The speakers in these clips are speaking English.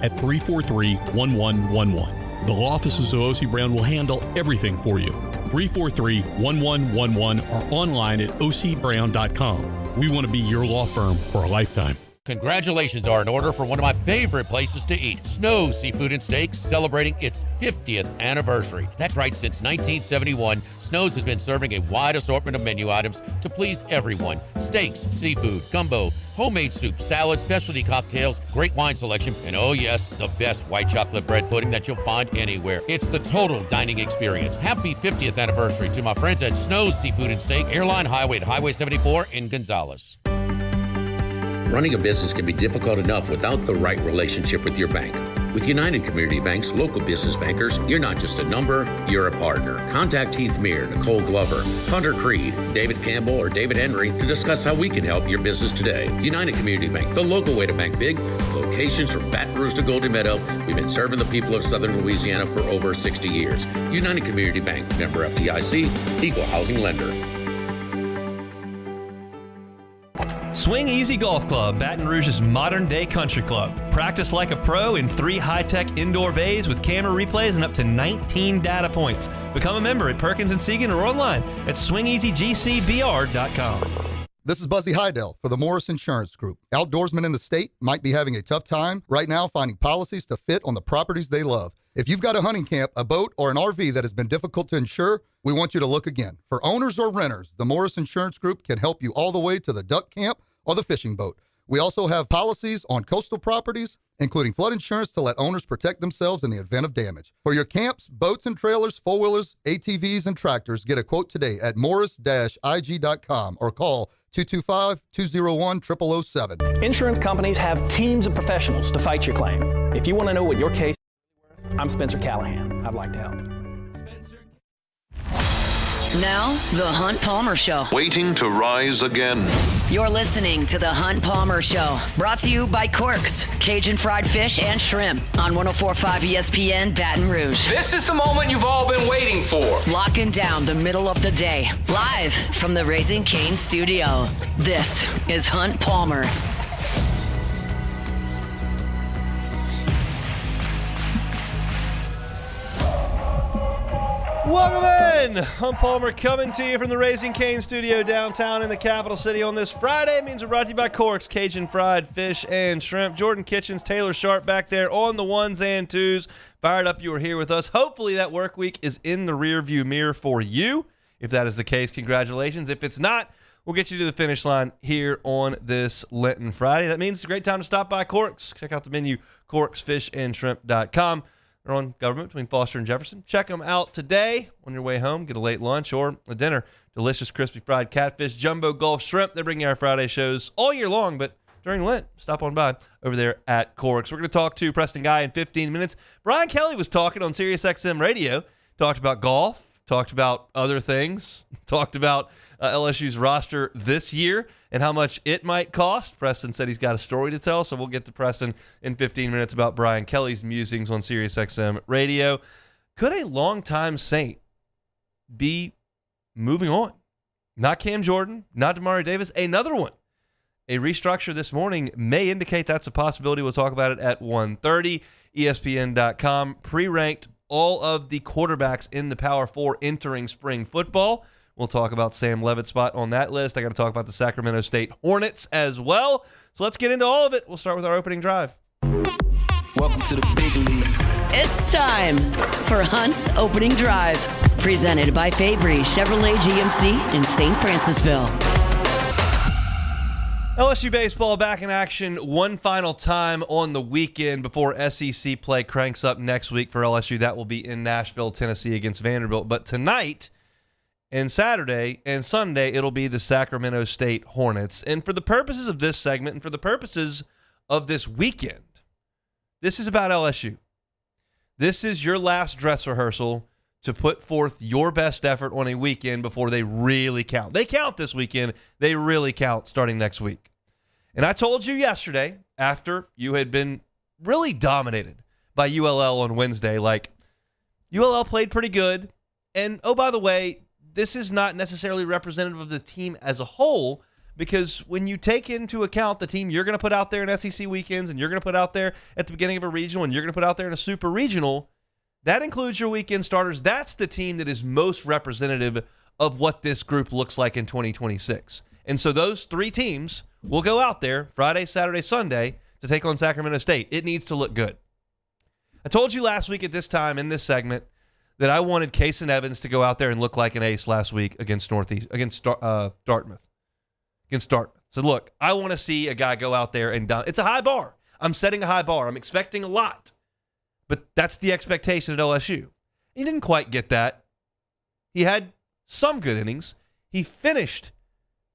at 343-1111. The law offices of O.C. Brown will handle everything for you. 343-1111 or online at ocbrown.com. We want to be your law firm for a lifetime. Congratulations are in order for one of my favorite places to eat, Snow's Seafood and Steaks, celebrating its 50th anniversary. That's right, since 1971, Snow's has been serving a wide assortment of menu items to please everyone. Steaks, seafood, gumbo, homemade soup, salads, specialty cocktails, great wine selection, and oh yes, the best white chocolate bread pudding that you'll find anywhere. It's the total dining experience. Happy 50th anniversary to my friends at Snow's Seafood and Steak, Airline Highway at Highway 74 in Gonzales. Running a business can be difficult enough without the right relationship with your bank. With United Community Bank's local business bankers, you're not just a number, you're a partner. Contact Heath Meir, Nicole Glover, Hunter Creed, David Campbell, or David Henry to discuss how we can help your business today. United Community Bank, the local way to bank big. Locations from Baton Rouge to Golden Meadow. We've been serving the people of Southern Louisiana for over 60 years. United Community Bank, member FDIC, equal housing lender. Swing Easy Golf Club, Baton Rouge's modern-day country club. Practice like a pro in 3 high-tech indoor bays with camera replays and up to 19 data points. Become a member at Perkins & Segan or online at swingeasygcbr.com. This is Buzzy Hydell for the Morris Insurance Group. Outdoorsmen in the state might be having a tough time right now finding policies to fit on the properties they love. If you've got a hunting camp, a boat, or an RV that has been difficult to insure, we want you to look again. For owners or renters, the Morris Insurance Group can help you all the way to the duck camp or the fishing boat. We also have policies on coastal properties, including flood insurance to let owners protect themselves in the event of damage. For your camps, boats and trailers, four-wheelers, ATVs, and tractors, get a quote today at morris-ig.com or call 225-201-0007. Insurance companies have teams of professionals to fight your claim. If you want to know what your case is worth, I'm Spencer Callahan. I'd like to help. Now, The Hunt Palmer Show. Waiting to rise again. You're listening to The Hunt Palmer Show. Brought to you by Corks, Cajun Fried Fish and Shrimp on 104.5 ESPN Baton Rouge. This is the moment you've all been waiting for. Locking down the middle of the day. Live from the Raising Cane studio. This is Hunt Palmer. Welcome in! Hunt Palmer coming to you from the Raising Cane studio downtown in the capital city on this Friday. It means we're brought to you by Corks, Cajun Fried Fish and Shrimp. Jordan Kitchens, Taylor Sharp back there on the ones and twos. Fired up you were here with us. Hopefully that work week is in the rearview mirror for you. If that is the case, congratulations. If it's not, we'll get you to the finish line here on this Lenten Friday. That means it's a great time to stop by Corks. Check out the menu, corksfishandshrimp.com. They're on Government between Foster and Jefferson. Check them out today on your way home. Get a late lunch or a dinner. Delicious crispy fried catfish, jumbo Gulf shrimp. They bring you our Friday shows all year long, but during Lent, stop on by over there at Corks. We're going to talk to Preston Guy in 15 minutes. Brian Kelly was talking on SiriusXM Radio. Talked about golf. Talked about other things. Talked about LSU's roster this year and how much it might cost. Preston said he's got a story to tell, so we'll get to Preston in 15 minutes about Brian Kelly's musings on SiriusXM Radio. Could a longtime Saint be moving on? Not Cam Jordan, not Damari Davis, another one. A restructure this morning may indicate that's a possibility. We'll talk about it at 1:30. ESPN.com pre-ranked all of the quarterbacks in the Power Four entering spring football. We'll talk about Sam Levitt's spot on that list. I got to talk about the Sacramento State Hornets as well. So let's get into all of it. We'll start with our opening drive. Welcome to the big league. It's time for Hunt's Opening Drive. Presented by Fabry Chevrolet GMC in St. Francisville. LSU baseball back in action one final time on the weekend before SEC play cranks up next week for LSU. That will be in Nashville, Tennessee against Vanderbilt. But tonight and Saturday and Sunday, it'll be the Sacramento State Hornets. And for the purposes of this segment and for the purposes of this weekend, this is about LSU. This is your last dress rehearsal to put forth your best effort on a weekend before they really count. They count this weekend. They really count starting next week. And I told you yesterday, after you had been really dominated by ULL on Wednesday, like, ULL played pretty good. And, oh, by the way, this is not necessarily representative of the team as a whole, because when you take into account the team you're going to put out there in SEC weekends and you're going to put out there at the beginning of a regional and you're going to put out there in a super regional, that includes your weekend starters. That's the team that is most representative of what this group looks like in 2026. And so those three teams will go out there Friday, Saturday, Sunday to take on Sacramento State. It needs to look good. I told you last week at this time in this segment that I wanted Case and Evans to go out there and look like an ace last week against Dartmouth. Against Dartmouth. So look, I want to see a guy go out there and down. It's a high bar. I'm setting a high bar. I'm expecting a lot. But that's the expectation at LSU. He didn't quite get that. He had some good innings. He finished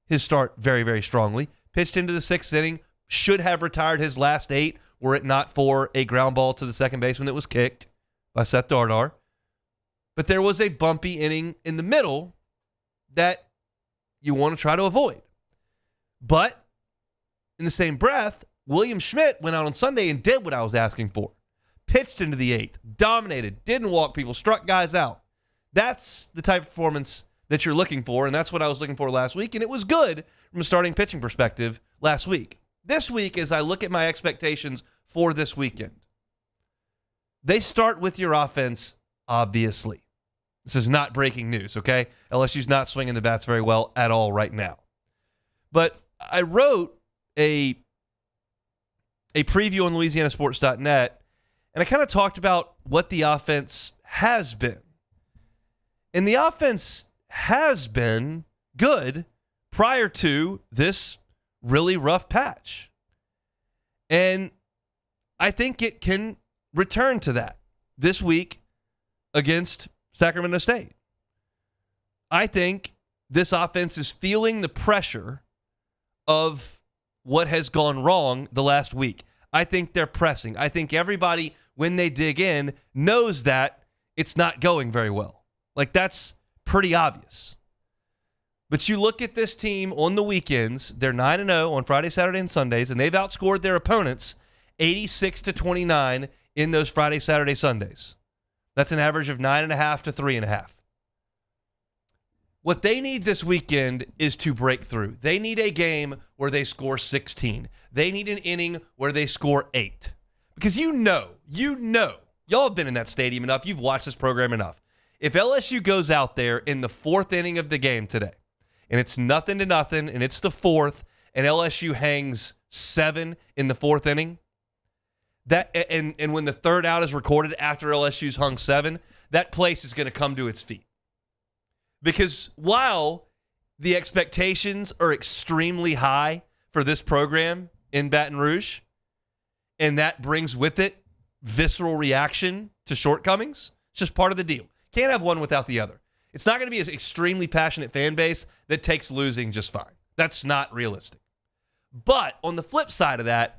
his start very, very strongly. Pitched into the 6th inning. Should have retired his last 8 were it not for a ground ball to the second baseman that was kicked by Seth Dardar. But there was a bumpy inning in the middle that you want to try to avoid. But in the same breath, William Schmidt went out on Sunday and did what I was asking for. Pitched into the 8th, dominated, didn't walk people, struck guys out. That's the type of performance that you're looking for, and that's what I was looking for last week, and it was good from a starting pitching perspective last week. This week, as I look at my expectations for this weekend, they start with your offense, obviously. This is not breaking news, okay? LSU's not swinging the bats very well at all right now. But I wrote a preview on LouisianaSports.net, and I kind of talked about what the offense has been. And the offense has been good prior to this really rough patch. And I think it can return to that this week against Sacramento State. I think this offense is feeling the pressure of what has gone wrong the last week. I think they're pressing. I think everybody, when they dig in, knows that it's not going very well. Like, that's pretty obvious. But you look at this team on the weekends, they're 9-0 on Friday, Saturday, and Sundays, and they've outscored their opponents 86-29 in those Friday, Saturday, Sundays. That's an average of 9.5 to 3.5. What they need this weekend is to break through. They need a game where they score 16. They need an inning where they score 8. Because you know, y'all have been in that stadium enough. You've watched this program enough. If LSU goes out there in the 4th inning of the game today, and it's 0-0, and it's the 4th, and LSU hangs 7 in the 4th inning, that and when the 3rd out is recorded after LSU's hung 7, that place is going to come to its feet. Because while the expectations are extremely high for this program in Baton Rouge, and that brings with it visceral reaction to shortcomings, it's just part of the deal. Can't have one without the other. It's not going to be an extremely passionate fan base that takes losing just fine. That's not realistic. But on the flip side of that,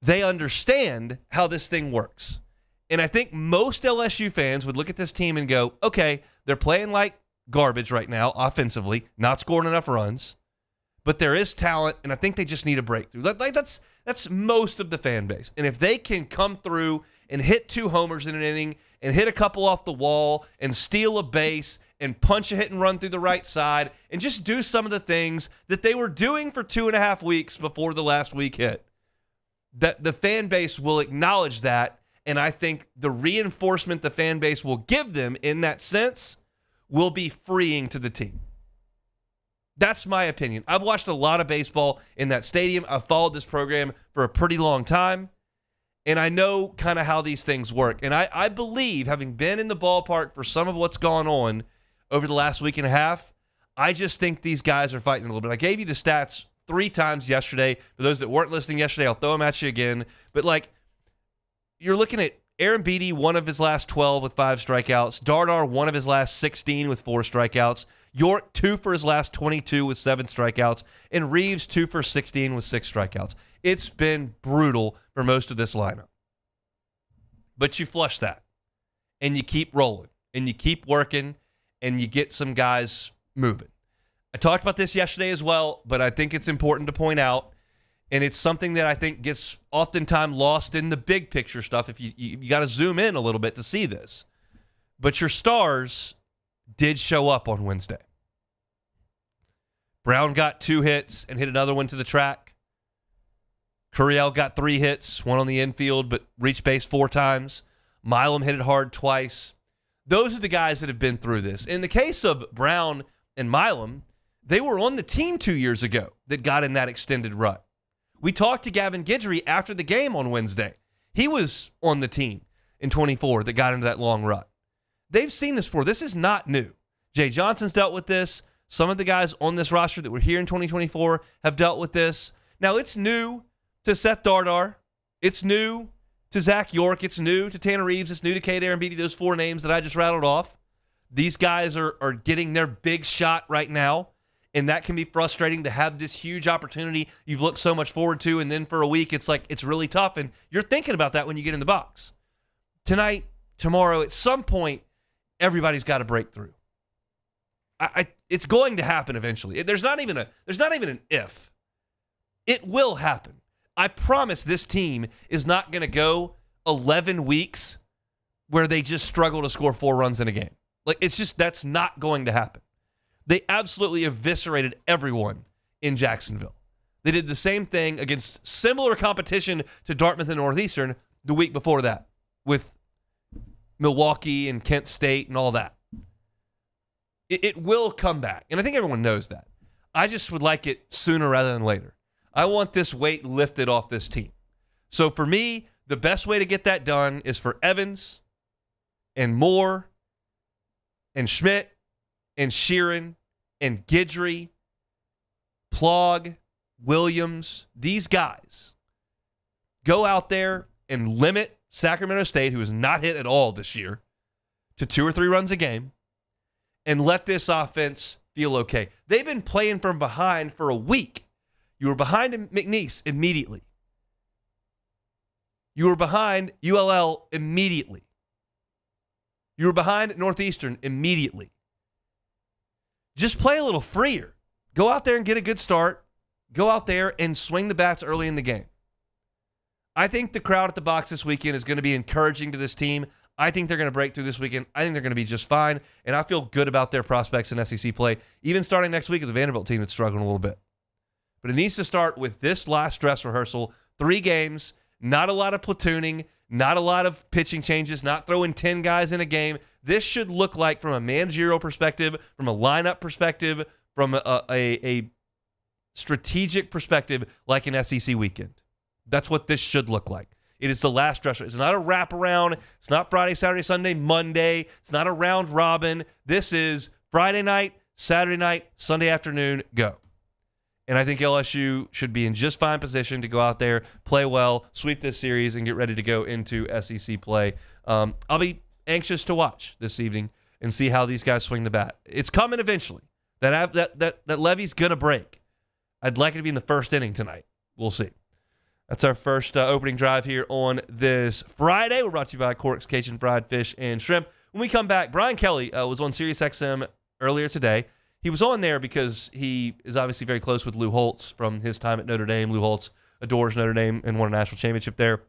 they understand how this thing works. And I think most LSU fans would look at this team and go, okay, they're playing like garbage right now offensively, not scoring enough runs, but there is talent, and I think they just need a breakthrough. That's most of the fan base. And if they can come through and hit 2 homers in an inning and hit a couple off the wall and steal a base and punch a hit and run through the right side and just do some of the things that they were doing for 2.5 weeks before the last week hit, that the fan base will acknowledge that, and I think the reinforcement the fan base will give them in that sense will be freeing to the team. That's my opinion. I've watched a lot of baseball in that stadium. I've followed this program for a pretty long time, and I know kind of how these things work. And I believe, having been in the ballpark for some of what's gone on over the last week and a half, I just think these guys are fighting a little bit. I gave you the stats 3 times yesterday. For those that weren't listening yesterday, I'll throw them at you again. But, like, you're looking at Aaron Beatty, 1 of his last 12 with 5 strikeouts. Dardar, 1 of his last 16 with 4 strikeouts. York, 2 for his last 22 with 7 strikeouts. And Reeves, 2 for 16 with 6 strikeouts. It's been brutal for most of this lineup. But you flush that. And you keep rolling. And you keep working. And you get some guys moving. I talked about this yesterday as well, but I think it's important to point out, and it's something that I think gets oftentimes lost in the big picture stuff. If you got to zoom in a little bit to see this. But your stars did show up on Wednesday. Brown got 2 hits and hit another one to the track. Curiel got 3 hits, one on the infield, but reached base 4 times. Milam hit it hard twice. Those are the guys that have been through this. In the case of Brown and Milam, they were on the team 2 years ago that got in that extended rut. We talked to Gavin Guidry after the game on Wednesday. He was on the team in 24 that got into that long rut. They've seen this before. This is not new. Jay Johnson's dealt with this. Some of the guys on this roster that were here in 2024 have dealt with this. Now, it's new to Seth Dardar. It's new to Zach York. It's new to Tanner Reeves. It's new to Cade Arambidi, those 4 names that I just rattled off. These guys are getting their big shot right now, and that can be frustrating to have this huge opportunity you've looked so much forward to, and then for a week it's like it's really tough, and you're thinking about that when you get in the box. Tonight, tomorrow, at some point, everybody's got to break through. It's going to happen eventually. There's not even an if. It will happen. I promise this team is not going to go 11 weeks where they just struggle to score 4 runs in a game. Like, it's just, that's not going to happen. They absolutely eviscerated everyone in Jacksonville. They did the same thing against similar competition to Dartmouth and Northeastern the week before that with Milwaukee and Kent State and all that. It will come back, and I think everyone knows that. I just would like it sooner rather than later. I want this weight lifted off this team. So for me, the best way to get that done is for Evans and Moore and Schmidt and Sheeran and Guidry, Plog, Williams, these guys go out there and limit Sacramento State, who has not hit at all this year, to 2 or 3 runs a game, and let this offense feel okay. They've been playing from behind for a week. You were behind McNeese immediately. You were behind ULL immediately. You were behind Northeastern immediately. Just play a little freer. Go out there and get a good start. Go out there and swing the bats early in the game. I think the crowd at the box this weekend is going to be encouraging to this team. I think they're going to break through this weekend. I think they're going to be just fine, and I feel good about their prospects in SEC play, even starting next week with the Vanderbilt team that's struggling a little bit. But it needs to start with this last dress rehearsal, 3 games, not a lot of platooning, not a lot of pitching changes, not throwing 10 guys in a game. This should look like, from a managerial perspective, from a lineup perspective, from a strategic perspective, like an SEC weekend. That's what this should look like. It is the last dress. It's not a wraparound. It's not Friday, Saturday, Sunday, Monday. It's not a round robin. This is Friday night, Saturday night, Sunday afternoon, go. And I think LSU should be in just fine position to go out there, play well, sweep this series, and get ready to go into SEC play. I'll be anxious to watch this evening and see how these guys swing the bat. It's coming eventually. That levee's going to break. I'd like it to be in the first inning tonight. We'll see. That's our first opening drive here on this Friday. We're brought to you by Cork's Cajun Fried Fish and Shrimp. When we come back, Brian Kelly was on SiriusXM earlier today. He was on there because he is obviously very close with Lou Holtz from his time at Notre Dame. Lou Holtz adores Notre Dame and won a national championship there.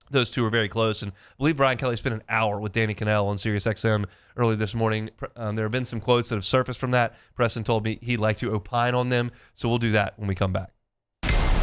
Those two are very close, and I believe Brian Kelly spent an hour with Danny Cannell on SiriusXM early this morning. There have been some quotes that have surfaced from that. Preston told me he'd like to opine on them, so we'll do that when we come back.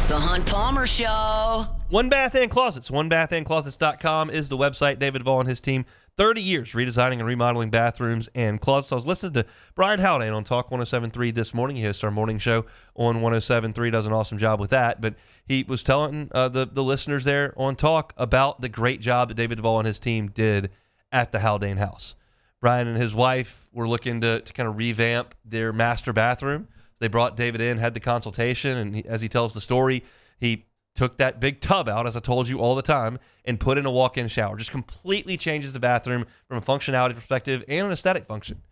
The Hunt Palmer Show. One Bath and Closets. OneBathAndClosets.com is the website. David Vaughn and his team, 30 years redesigning and remodeling bathrooms and closets. I was listening to Brian Haldane on Talk 107.3 this morning. He hosts our morning show on 107.3, does an awesome job with that. But he was telling the listeners there on Talk about the great job that David Vaughn and his team did at the Haldane house. Brian and his wife were looking to kind of revamp their master bathroom. They brought David in, had the consultation, and as he tells the story, he took that big tub out, as I told you all the time, and put in a walk-in shower. Just completely changes the bathroom from a functionality perspective and an aesthetic function.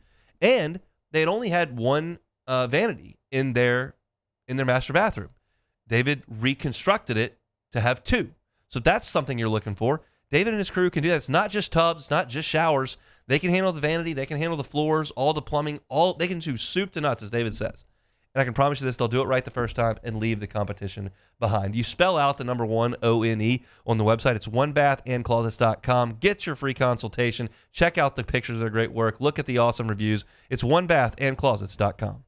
And they had only had one vanity in their master bathroom. David reconstructed it to have 2. So that's something you're looking for. David and his crew can do that. It's not just tubs. It's not just showers. They can handle the vanity. They can handle the floors, all the plumbing. They can do soup to nuts, as David says. And I can promise you this, they'll do it right the first time and leave the competition behind. You spell out the number 1, O-N-E, on the website. It's onebathandclosets.com. Get your free consultation. Check out the pictures of their great work. Look at the awesome reviews. It's onebathandclosets.com.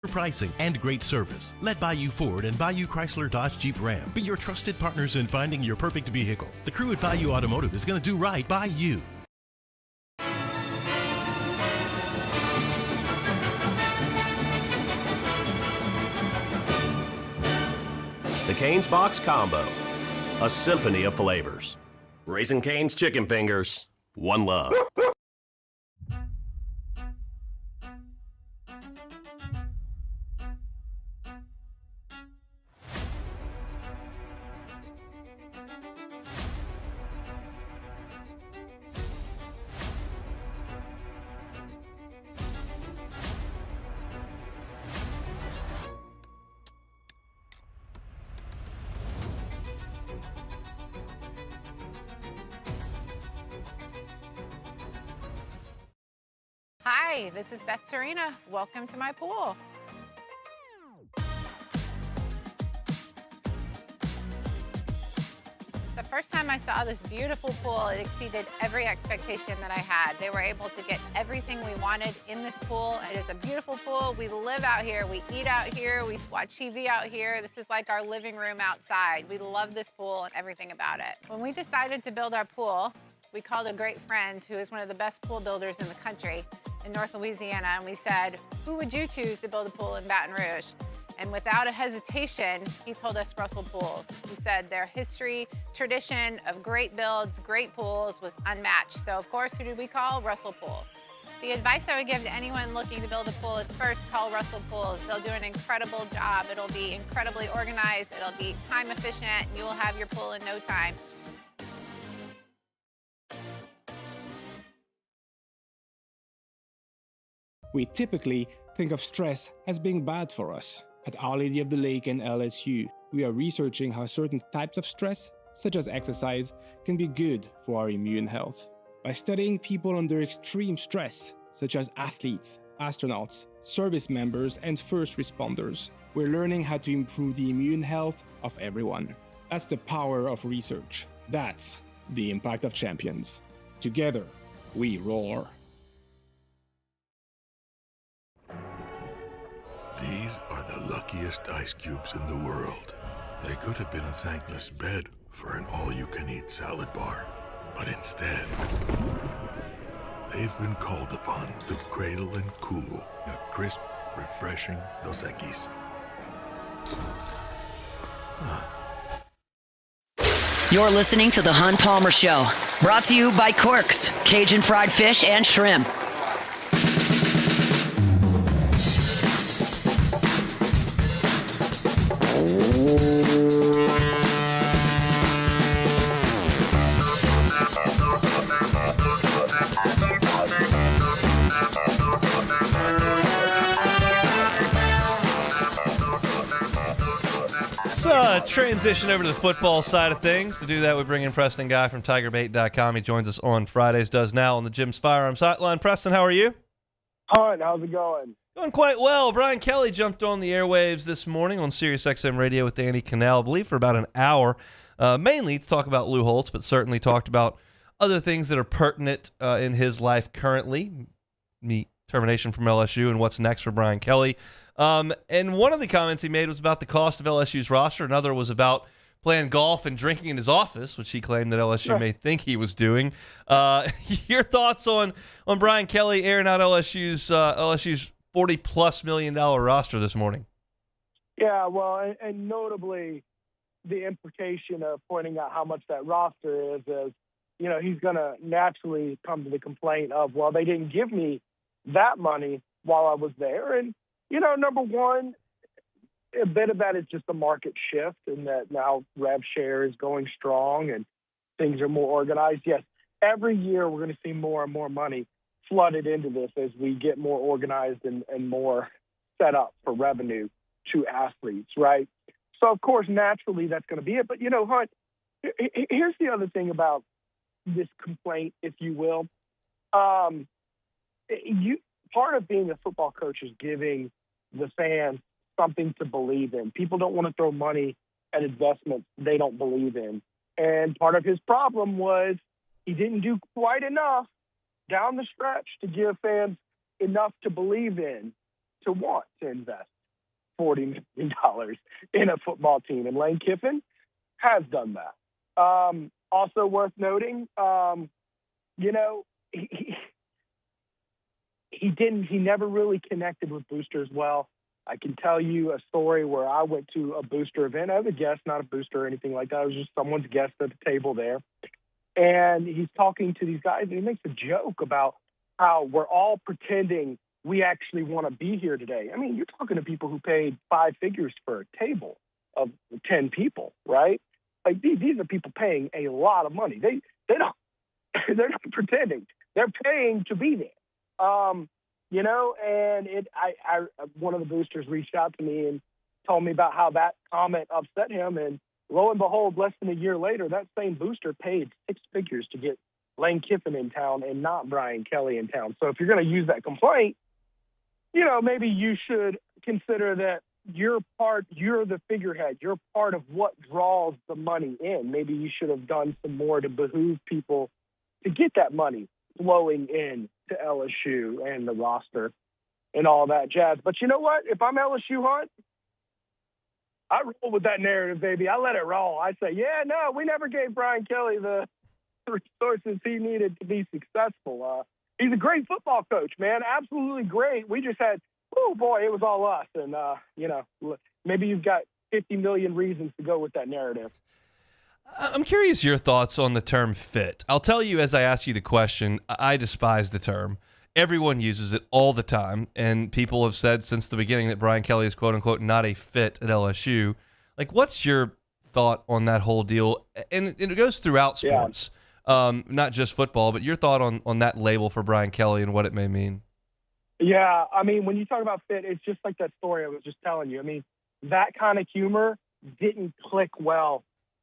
pricing and great service. Let Bayou Ford and Bayou Chrysler Dodge Jeep Ram be your trusted partners in finding your perfect vehicle. The crew at Bayou Automotive is going to do right by you. The Cane's Box Combo, a symphony of flavors. Raising Cane's Chicken Fingers, one love. Hi, this is Beth Serena. Welcome to my pool. The first time I saw this beautiful pool, it exceeded every expectation that I had. They were able to get everything we wanted in this pool. It is a beautiful pool. We live out here, we eat out here, we watch TV out here. This is like our living room outside. We love this pool and everything about it. When we decided to build our pool, we called a great friend who is one of the best pool builders in the country in North Louisiana, and we said, who would you choose to build a pool in Baton Rouge? And without a hesitation, he told us Russell Pools. He said their history, tradition of great builds, great pools was unmatched. So of course, who did we call? Russell Pools. The advice I would give to anyone looking to build a pool is first call Russell Pools. They'll do an incredible job. It'll be incredibly organized. It'll be time efficient, and you will have your pool in no time. We typically think of stress as being bad for us. At Our Lady of the Lake and LSU, we are researching how certain types of stress, such as exercise, can be good for our immune health. By studying people under extreme stress, such as athletes, astronauts, service members, and first responders, we're learning how to improve the immune health of everyone. That's the power of research. That's the impact of champions. Together, we roar. These are the luckiest ice cubes in the world. They could have been a thankless bed for an all-you-can-eat salad bar. But instead, they've been called upon to cradle and cool a crisp, refreshing Dos Equis. You're listening to The Hunt Palmer Show, brought to you by Corks, Cajun Fried Fish and Shrimp. Let's transition over to the football side of things. To do that, we bring in Preston Guy from TigerBait.com. He joins us on Fridays, does now on the Jim's Firearms Hotline. Preston, how are you? Hunt, how's it going? Going quite well. Brian Kelly jumped on the airwaves this morning on SiriusXM Radio with Danny Cannell, I believe, for about an hour, mainly to talk about Lou Holtz, but certainly talked about other things that are pertinent in his life currently, termination from LSU and what's next for Brian Kelly. And one of the comments he made was about the cost of LSU's roster. Another was about playing golf and drinking in his office, which he claimed that LSU may think he was doing. Your thoughts on Brian Kelly airing out LSU's $40+ million roster this morning? Yeah, well, and notably the implication of pointing out how much that roster is, you know, he's going to naturally come to the complaint of, well, they didn't give me that money while I was there. And, you know, number one, a bit of that is just a market shift in that now rev share is going strong and things are more organized. Yes, every year we're going to see more and more money flooded into this as we get more organized and more set up for revenue to athletes, right? So, of course, naturally that's going to be it. But, you know, Hunt, here's the other thing about this complaint, if you will. Part of being a football coach is giving the fans something to believe in. People don't want to throw money at investments they don't believe in. And part of his problem was he didn't do quite enough down the stretch to give fans enough to believe in, to want to invest. $40 million in a football team, and Lane Kiffin has done that. Also worth noting, he never really connected with boosters well. I can tell you a story where I went to a booster event as a guest, not a booster or anything like that. I was just someone's guest at the table there. And he's talking to these guys, and he makes a joke about how we're all pretending we actually want to be here today. I mean, you're talking to people who paid 5 figures for a table of 10 people, right? Like these are people paying a lot of money. They don't they're not pretending. They're paying to be there. And one of the boosters reached out to me and told me about how that comment upset him. And lo and behold, less than a year later, that same booster paid 6 figures to get Lane Kiffin in town and not Brian Kelly in town. So if you're going to use that complaint, maybe you should consider that you're the figurehead. You're part of what draws the money in. Maybe you should have done some more to behoove people to get that money flowing in to LSU and the roster and all that jazz. But you know what? If I'm LSU, Hunt, I roll with that narrative, baby. I let it roll. I say, we never gave Brian Kelly the resources he needed to be successful. He's a great football coach, man. Absolutely great. We just had, it was all us. And, maybe you've got 50 million reasons to go with that narrative. I'm curious your thoughts on the term fit. I'll tell you as I ask you the question, I despise the term. Everyone uses it all the time, and people have said since the beginning that Brian Kelly is quote-unquote not a fit at LSU. Like, what's your thought on that whole deal? And it goes throughout sports, not just football, but your thought on that label for Brian Kelly and what it may mean. Yeah, I mean, when you talk about fit, it's just like that story I was just telling you. I mean, that kind of humor didn't click well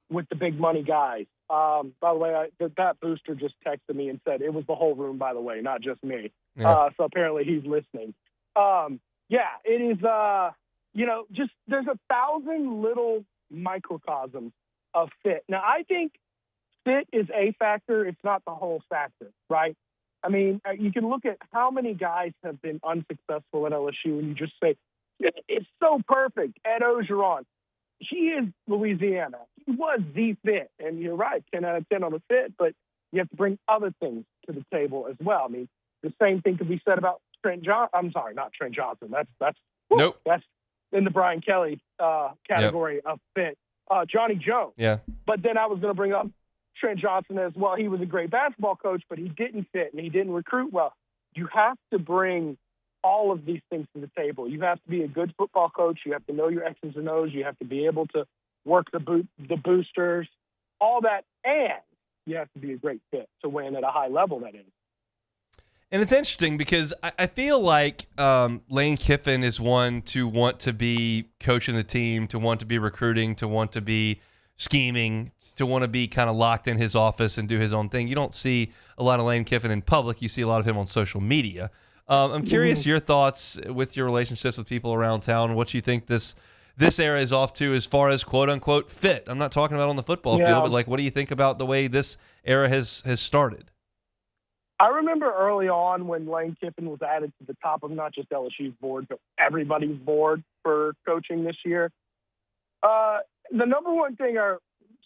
with the big money guys. By the way, that booster just texted me and said it was the whole room, by the way, not just me. Yeah. So apparently he's listening. It is, just there's 1,000 little microcosms of fit. Now, I think fit is a factor. It's not the whole factor, right? I mean, you can look at how many guys have been unsuccessful at LSU and you just say, it's so perfect. Ed Ogeron, he is Louisiana. He was the fit. And you're right, 10 out of 10 on the fit, but you have to bring other things to the table as well. I mean, the same thing could be said about not Trent Johnson. That's in the Brian Kelly category of fit. Johnny Jones. Yeah. But then I was going to bring up Trent Johnson as well. He was a great basketball coach, but he didn't fit and he didn't recruit well. You have to bring all of these things to the table. You have to be a good football coach. You have to know your X's and O's. You have to be able to work the boosters, all that, and you have to be a great fit to win at a high level, that is. And it's interesting because I feel like Lane Kiffin is one to want to be coaching the team, to want to be recruiting, to want to be scheming, to want to be kind of locked in his office and do his own thing. You don't see a lot of Lane Kiffin in public. You see a lot of him on social media. I'm curious your thoughts with your relationships with people around town, what you think this era is off to as far as quote-unquote fit. I'm not talking about on the football field, but like, what do you think about the way this era has started? I remember early on when Lane Kiffin was added to the top of not just LSU's board, but everybody's board for coaching this year. The number one thing I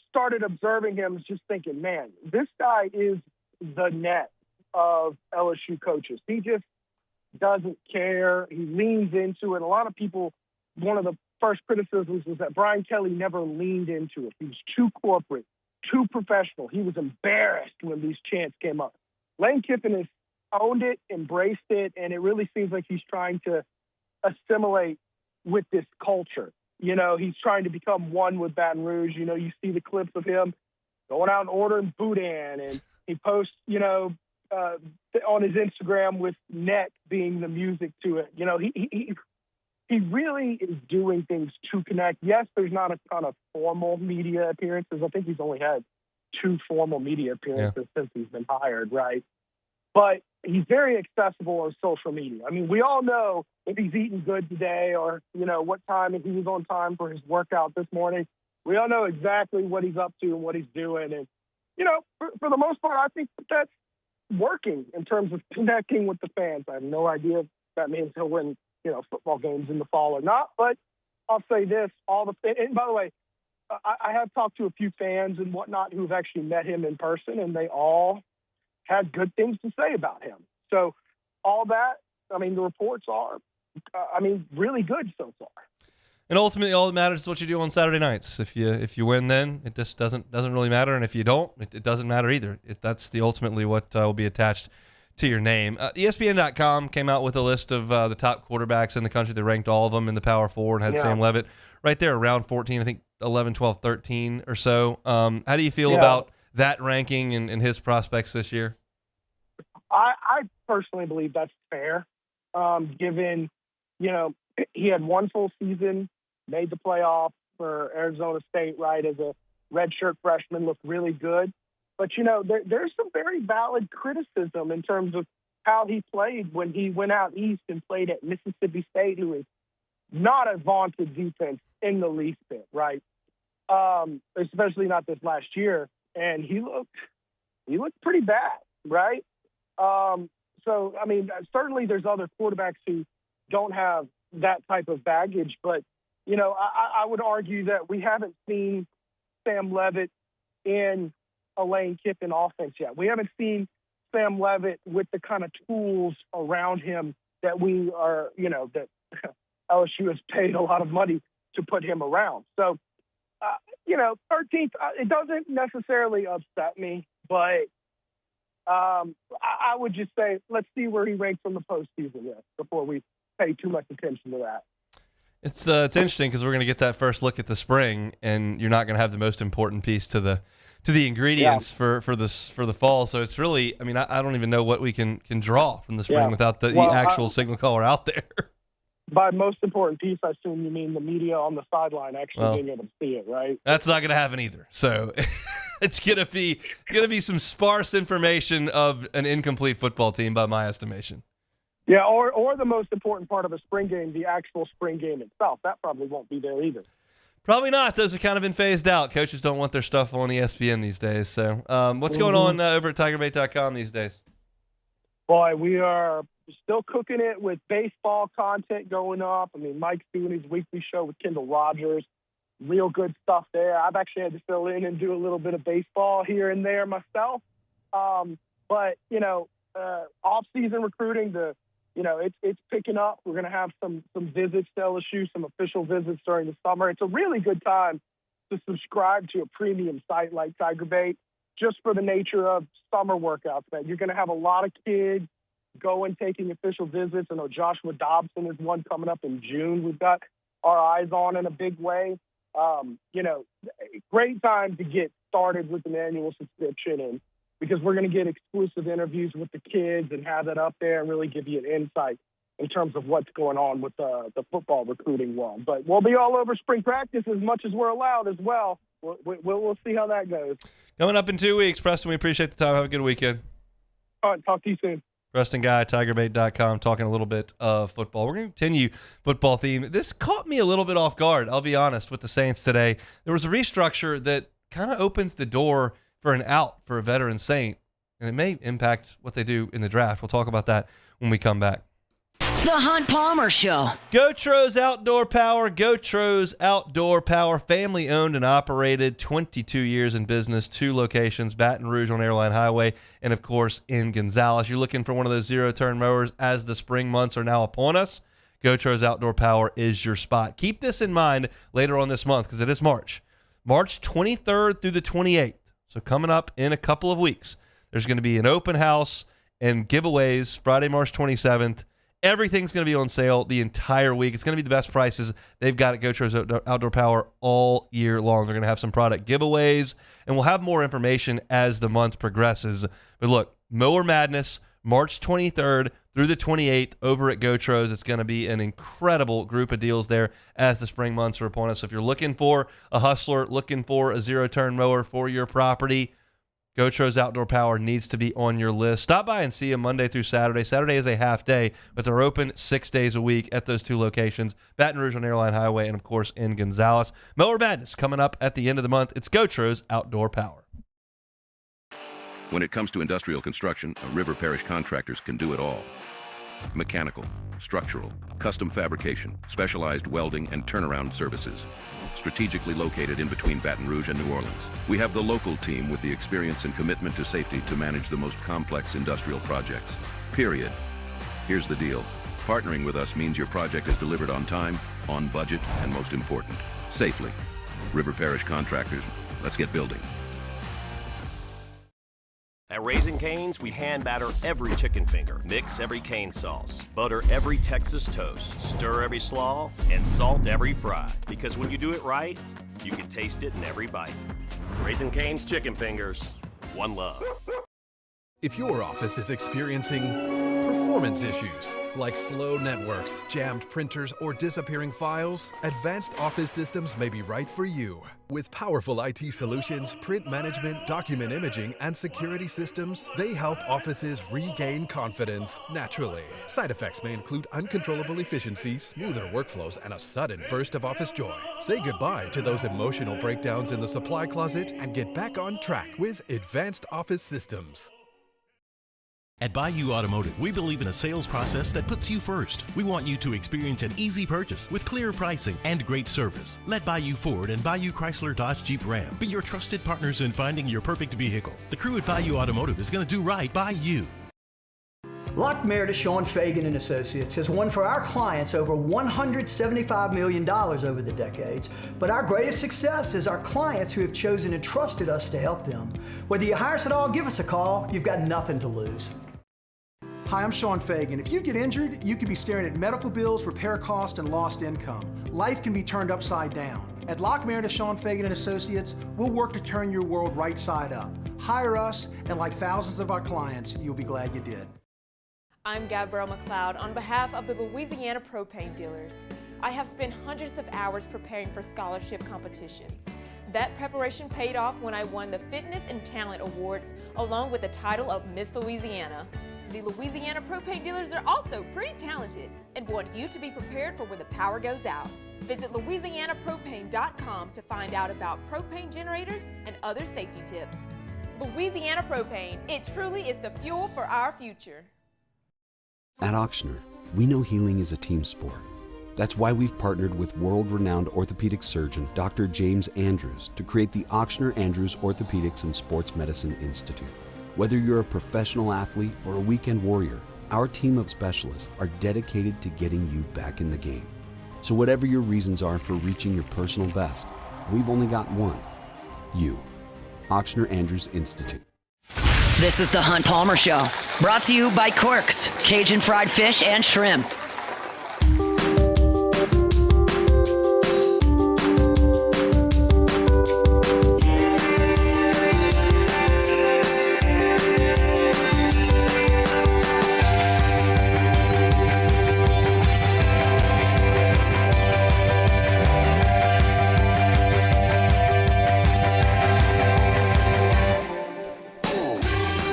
started observing him is just thinking, man, this guy is the net of LSU coaches. He just doesn't care. He leans into it. A lot of people, one of the first criticisms was that Brian Kelly never leaned into it. He was too corporate, too professional. He was embarrassed when these chants came up. Lane Kiffin has owned it, embraced it, and it really seems like he's trying to assimilate with this culture. You know, he's trying to become one with Baton Rouge. You know, you see the clips of him going out and ordering boudin, and he posts, on his Instagram with Neck being the music to it. You know, he really is doing things to connect. Yes, there's not a ton of formal media appearances. I think he's only had 2 formal media appearances since he's been hired, right? But he's very accessible on social media. I mean, we all know if he's eating good today or, what time, if he was on time for his workout this morning. We all know exactly what he's up to and what he's doing. And, for the most part, I think that's working in terms of connecting with the fans. I have no idea if that means he'll win, football games in the fall or not, but I'll say this: and by the way, I have talked to a few fans and whatnot who've actually met him in person, and they all had good things to say about him. So all that, I mean, the reports are, really good so far. And ultimately, all that matters is what you do on Saturday nights. If you win, then it just doesn't really matter, and if you don't, it doesn't matter either. That's ultimately what will be attached to your name. ESPN.com came out with a list of the top quarterbacks in the country. They ranked all of them in the Power 4 and had Sam Levitt right there around 14, I think 11, 12, 13 or so. How do you feel about that ranking and his prospects this year? I personally believe that's fair, given, he had one full season, made the playoff for Arizona State, right, as a redshirt freshman, looked really good. But, there's some very valid criticism in terms of how he played when he went out east and played at Mississippi State, who is not a vaunted defense in the least bit, right? Especially not this last year. And he looked pretty bad, right? So, I mean, certainly there's other quarterbacks who don't have that type of baggage. But, I would argue that we haven't seen Sam Levitt in a Lane Kiffin offense yet. We haven't seen Sam Levitt with the kind of tools around him that we are, that LSU has paid a lot of money to put him around. So, 13th, it doesn't necessarily upset me, but I would just say, let's see where he ranks on the postseason list before we pay too much attention to that. It's interesting because we're going to get that first look at the spring, and you're not going to have the most important piece to the ingredients for the fall. So it's really, I mean, I don't even know what we can draw from the spring without the actual signal caller out there. By most important piece, I assume you mean the media on the sideline actually being able to see it, right? That's not going to happen either. So it's going to be some sparse information of an incomplete football team, by my estimation. Yeah, or the most important part of a spring game, the actual spring game itself. That probably won't be there either. Probably not. Those have kind of been phased out. Coaches don't want their stuff on ESPN these days. So what's going on over at TigerBait.com these days? Boy, we are still cooking it with baseball content going up. I mean, Mike's doing his weekly show with Kendall Rogers. Real good stuff there. I've actually had to fill in and do a little bit of baseball here and there myself. But, off-season recruiting, it's picking up. We're going to have some visits to LSU, some official visits during the summer. It's a really good time to subscribe to a premium site like Tiger Bait, just for the nature of summer workouts, man. You're going to have a lot of kids taking official visits. I know Joshua Dobson is one coming up in June. We've got our eyes on in a big way. Great time to get started with an annual subscription, and because we're going to get exclusive interviews with the kids and have that up there and really give you an insight in terms of what's going on with the football recruiting world. But we'll be all over spring practice as much as we're allowed as well. We'll see how that goes. Coming up in 2 weeks. Preston, we appreciate the time. Have a good weekend. All right, talk to you soon. Preston Guy, TigerBait.com, talking a little bit of football. We're going to continue football theme. This caught me a little bit off guard, I'll be honest, with the Saints today. There was a restructure that kind of opens the door for an out for a veteran Saint, and it may impact what they do in the draft. We'll talk about that when we come back. The Hunt Palmer Show. GoTro's Outdoor Power. GoTro's Outdoor Power, family owned and operated, 22 years in business, 2 locations, Baton Rouge on Airline Highway, and of course in Gonzales. You're looking for one of those zero-turn mowers as the spring months are now upon us. GoTro's Outdoor Power is your spot. Keep this in mind later on this month because it is March 23rd through the 28th. So coming up in a couple of weeks, there's going to be an open house and giveaways Friday, March 27th. Everything's going to be on sale the entire week. It's going to be the best prices they've got at GoTro's Outdoor Power all year long. They're going to have some product giveaways, and we'll have more information as the month progresses. But look, Mower Madness, March 23rd through the 28th over at GoTro's. It's going to be an incredible group of deals there as the spring months are upon us. So if you're looking for a hustler, looking for a zero-turn mower for your property, GoTro's Outdoor Power needs to be on your list. Stop by and see them Monday through Saturday. Saturday is a half day, but they're open 6 days a week at those 2 locations, Baton Rouge on Airline Highway and, of course, in Gonzales. Mower Madness coming up at the end of the month. It's GoTro's Outdoor Power. When it comes to industrial construction, River Parish Contractors can do it all. Mechanical, structural, custom fabrication, specialized welding, and turnaround services. Strategically located in between Baton Rouge and New Orleans, we have the local team with the experience and commitment to safety to manage the most complex industrial projects. Period. Here's the deal. Partnering with us means your project is delivered on time, on budget, and most important, safely. River Parish Contractors, let's get building. At Raising Cane's, we hand batter every chicken finger, mix every cane sauce, butter every Texas toast, stir every slaw, and salt every fry. Because when you do it right, you can taste it in every bite. Raising Cane's chicken fingers, one love. If your office is experiencing performance issues like slow networks, jammed printers, or disappearing files, Advanced Office Systems may be right for you. With powerful IT solutions, print management, document imaging, and security systems, they help offices regain confidence naturally. Side effects may include uncontrollable efficiency, smoother workflows, and a sudden burst of office joy. Say goodbye to those emotional breakdowns in the supply closet and get back on track with Advanced Office Systems. At Bayou Automotive, we believe in a sales process that puts you first. We want you to experience an easy purchase with clear pricing and great service. Let Bayou Ford and Bayou Chrysler Dodge Jeep Ram be your trusted partners in finding your perfect vehicle. The crew at Bayou Automotive is going to do right by you. Lockmeyer, Sean Fagan and Associates has won for our clients over $175 million over the decades, but our greatest success is our clients who have chosen and trusted us to help them. Whether you hire us at all, give us a call. You've got nothing to lose. Hi, I'm Sean Fagan. If you get injured, you could be staring at medical bills, repair costs, and lost income. Life can be turned upside down. At Lockmeyer, Sean Fagan and Associates, we'll work to turn your world right side up. Hire us, and like thousands of our clients, you'll be glad you did. I'm Gabrielle McLeod on behalf of the Louisiana Propane Dealers. I have spent hundreds of hours preparing for scholarship competitions. That preparation paid off when I won the Fitness and Talent Awards along with the title of Miss Louisiana. The Louisiana Propane Dealers are also pretty talented and want you to be prepared for when the power goes out. Visit LouisianaPropane.com to find out about propane generators and other safety tips. Louisiana Propane, it truly is the fuel for our future. At Ochsner, we know healing is a team sport. That's why we've partnered with world-renowned orthopedic surgeon Dr. James Andrews to create the Ochsner Andrews Orthopedics and Sports Medicine Institute. Whether you're a professional athlete or a weekend warrior, our team of specialists are dedicated to getting you back in the game. So whatever your reasons are for reaching your personal best, we've only got one: you. Ochsner Andrews Institute. This is the Hunt Palmer Show, brought to you by Corks, Cajun fried fish and shrimp.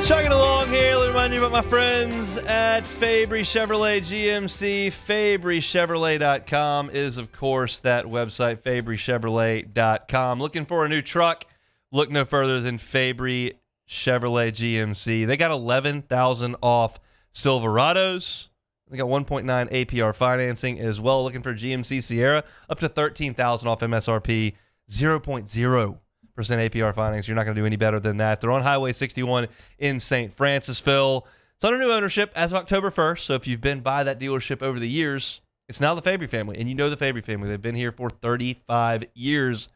Chugging along here, let me remind you about my friends at Fabry Chevrolet GMC. FabryChevrolet.com is, of course, that website, FabryChevrolet.com. Looking for a new truck? Look no further than Fabry Chevrolet GMC. They got 11,000 off Silverados. They got 1.9 APR financing as well. Looking for a GMC Sierra, up to 13,000 off MSRP, 0.0% APR finance. You're not going to do any better than that. They're on Highway 61 in St. Francisville. It's under new ownership as of October 1st. So if you've been by that dealership over the years, it's now the Fabry family. And you know the Fabry family. They've been here for 35 years.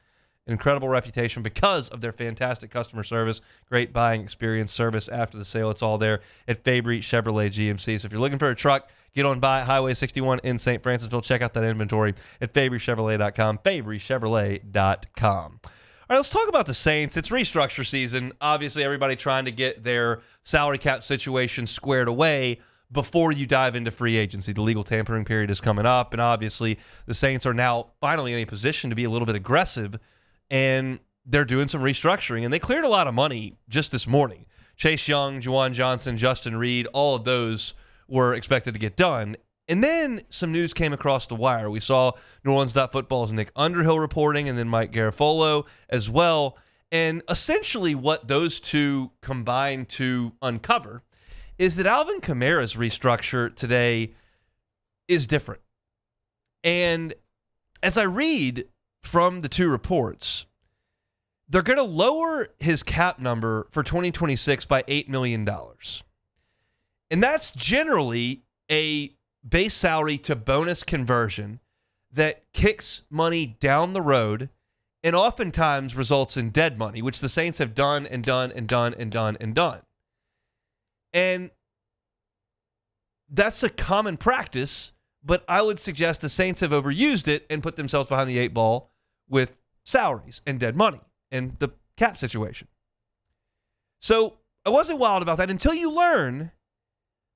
Incredible reputation because of their fantastic customer service, great buying experience, service after the sale. It's all there at Fabry Chevrolet GMC. So if you're looking for a truck, get on by Highway 61 in St. Francisville. Check out that inventory at FabryChevrolet.com, FabryChevrolet.com. All right, let's talk about the Saints. It's restructure season. Obviously, everybody trying to get their salary cap situation squared away before you dive into free agency. The legal tampering period is coming up, and obviously the Saints are now finally in a position to be a little bit aggressive, and they're doing some restructuring, and they cleared a lot of money just this morning. Chase Young, Juwan Johnson, Justin Reed, all of those were expected to get done. And then some news came across the wire. We saw New Orleans Football's Nick Underhill reporting and then Mike Garafolo as well. And essentially what those two combined to uncover is that Alvin Kamara's restructure today is different. And as I read from the two reports, they're going to lower his cap number for 2026 by $8 million. And that's generally a base salary to bonus conversion that kicks money down the road and oftentimes results in dead money, which the Saints have done and done and done and done and done. And that's a common practice, but I would suggest the Saints have overused it and put themselves behind the eight ball with salaries and dead money and the cap situation. So I wasn't wild about that until you learn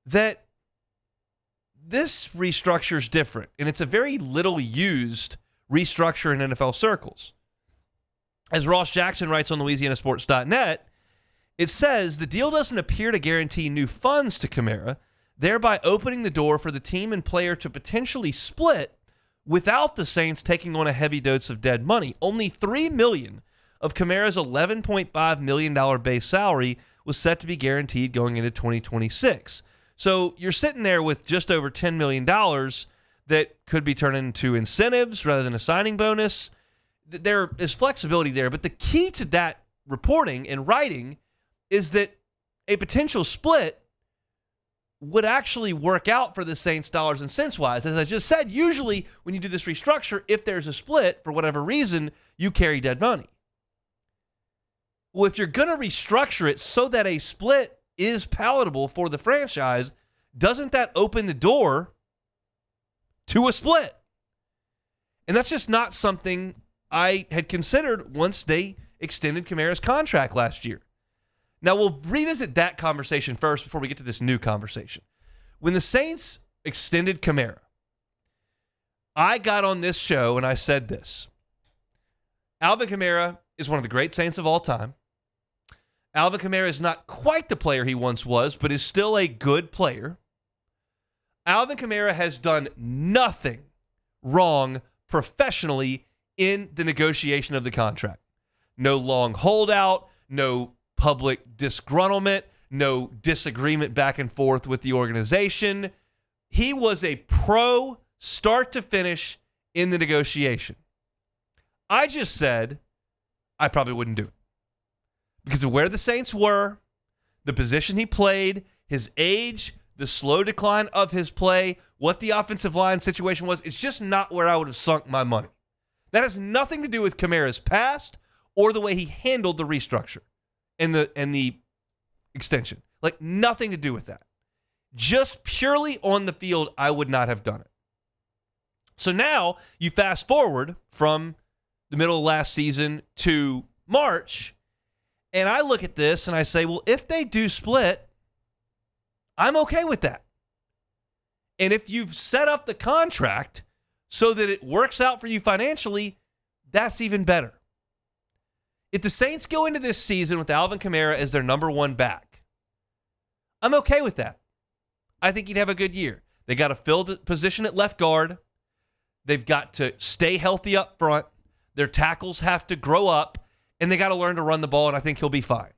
that this restructure is different, and it's a very little used restructure in NFL circles. As Ross Jackson writes on LouisianaSports.net, it says the deal doesn't appear to guarantee new funds to Kamara, thereby opening the door for the team and player to potentially split without the Saints taking on a heavy dose of dead money. Only $3 million of Kamara's $11.5 million base salary was set to be guaranteed going into 2026. So you're sitting there with just over $10 million that could be turned into incentives rather than a signing bonus. There is flexibility there, but the key to that reporting and writing is that a potential split would actually work out for the Saints dollars and cents wise. As I just said, usually when you do this restructure, if there's a split for whatever reason, you carry dead money. Well, if you're going to restructure it so that a split is palatable for the franchise, doesn't that open the door to a split? And that's just not something I had considered once they extended Kamara's contract last year. Now, we'll revisit that conversation first before we get to this new conversation. When the Saints extended Kamara, I got on this show and I said this. Alvin Kamara is one of the great Saints of all time. Alvin Kamara is not quite the player he once was, but is still a good player. Alvin Kamara has done nothing wrong professionally in the negotiation of the contract. No long holdout, no public disgruntlement, no disagreement back and forth with the organization. He was a pro start to finish in the negotiation. I just said I probably wouldn't do it because of where the Saints were, the position he played, his age, the slow decline of his play, what the offensive line situation was. It's just not where I would have sunk my money. That has nothing to do with Kamara's past or the way he handled the restructure and the extension. Like, nothing to do with that. Just purely on the field, I would not have done it. So now you fast forward from the middle of last season to March, and I look at this and I say, well, if they do split, I'm okay with that. And if you've set up the contract so that it works out for you financially, that's even better. If the Saints go into this season with Alvin Kamara as their number one back, I'm okay with that. I think he'd have a good year. They got to fill the position at left guard. They've got to stay healthy up front. Their tackles have to grow up, and they got to learn to run the ball, and I think he'll be fine.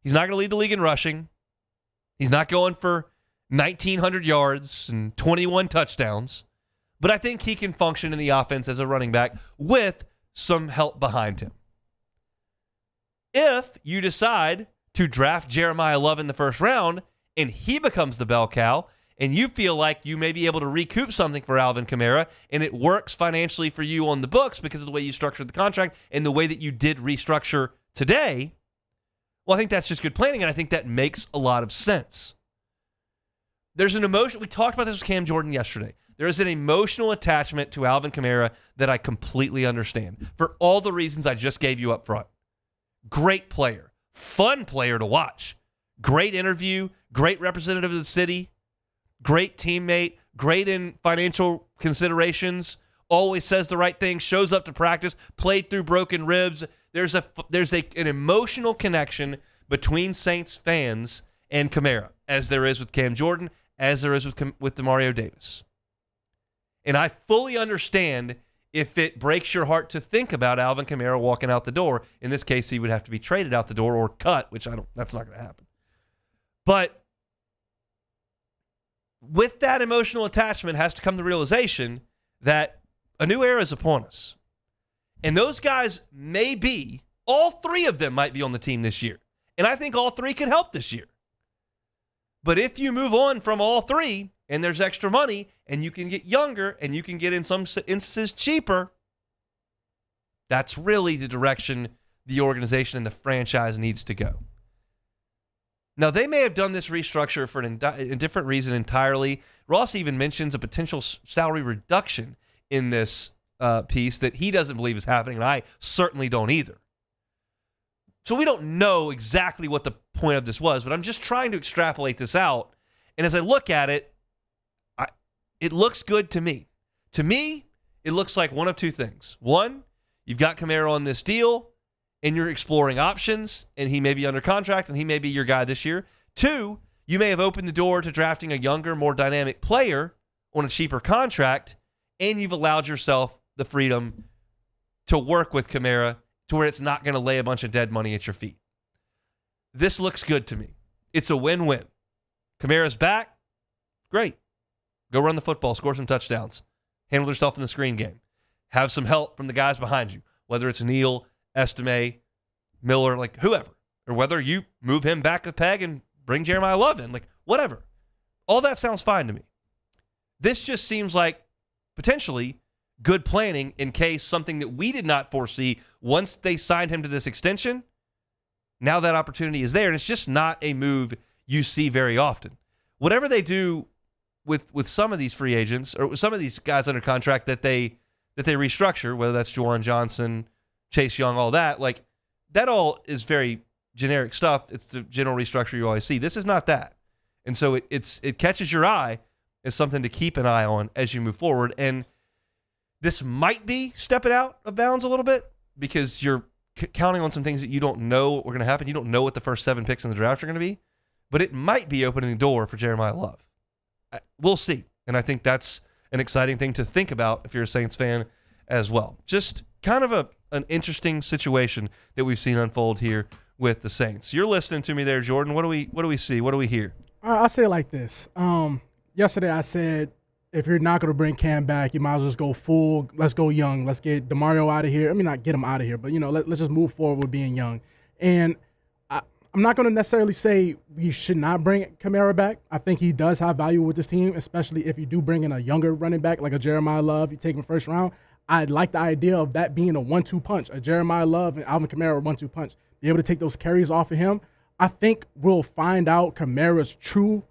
He's not going to lead the league in rushing. He's not going for 1,900 yards and 21 touchdowns, but I think he can function in the offense as a running back with some help behind him. If you decide to draft Jeremiah Love in the first round and he becomes the bell cow and you feel like you may be able to recoup something for Alvin Kamara and it works financially for you on the books because of the way you structured the contract and the way that you did restructure today, well, I think that's just good planning, and I think that makes a lot of sense. There's an emotion. We talked about this with Cam Jordan yesterday. There is an emotional attachment to Alvin Kamara that I completely understand for all the reasons I just gave you up front. Great player, fun player to watch, great interview, great representative of the city, great teammate, great in financial considerations, always says the right thing, shows up to practice, played through broken ribs. There's an emotional connection between Saints fans and Kamara, as there is with Cam Jordan, as there is with Demario Davis. And I fully understand if it breaks your heart to think about Alvin Kamara walking out the door. In this case, he would have to be traded out the door or cut, which that's not going to happen. But with that emotional attachment has to come the realization that a new era is upon us. And those guys may be, all three of them might be on the team this year. And I think all three could help this year. But if you move on from all three and there's extra money and you can get younger and you can get in some instances cheaper, that's really the direction the organization and the franchise needs to go. Now, they may have done this restructure for a different reason entirely. Ross even mentions a potential salary reduction in this piece that he doesn't believe is happening, and I certainly don't either. So we don't know exactly what the point of this was, but I'm just trying to extrapolate this out. And as I look at it, it looks good to me. To me, it looks like one of two things. One, you've got Kamara on this deal, and you're exploring options, and he may be under contract, and he may be your guy this year. Two, you may have opened the door to drafting a younger, more dynamic player on a cheaper contract, and you've allowed yourself the freedom to work with Kamara to where it's not going to lay a bunch of dead money at your feet. This looks good to me. It's a win-win. Kamara's back. Great. Go run the football, score some touchdowns. Handle yourself in the screen game. Have some help from the guys behind you, whether it's Neal, Estime, Miller, like whoever, or whether you move him back a peg and bring Jeremiah Love in, like whatever. All that sounds fine to me. This just seems like potentially good planning in case something that we did not foresee once they signed him to this extension. Now that opportunity is there, and it's just not a move you see very often. Whatever they do with some of these free agents or some of these guys under contract that they restructure, whether that's Juwan Johnson, Chase Young, all that, like that all is very generic stuff. It's the general restructure you always see. This is not that. And so it catches your eye as something to keep an eye on as you move forward. And this might be stepping out of bounds a little bit because you're counting on some things that you don't know are going to happen. You don't know what the first 7 picks in the draft are going to be, but it might be opening the door for Jeremiah Love. We'll see. And I think that's an exciting thing to think about if you're a Saints fan as well. Just kind of an interesting situation that we've seen unfold here with the Saints. You're listening to me there, Jordan. What do we see? What do we hear? I'll say it like this. Yesterday I said, if you're not going to bring Cam back, you might as well just go full. Let's go young. Let's get DeMario out of here. I mean, not get him out of here, but, let's just move forward with being young. And I'm not going to necessarily say we should not bring Kamara back. I think he does have value with this team, especially if you do bring in a younger running back like a Jeremiah Love. You take him first round. I like the idea of that being a 1-2 punch, a Jeremiah Love and Alvin Kamara 1-2 punch. Be able to take those carries off of him. I think we'll find out Kamara's true,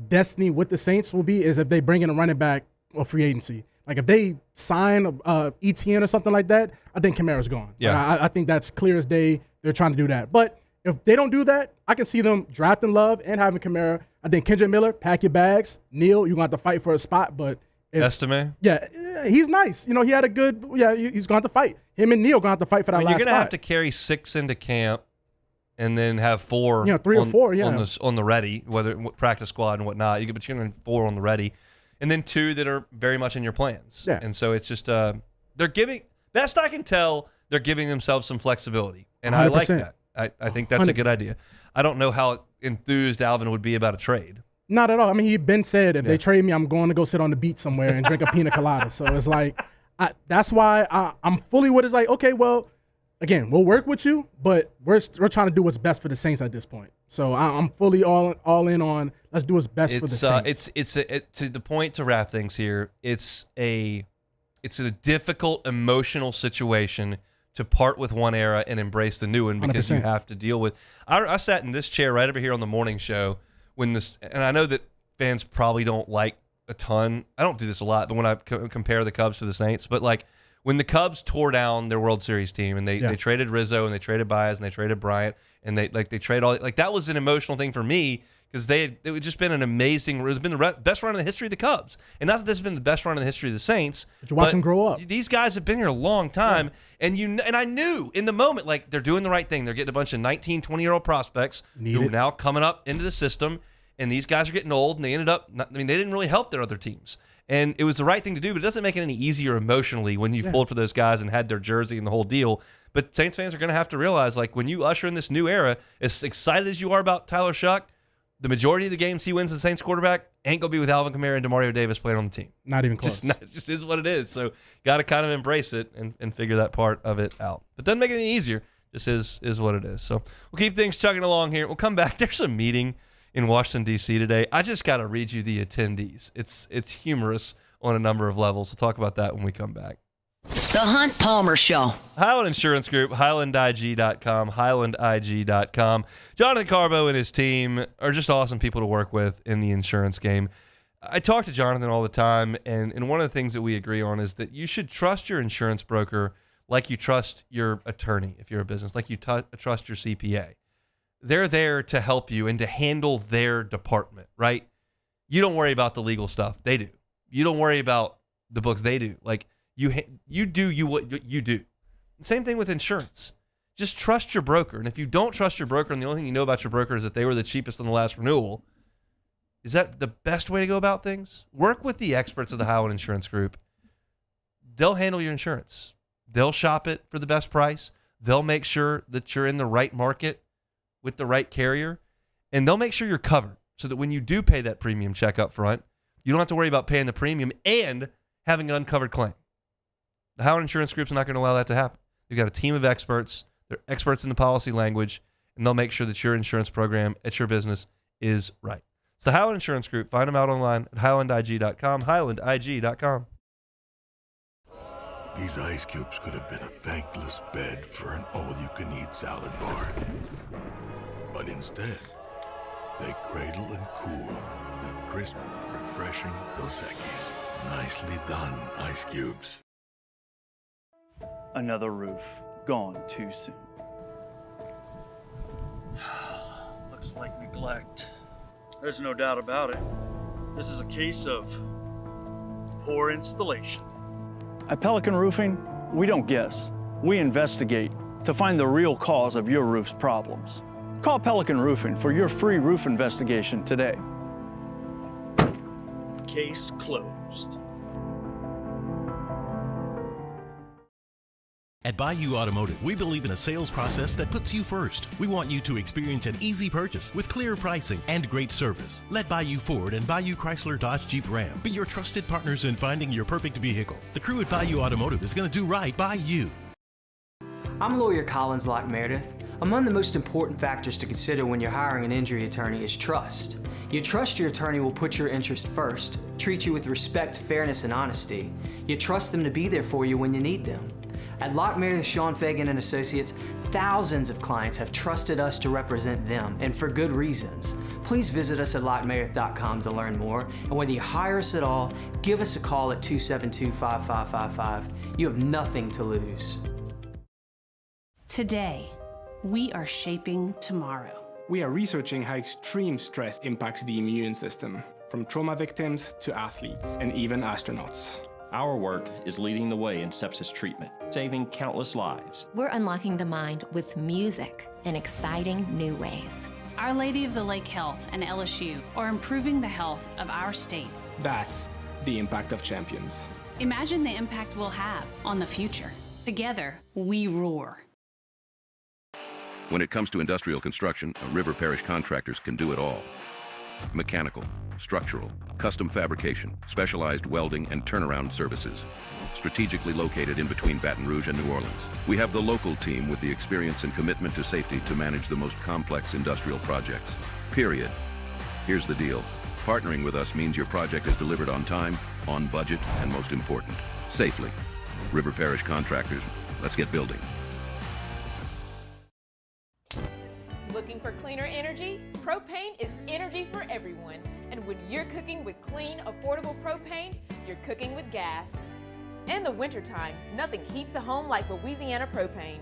destiny with the Saints will be is if they bring in a running back of free agency. Like if they sign ETN or something like that, I think Kamara's gone. Yeah. I think that's clear as day. They're trying to do that. But if they don't do that, I can see them drafting Love and having Kamara. I think Kendrick Miller, pack your bags. Neal, you're going to have to fight for a spot. But Estime? Yeah, he's nice. He had a good – he's going to have to fight. Him and Neal going to have to fight for that last spot. You're going to have to carry 6 into camp and then have 4 3 or 4, on the ready, whether practice squad and whatnot. But you're going to have 4 on the ready. And then 2 that are very much in your plans. Yeah. And so it's just they're giving – best I can tell, they're giving themselves some flexibility. And 100%. I like that. I think that's 100%. a good idea. I don't know how enthused Alvin would be about a trade. Not at all. I mean, he'd been said, if they trade me, I'm going to go sit on the beach somewhere and drink a pina colada. So it's like, that's why I'm fully with it. It's like, okay, well, again, we'll work with you, but we're trying to do what's best for the Saints at this point. So I'm fully all in on let's do what's best for the Saints. It's to the point to wrap things here. It's a difficult emotional situation to part with one era and embrace the new one because 100%. you have to deal with. I sat in this chair right over here on the morning show when this, and I know that fans probably don't like a ton. I don't do this a lot, but when I compare the Cubs to the Saints, but like when the Cubs tore down their World Series team and they traded Rizzo and they traded Baez and they traded Bryant and they trade all, like that was an emotional thing for me because it had just been an amazing. It's been the best run in the history of the Cubs, and not that this has been the best run in the history of the Saints. But you watch them grow up. These guys have been here a long time, and I knew in the moment like they're doing the right thing. They're getting a bunch of 19, 20-year-old prospects who are now coming up into the system, and these guys are getting old, and they ended up. They didn't really help their other teams, and it was the right thing to do. But it doesn't make it any easier emotionally when you've pulled for those guys and had their jersey and the whole deal. But Saints fans are going to have to realize, like when you usher in this new era, as excited as you are about Tyler Shuck, the majority of the games he wins the Saints quarterback ain't going to be with Alvin Kamara and Demario Davis playing on the team. Not even close. It just is what it is. So got to kind of embrace it and figure that part of it out. But doesn't make it any easier. Just is what it is. So we'll keep things chugging along here. We'll come back. There's a meeting in Washington, D.C. today. I just got to read you the attendees. It's humorous on a number of levels. We'll talk about that when we come back. The Hunt Palmer Show. Highland Insurance Group, HighlandIG.com, HighlandIG.com. Jonathan Carbo and his team are just awesome people to work with in the insurance game. I talk to Jonathan all the time, and one of the things that we agree on is that you should trust your insurance broker like you trust your attorney if you're a business, like you trust your CPA. They're there to help you and to handle their department, right? You don't worry about the legal stuff. They do. You don't worry about the books. They do. Like, you do what you do. Same thing with insurance. Just trust your broker. And if you don't trust your broker and the only thing you know about your broker is that they were the cheapest on the last renewal, is that the best way to go about things? Work with the experts of the Highland Insurance Group. They'll handle your insurance. They'll shop it for the best price. They'll make sure that you're in the right market with the right carrier. And they'll make sure you're covered so that when you do pay that premium check up front, you don't have to worry about paying the premium and having an uncovered claim. The Howard Insurance Group's not going to allow that to happen. They've got a team of experts. They're experts in the policy language, and they'll make sure that your insurance program at your business is right. It's the Howland Insurance Group. Find them out online at HighlandIG.com, HighlandIG.com. These ice cubes could have been a thankless bed for an all-you-can-eat salad bar. But instead, they cradle and cool the crisp, refreshing Dos Equis. Nicely done, ice cubes. Another roof gone too soon. Looks like neglect. There's no doubt about it. This is a case of poor installation. At Pelican Roofing, we don't guess. We investigate to find the real cause of your roof's problems. Call Pelican Roofing for your free roof investigation today. Case closed. At Bayou Automotive, we believe in a sales process that puts you first. We want you to experience an easy purchase with clear pricing and great service. Let Bayou Ford and Bayou Chrysler Dodge Jeep Ram be your trusted partners in finding your perfect vehicle. The crew at Bayou Automotive is going to do right by you. I'm lawyer Collins Locke Meredith. Among the most important factors to consider when you're hiring an injury attorney is trust. You trust your attorney will put your interest first, treat you with respect, fairness, and honesty. You trust them to be there for you when you need them. At Locke Meredith, Sean Fagan and Associates, thousands of clients have trusted us to represent them, and for good reasons. Please visit us at LockeMeredith.com to learn more, and whether you hire us at all, give us a call at 272-5555. You have nothing to lose. Today, we are shaping tomorrow. We are researching how extreme stress impacts the immune system, from trauma victims to athletes and even astronauts. Our work is leading the way in sepsis treatment, saving countless lives. We're unlocking the mind with music in exciting new ways. Our Lady of the Lake Health and LSU are improving the health of our state. That's the impact of champions. Imagine the impact we'll have on the future. Together, we roar. When it comes to industrial construction, River Parish Contractors can do it all. Mechanical, structural, custom fabrication, specialized welding and turnaround services. Strategically located in between Baton Rouge and New Orleans, we have the local team with the experience and commitment to safety to manage the most complex industrial projects. Period. Here's the deal. Partnering with us means your project is delivered on time, on budget, and most important, safely. River Parish Contractors, let's get building. Looking for cleaner energy? Propane is energy for everyone. And when you're cooking with clean, affordable propane, you're cooking with gas. In the wintertime, nothing heats a home like Louisiana propane.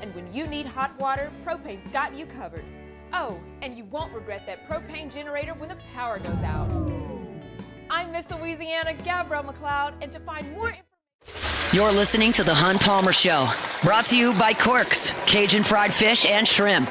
And when you need hot water, propane's got you covered. Oh, and you won't regret that propane generator when the power goes out. I'm Miss Louisiana, Gabrielle McLeod, and to find more information. You're listening to The Hunt Palmer Show, brought to you by Corks, Cajun fried fish and shrimp.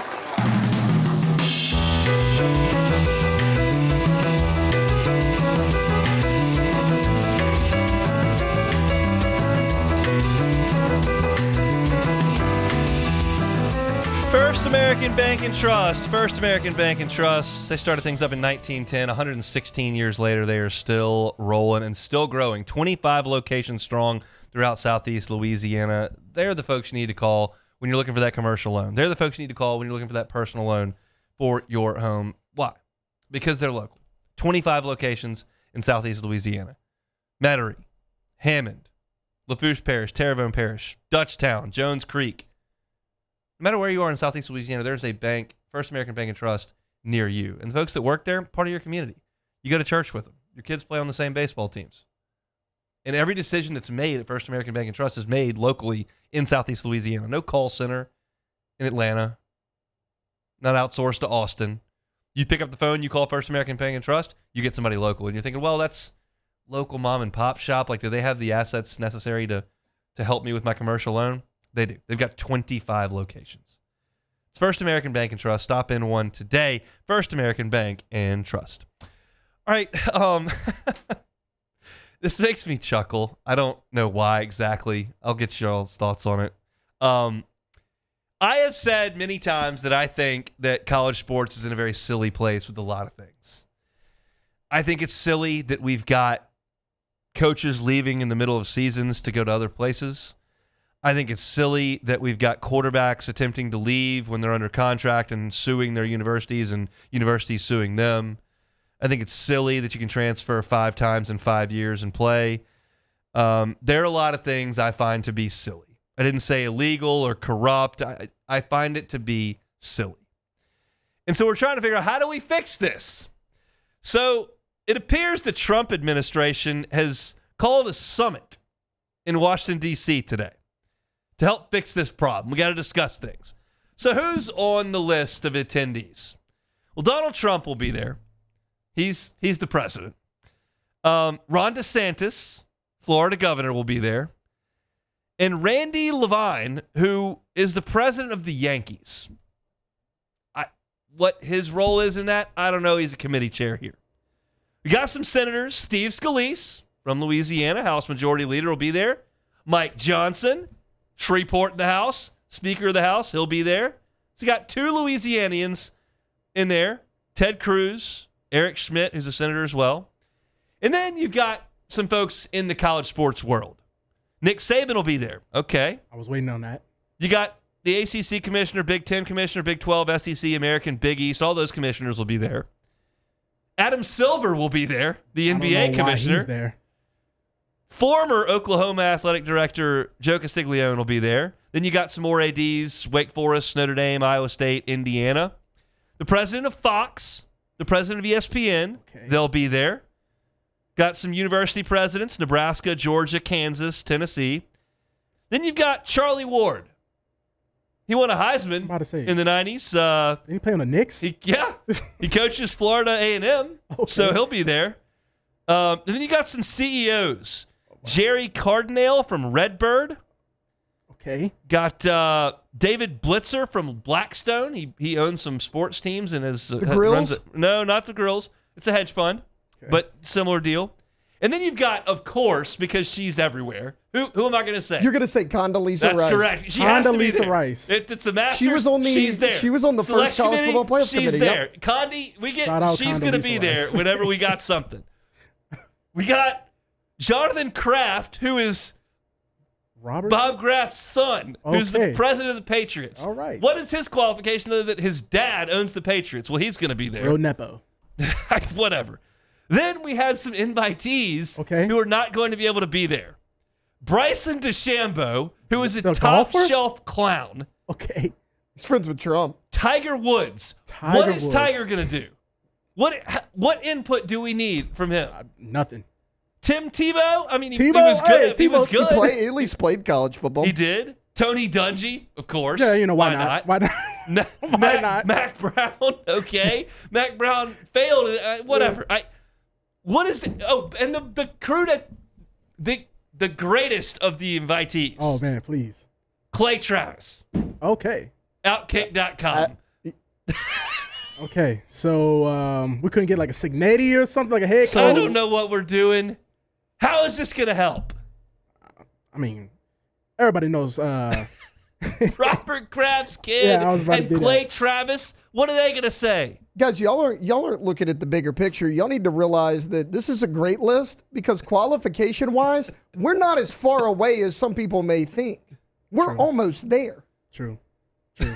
First American Bank and Trust. First American Bank and Trust. They started things up in 1910. 116 years later, they are still rolling and still growing. 25 locations strong throughout Southeast Louisiana. They're the folks you need to call when you're looking for that commercial loan. They're the folks you need to call when you're looking for that personal loan for your home. Why? Because they're local. 25 locations in Southeast Louisiana. Metairie, Hammond, Lafourche Parish, Terrebonne Parish, Dutchtown, Jones Creek. No matter where you are in Southeast Louisiana, there's a bank, First American Bank and Trust, near you. And the folks that work there, part of your community. You go to church with them. Your kids play on the same baseball teams. And every decision that's made at First American Bank and Trust is made locally in Southeast Louisiana. No call center in Atlanta. Not outsourced to Austin. You pick up the phone, you call First American Bank and Trust, you get somebody local. And you're thinking, well, that's local mom and pop shop. Like, do they have the assets necessary to help me with my commercial loan? They do. They've got 25 locations. It's First American Bank and Trust. Stop in one today. First American Bank and Trust. All right. This makes me chuckle. I don't know why exactly. I'll get y'all's thoughts on it. I have said many times that I think that college sports is in a very silly place with a lot of things. I think it's silly that we've got coaches leaving in the middle of seasons to go to other places. I think it's silly that we've got quarterbacks attempting to leave when they're under contract and suing their universities and universities suing them. I think it's silly that you can transfer 5 times in 5 years and play. There are a lot of things I find to be silly. I didn't say illegal or corrupt. I find it to be silly. And so we're trying to figure out, how do we fix this? So it appears the Trump administration has called a summit in Washington, D.C. today to help fix this problem. We got to discuss things. So who's on the list of attendees? Well, Donald Trump will be there. He's the president. Ron DeSantis, Florida governor, will be there. And Randy Levine, who is the president of the Yankees. What his role is in that, I don't know. He's a committee chair here. We got some senators. Steve Scalise from Louisiana, House Majority Leader, will be there. Mike Johnson, Shreveport in the House, Speaker of the House, he'll be there. So you got 2 Louisianians in there. Ted Cruz, Eric Schmidt, who's a senator as well. And then you've got some folks in the college sports world. Nick Saban will be there. Okay. I was waiting on that. You got the ACC commissioner, Big Ten commissioner, Big 12, SEC, American, Big East. All those commissioners will be there. Adam Silver will be there, the NBA commissioner. He's there. Former Oklahoma athletic director Joe Castiglione will be there. Then you got some more ADs, Wake Forest, Notre Dame, Iowa State, Indiana. The president of Fox, the president of ESPN, they'll be there. Got some university presidents, Nebraska, Georgia, Kansas, Tennessee. Then you've got Charlie Ward. He won a Heisman in the 90s. Did he play on the Knicks? He coaches Florida A&M, so he'll be there. And then you got some CEOs. Jerry Cardinale from Redbird. Okay. Got David Blitzer from Blackstone. He owns some sports teams and is the Grills? No, not the Grills. It's a hedge fund, but similar deal. And then you've got, of course, because she's everywhere. Who am I going to say? You're going to say Condoleezza Rice. That's correct. She has to be there. Rice. It's the Masters. She's there. She was on the Select first college committee, football playoff committee. She's there. Condi, she's going to be there whenever we got something. We got Jonathan Kraft, who is Bob Kraft's son, who's the president of the Patriots. All right. What is his qualification other than that his dad owns the Patriots? Well, he's going to be there. Real Nepo. Whatever. Then we had some invitees who are not going to be able to be there. Bryson DeChambeau, who is a top-shelf clown. Okay. He's friends with Trump. Tiger Woods. What is Tiger going to do? What input do we need from him? Nothing. Tim Tebow? I mean, he was good. He was good. He at least played college football. He did. Tony Dungy, of course. Yeah, why not? Why not? Why not? Mac Brown, okay. Mac Brown failed. Whatever. What is it? Oh, and the crew that the greatest of the invitees. Oh man, please. Clay Travis. Okay. Outkick.com. Okay, so we couldn't get like a Signeti or something, like a head coach. I don't know what we're doing. How is this going to help? I mean, everybody knows Robert Kraft's kid Yeah, I was about to and do Clay that. Travis, what are they going to say? Guys, y'all aren't looking at the bigger picture. Y'all need to realize that this is a great list because qualification-wise, we're not as far away as some people may think. We're almost there. True.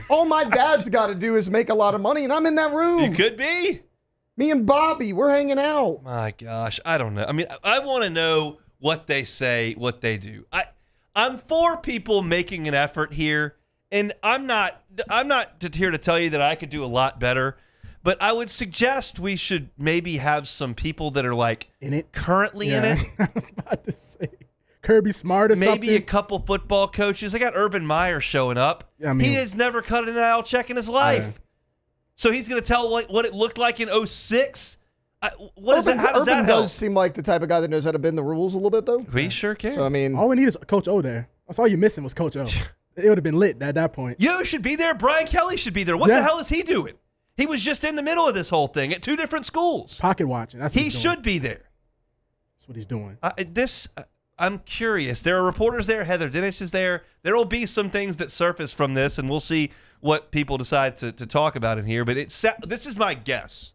All my dad's got to do is make a lot of money, and I'm in that room. You could be. Me and Bobby, we're hanging out. My gosh, I don't know. I mean, I want to know what they say, what they do. I'm for people making an effort here, and I'm not here to tell you that I could do a lot better, but I would suggest we should maybe have some people that are like in it, currently in it. I'm about to say Kirby Smart or something. Maybe a couple football coaches. I got Urban Meyer showing up. I mean, he has never cut an NIL check in his life. So he's going to tell what it looked like in 2006? What is that? How does that Urban help? does seem like the type of guy that knows how to bend the rules a little bit, though. We sure can. So, I mean, all we need is Coach O there. That's all you're missing was Coach O. It would have been lit at that point. You should be there. Brian Kelly should be there. What the hell is he doing? He was just in the middle of this whole thing at two different schools. Pocket watching. That's what he should be there. That's what he's doing. I'm curious. There are reporters there. Heather Dinich is there. There will be some things that surface from this, and we'll see what people decide to talk about in here. But this is my guess.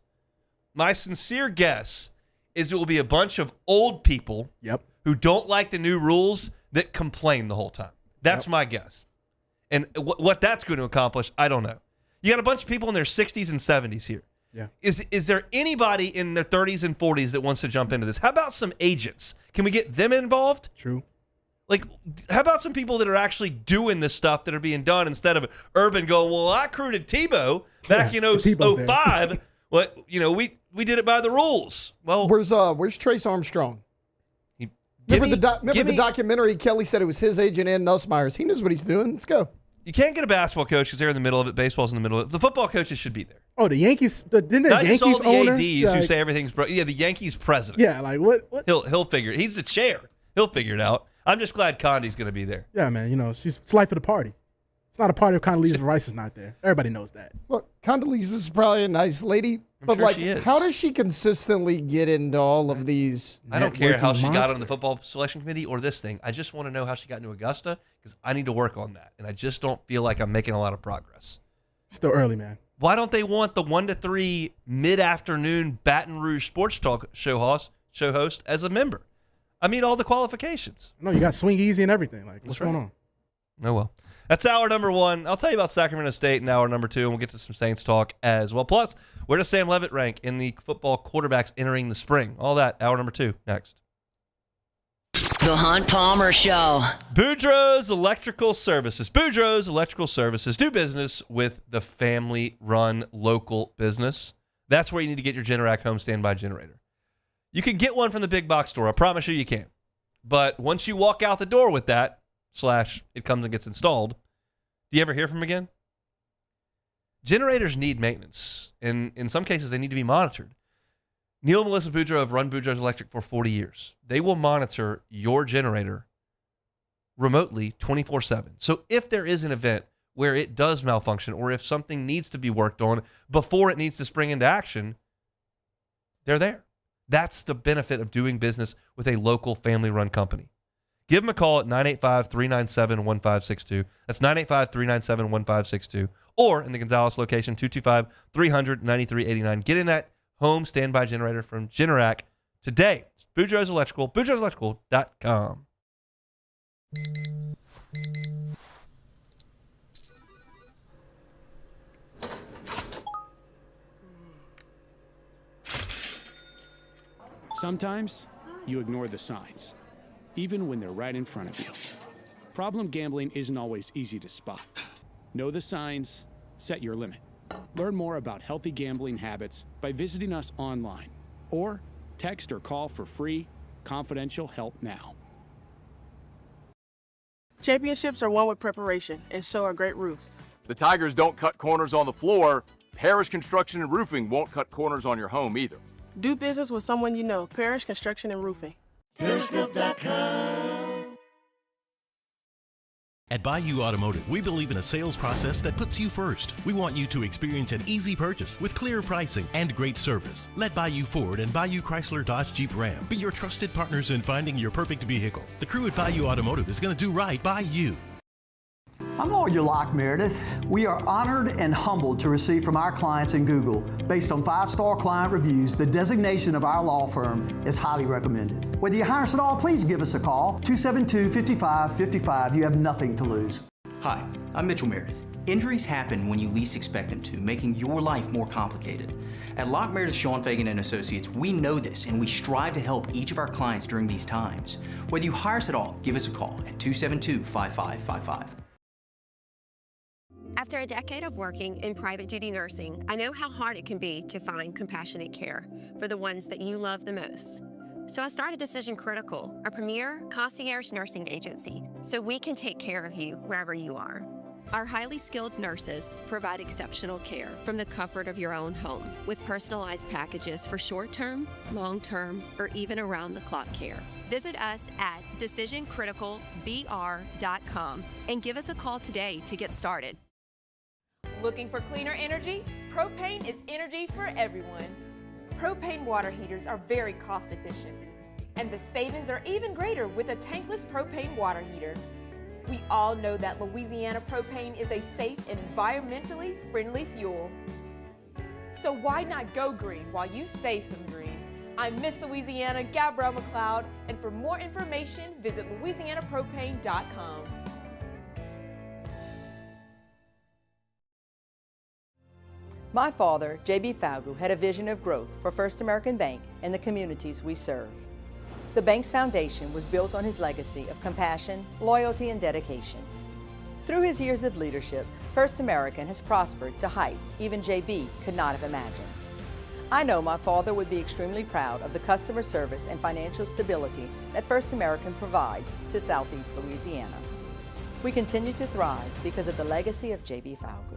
My sincere guess is it will be a bunch of old people who don't like the new rules that complain the whole time. That's my guess. And what that's going to accomplish, I don't know. You got a bunch of people in their 60s and 70s here. Yeah. Is there anybody in their 30s and 40s that wants to jump into this? How about some agents? Can we get them involved? True. Like, how about some people that are actually doing this stuff that are being done instead of Urban going, well, I recruited Tebow back in 05. What, we did it by the rules. Well, where's Trace Armstrong? Remember the documentary? Kelly said it was his agent and Nussmeier's. He knows what he's doing. Let's go. You can't get a basketball coach because they're in the middle of it. Baseball's in the middle of it. The football coaches should be there. Oh, the Yankees. Didn't the Not Yankees just all the owner? ADs who say everything's broke. Yeah, the Yankees president. Yeah, like what? He'll figure it. He's the chair. He'll figure it out. I'm just glad Condi's going to be there. Yeah, man. It's life of the party. It's not a party if Condoleezza Rice is not there. Everybody knows that. Look, Condoleezza is probably a nice lady, but sure like, she is. how does she consistently get into all of these? I don't care how she got on the football selection committee or this thing. I just want to know how she got into Augusta because I need to work on that. And I just don't feel like I'm making a lot of progress. Still early, man. Why don't they want the 1 to 3 mid-afternoon Baton Rouge sports talk show host as a member? I mean, all the qualifications. No, you got Swing Easy and everything. Like, what's going on? Oh, well. That's hour number 1. I'll tell you about Sacramento State in hour number 2, and we'll get to some Saints talk as well. Plus, where does Sam Levitt rank in the football quarterbacks entering the spring? All that, hour number 2, next. The Hunt Palmer Show. Boudreaux's Electrical Services. Boudreaux's Electrical Services. Do business with the family-run local business. That's where you need to get your Generac home standby generator. You can get one from the big box store. I promise you can. But once you walk out the door with that, / it comes and gets installed, do you ever hear from them again? Generators need maintenance, and in some cases, they need to be monitored. Neil and Melissa Boudreaux have run Boudreaux's Electric for 40 years. They will monitor your generator remotely 24/7. So if there is an event where it does malfunction or if something needs to be worked on before it needs to spring into action, they're there. That's the benefit of doing business with a local family-run company. Give them a call at 985-397-1562. That's 985-397-1562. Or in the Gonzales location, 225-300-9389. Get in that home standby generator from Generac today. It's Boudreaux's Electrical, boudreauxelectrical.com. Sometimes you ignore the signs, even when they're right in front of you. Problem gambling isn't always easy to spot. Know the signs, set your limit. Learn more about healthy gambling habits by visiting us online or text or call for free, confidential help now. Championships are won with preparation, and so are great roofs. The Tigers don't cut corners on the floor. Parrish Construction and Roofing won't cut corners on your home either. Do business with someone you know. Parrish Construction and Roofing. ParrishBuilt.com. At Bayou Automotive, we believe in a sales process that puts you first. We want you to experience an easy purchase with clear pricing and great service. Let Bayou Ford and Bayou Chrysler Dodge Jeep Ram be your trusted partners in finding your perfect vehicle. The crew at Bayou Automotive is going to do right by you. I'm Lawyer Locke Meredith. We are honored and humbled to receive from our clients in Google, based on 5-star client reviews, the designation of our law firm is highly recommended. Whether you hire us at all, please give us a call, 272-5555. You have nothing to lose. Hi, I'm Mitchell Meredith. Injuries happen when you least expect them to, making your life more complicated. At Locke Meredith, Sean Fagan and Associates, we know this, and we strive to help each of our clients during these times. Whether you hire us at all, give us a call at 272-5555. After a decade of working in private duty nursing, I know how hard it can be to find compassionate care for the ones that you love the most. So I started Decision Critical, a premier concierge nursing agency, so we can take care of you wherever you are. Our highly skilled nurses provide exceptional care from the comfort of your own home with personalized packages for short-term, long-term, or even around-the-clock care. Visit us at decisioncriticalbr.com and give us a call today to get started. Looking for cleaner energy? Propane is energy for everyone. Propane water heaters are very cost efficient, and the savings are even greater with a tankless propane water heater. We all know that Louisiana propane is a safe and environmentally friendly fuel. So why not go green while you save some green? I'm Miss Louisiana, Gabrielle McLeod, and for more information, visit louisianapropane.com. My father, J.B. Falgu, had a vision of growth for First American Bank and the communities we serve. The bank's foundation was built on his legacy of compassion, loyalty, and dedication. Through his years of leadership, First American has prospered to heights even J.B. could not have imagined. I know my father would be extremely proud of the customer service and financial stability that First American provides to Southeast Louisiana. We continue to thrive because of the legacy of J.B. Falgu.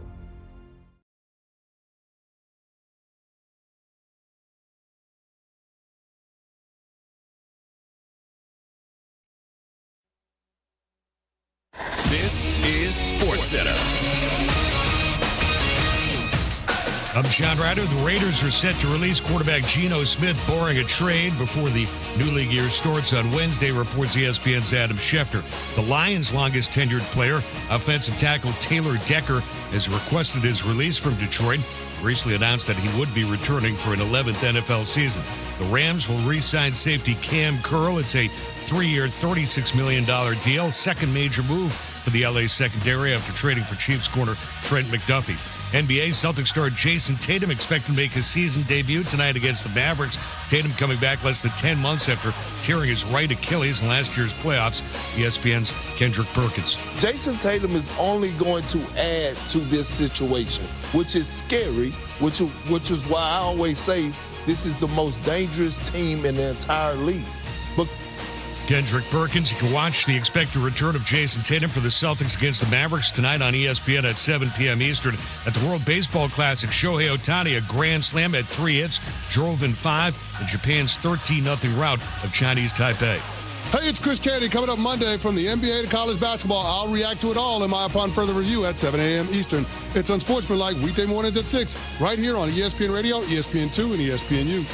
This is SportsCenter. I'm Sean Ryder. The Raiders are set to release quarterback Geno Smith, barring a trade, before the new league year starts on Wednesday, reports ESPN's Adam Schefter. The Lions' longest tenured player, offensive tackle Taylor Decker, has requested his release from Detroit. Recently announced that he would be returning for an 11th NFL season. The Rams will re-sign safety Cam Curl. It's a 3-year, $36 million deal, second major move for the LA secondary after trading for Chiefs corner Trent McDuffie. NBA Celtics star Jason Tatum expected to make his season debut tonight against the Mavericks. Tatum coming back less than 10 months after tearing his right Achilles in last year's playoffs. ESPN's Kendrick Perkins. Jason Tatum is only going to add to this situation, which is scary, which is why I always say this is the most dangerous team in the entire league. But Kendrick Perkins. You can watch the expected return of Jason Tatum for the Celtics against the Mavericks tonight on ESPN at 7 p.m. Eastern. At the World Baseball Classic, Shohei Ohtani, a grand slam, had 3 hits, drove in 5 in Japan's 13-0 rout of Chinese Taipei. Hey, it's Chris Kennedy coming up Monday from the NBA to college basketball. I'll react to it all in my Upon Further Review at 7 a.m. Eastern. It's Unsportsmanlike weekday mornings at 6, right here on ESPN Radio, ESPN2, and ESPNU.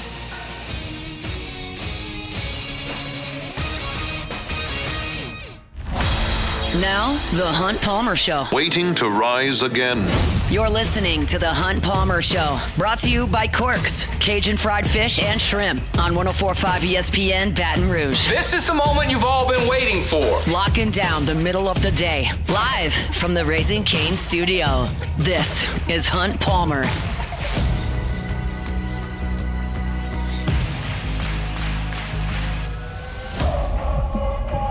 Now, The Hunt Palmer Show. Waiting to rise again. You're listening to The Hunt Palmer Show. Brought to you by Corks, Cajun fried fish and shrimp on 104.5 ESPN Baton Rouge. This is the moment you've all been waiting for. Locking down the middle of the day. Live from the Raising Cane studio. This is Hunt Palmer.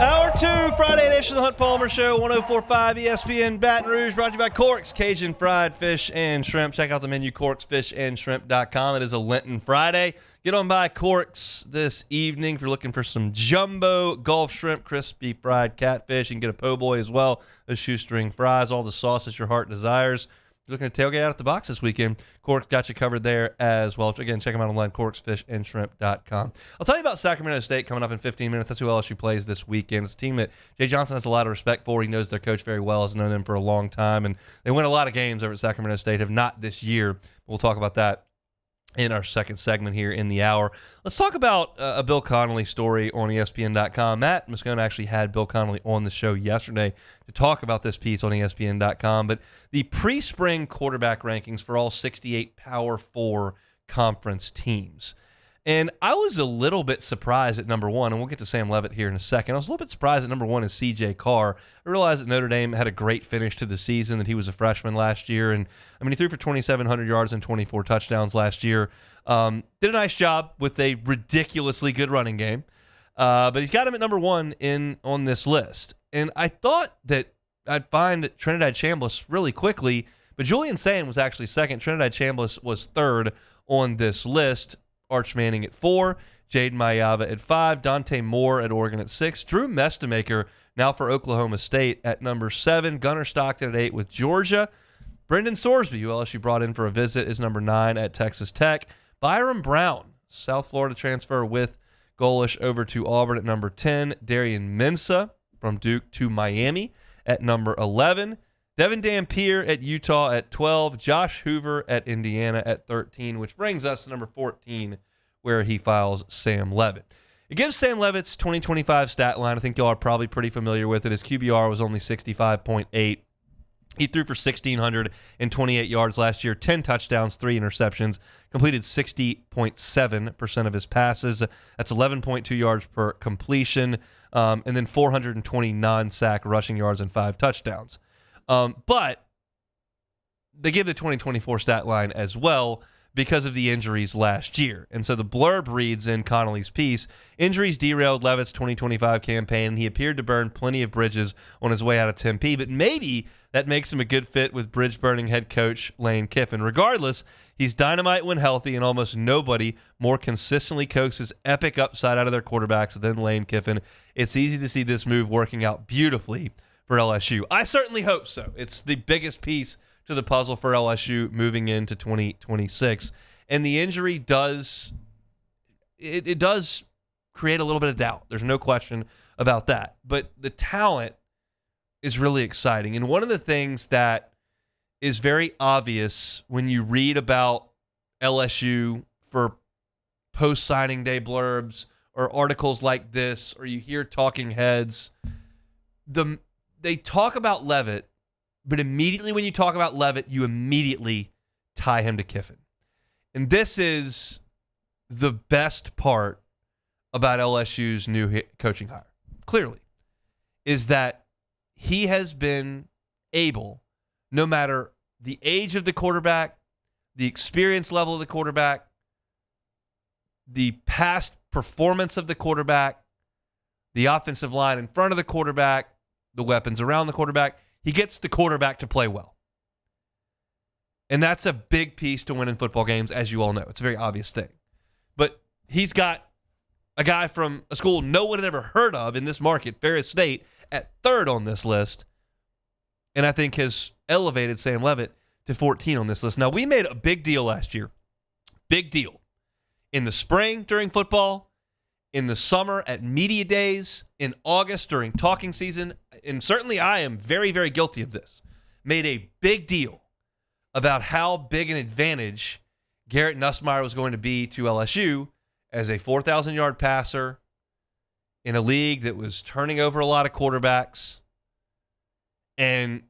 Hour 2, Friday edition of the Hunt Palmer Show, 104.5 ESPN Baton Rouge, brought to you by Corks, Cajun fried fish and shrimp. Check out the menu, corksfishandshrimp.com. It is a Lenten Friday. Get on by Corks this evening if you're looking for some jumbo Gulf shrimp, crispy fried catfish. You can get a po' boy as well, those shoestring fries, all the sauces your heart desires. Looking to tailgate out at the box this weekend, Corks got you covered there as well. Again, check them out online, corksfishandshrimp.com. I'll tell you about Sacramento State coming up in 15 minutes. That's who LSU plays this weekend. It's a team that Jay Johnson has a lot of respect for. He knows their coach very well, has known them for a long time, and they win a lot of games over at Sacramento State, have not this year. We'll talk about that in our second segment here in the hour. Let's talk about a Bill Connolly story on ESPN.com. Matt Moscona actually had Bill Connolly on the show yesterday to talk about this piece on ESPN.com. But the pre-spring quarterback rankings for all 68 Power 4 conference teams. And I was a little bit surprised at number one, and we'll get to Sam Leavitt here in a second. I was a little bit surprised at number one is C.J. Carr. I realized that Notre Dame had a great finish to the season, that he was a freshman last year. And, I mean, he threw for 2,700 yards and 24 touchdowns last year. Did a nice job with a ridiculously good running game. But he's got him at number one on this list. And I thought that I'd find Trinidad Chambliss really quickly, but Julian Sayin was actually second. Trinidad Chambliss was third on this list. Arch Manning at 4, Jaden Mayava at 5, Dante Moore at Oregon at 6, Drew Mestamaker now for Oklahoma State at number 7, Gunnar Stockton at 8 with Georgia, Brendan Sorsby, who LSU brought in for a visit, is number 9 at Texas Tech, Byron Brown, South Florida transfer with Golish over to Auburn at number 10, Darian Mensah from Duke to Miami at number 11, Devin Dampier at Utah at 12, Josh Hoover at Indiana at 13, which brings us to number 14, where he files Sam Leavitt. It gives Sam Leavitt's 2025 stat line. I think y'all are probably pretty familiar with it. His QBR was only 65.8. He threw for 1,628 yards last year, 10 touchdowns, 3 interceptions, completed 60.7% of his passes. That's 11.2 yards per completion, and then 420 non-sack rushing yards and 5 touchdowns. But they give the 2024 stat line as well because of the injuries last year. And so the blurb reads in Connolly's piece, injuries derailed Leavitt's 2025 campaign, and he appeared to burn plenty of bridges on his way out of Tempe, but maybe that makes him a good fit with bridge-burning head coach Lane Kiffin. Regardless, he's dynamite when healthy, and almost nobody more consistently coaxes epic upside out of their quarterbacks than Lane Kiffin. It's easy to see this move working out beautifully for LSU. I certainly hope so. It's the biggest piece to the puzzle for LSU moving into 2026. And the injury does create a little bit of doubt. There's no question about that. But the talent is really exciting. And one of the things that is very obvious when you read about LSU for post-signing day blurbs or articles like this, or you hear talking heads, they talk about Leavitt, but immediately when you talk about Leavitt, you immediately tie him to Kiffin. And this is the best part about LSU's new coaching hire, clearly, is that he has been able, no matter the age of the quarterback, the experience level of the quarterback, the past performance of the quarterback, the offensive line in front of the quarterback, the weapons around the quarterback, he gets the quarterback to play well. And that's a big piece to winning football games, as you all know. It's a very obvious thing. But he's got a guy from a school no one had ever heard of in this market, Ferris State, at 3rd on this list, and I think has elevated Sam Leavitt to 14 on this list. Now, we made a big deal last year. Big deal. In the spring during football, in the summer at media days, in August during talking season, and certainly I am very, very guilty of this, made a big deal about how big an advantage Garrett Nussmeier was going to be to LSU as a 4,000-yard passer in a league that was turning over a lot of quarterbacks, and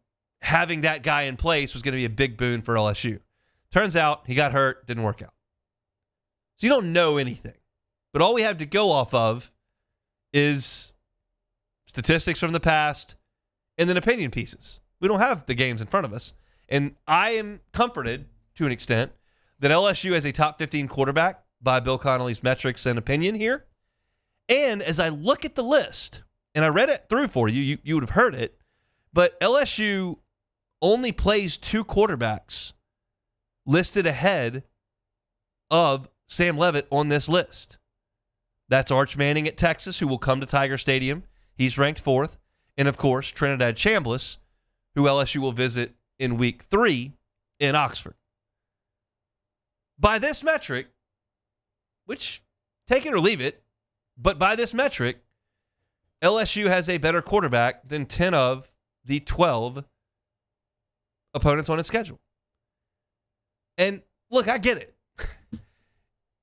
having that guy in place was going to be a big boon for LSU. Turns out he got hurt, didn't work out. So you don't know anything. But all we have to go off of is statistics from the past and then opinion pieces. We don't have the games in front of us. And I am comforted, to an extent, that LSU has a top 15 quarterback by Bill Connolly's metrics and opinion here. And as I look at the list, and I read it through for you, you would have heard it, but LSU only plays 2 quarterbacks listed ahead of Sam Leavitt on this list. That's Arch Manning at Texas, who will come to Tiger Stadium. He's ranked 4th. And, of course, Trinidad Chambliss, who LSU will visit in week 3 in Oxford. By this metric, which, take it or leave it, but by this metric, LSU has a better quarterback than 10 of the 12 opponents on its schedule. And, look, I get it.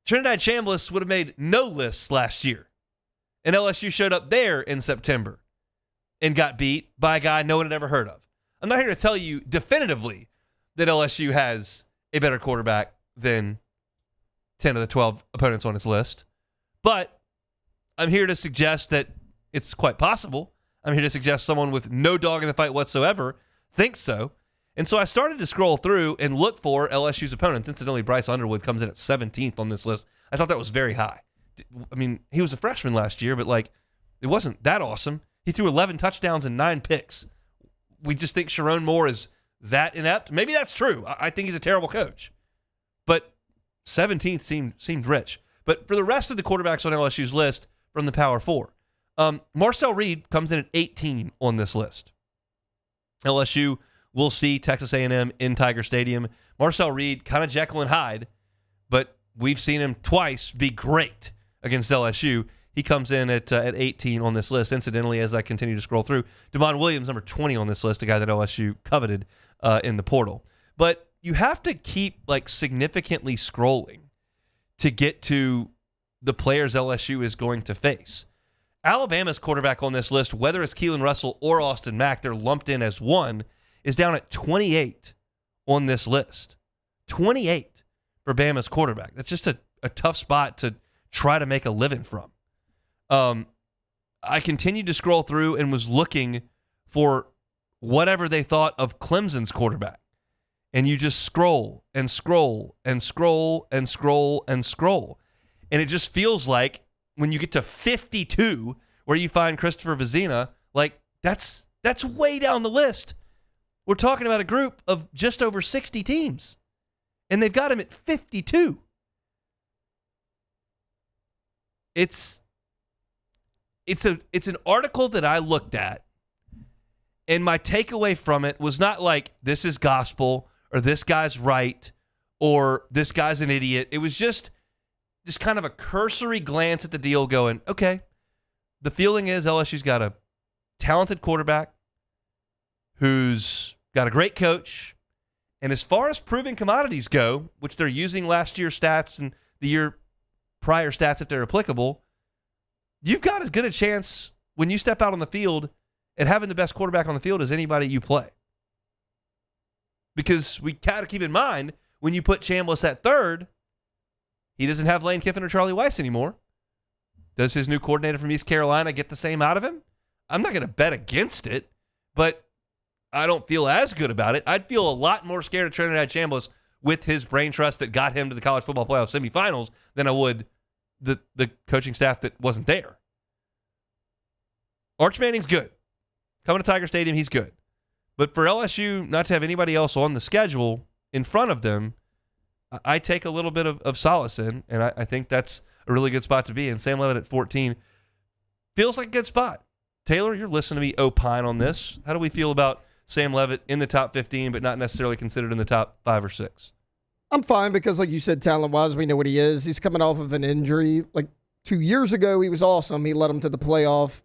Trinidad Chambliss would have made no lists last year. And LSU showed up there in September and got beat by a guy no one had ever heard of. I'm not here to tell you definitively that LSU has a better quarterback than 10 of the 12 opponents on its list. But I'm here to suggest that it's quite possible. I'm here to suggest someone with no dog in the fight whatsoever thinks so. And so I started to scroll through and look for LSU's opponents. Incidentally, Bryce Underwood comes in at 17th on this list. I thought that was very high. I mean, he was a freshman last year, but it wasn't that awesome. He threw 11 touchdowns and 9 picks. We just think Sharon Moore is that inept. Maybe that's true. I think he's a terrible coach. But 17th seemed rich. But for the rest of the quarterbacks on LSU's list from the Power 4, Marcel Reed comes in at 18 on this list. LSU will see Texas A&M in Tiger Stadium. Marcel Reed, kind of Jekyll and Hyde, but we've seen him twice be great against LSU. He comes in at 18 on this list. Incidentally, as I continue to scroll through, Damon Williams, number 20 on this list, a guy that LSU coveted in the portal. But you have to keep significantly scrolling to get to the players LSU is going to face. Alabama's quarterback on this list, whether it's Keelan Russell or Austin Mack, they're lumped in as one, is down at 28 on this list. 28 for Bama's quarterback. That's just a tough spot to try to make a living from. I continued to scroll through and was looking for whatever they thought of Clemson's quarterback. And you just scroll and scroll and scroll and scroll and scroll. And it just feels like when you get to 52, where you find Christopher Vizina, that's way down the list. We're talking about a group of just over 60 teams, and they've got him at 52. It's an article that I looked at, and my takeaway from it was not like this is gospel or this guy's right or this guy's an idiot. It was just kind of a cursory glance at the deal going, okay, the feeling is LSU's got a talented quarterback who's got a great coach. And as far as proven commodities go, which they're using last year's stats and the year prior stats if they're applicable, you've got as good a chance when you step out on the field at having the best quarterback on the field as anybody you play. Because we got to keep in mind, when you put Chambliss at third, he doesn't have Lane Kiffin or Charlie Weiss anymore. Does his new coordinator from East Carolina get the same out of him? I'm not going to bet against it, but I don't feel as good about it. I'd feel a lot more scared of Trinidad Chambliss with his brain trust that got him to the college football playoff semifinals than I would the coaching staff that wasn't there. Arch Manning's good. Coming to Tiger Stadium, he's good. But for LSU not to have anybody else on the schedule in front of them, I take a little bit of solace in, and I think that's a really good spot to be in. Sam Levitt at 14 feels like a good spot. Taylor, you're listening to me opine on this. How do we feel about Sam Levitt in the top 15, but not necessarily considered in the top 5 or 6? I'm fine because, like you said, talent-wise, we know what he is. He's coming off of an injury. 2 years ago, he was awesome. He led them to the playoff.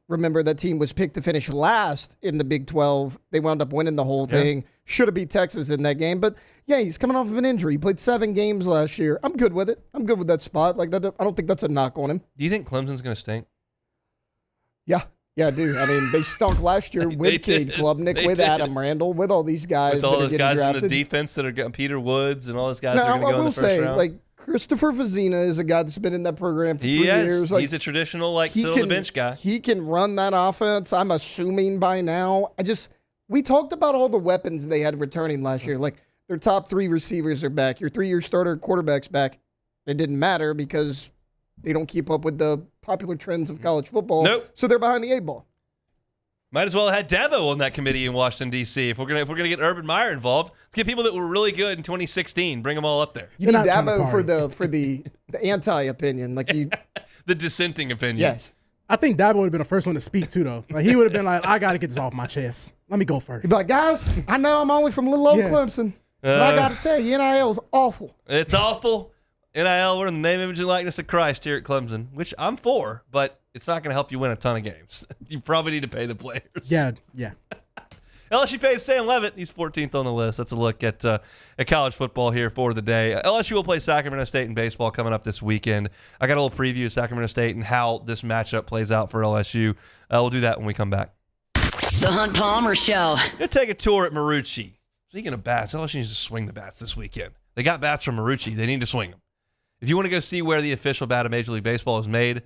Remember, that team was picked to finish last in the Big 12. They wound up winning the whole thing. Should have beat Texas in that game. But, yeah, he's coming off of an injury. He played 7 games last year. I'm good with it. I'm good with that spot. I don't think that's a knock on him. Do you think Clemson's going to stink? Yeah. Yeah, I do. I mean, they stunk last year with Cade Klubnik, with Adam Randall, with all these guys with all that those are getting guys drafted. in the defense that are getting Peter Woods and all those guys that are going to go in the first round. Christopher Vizina is a guy that's been in that program for 3 years. He's a traditional, sit-on-the-bench guy. He can run that offense, I'm assuming, by now. We talked about all the weapons they had returning last year. Their top 3 receivers are back. Your 3-year starter quarterback's back. It didn't matter because they don't keep up with the popular trends of college football. Nope. So they're behind the 8 ball. Might as well have had Dabo on that committee in Washington, D.C. If we're gonna get Urban Meyer involved, let's get people that were really good in 2016. Bring them all up there. You need Dabo for the anti-opinion, the dissenting opinion. Yes. I think Dabo would have been the first one to speak too, though. He would have been like, "I got to get this off my chest. Let me go first." He'd be like, "Guys, I know I'm only from little old Clemson, but I got to tell you, NIL is awful. It's awful. NIL, we're in the name, image, and likeness of Christ here at Clemson, which I'm for, but it's not going to help you win a ton of games. You probably need to pay the players. Yeah. LSU fans, Sam Levitt, he's 14th on the list. That's a look at college football here for the day. LSU will play Sacramento State in baseball coming up this weekend. I got a little preview of Sacramento State and how this matchup plays out for LSU. We'll do that when we come back. The Hunt Palmer Show. Gonna take a tour at Marucci. Speaking of bats, LSU needs to swing the bats this weekend. They got bats from Marucci. They need to swing them. If you want to go see where the official bat of Major League Baseball is made,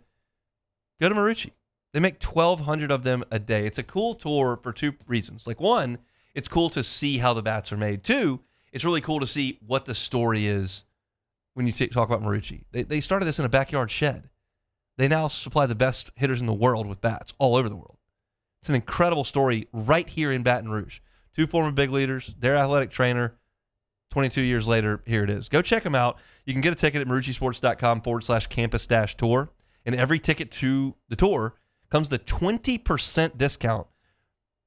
go to Marucci. They make 1,200 of them a day. It's a cool tour for two reasons. Like, one, it's cool to see how the bats are made. Two, it's really cool to see what the story is when you talk about Marucci. They started this in a backyard shed. They now supply the best hitters in the world with bats all over the world. It's an incredible story right here in Baton Rouge. Two former big leaders, their athletic trainer, 22 years later, here it is. Go check them out. You can get a ticket at maruccisports.com/campus-tour. And every ticket to the tour comes with a 20% discount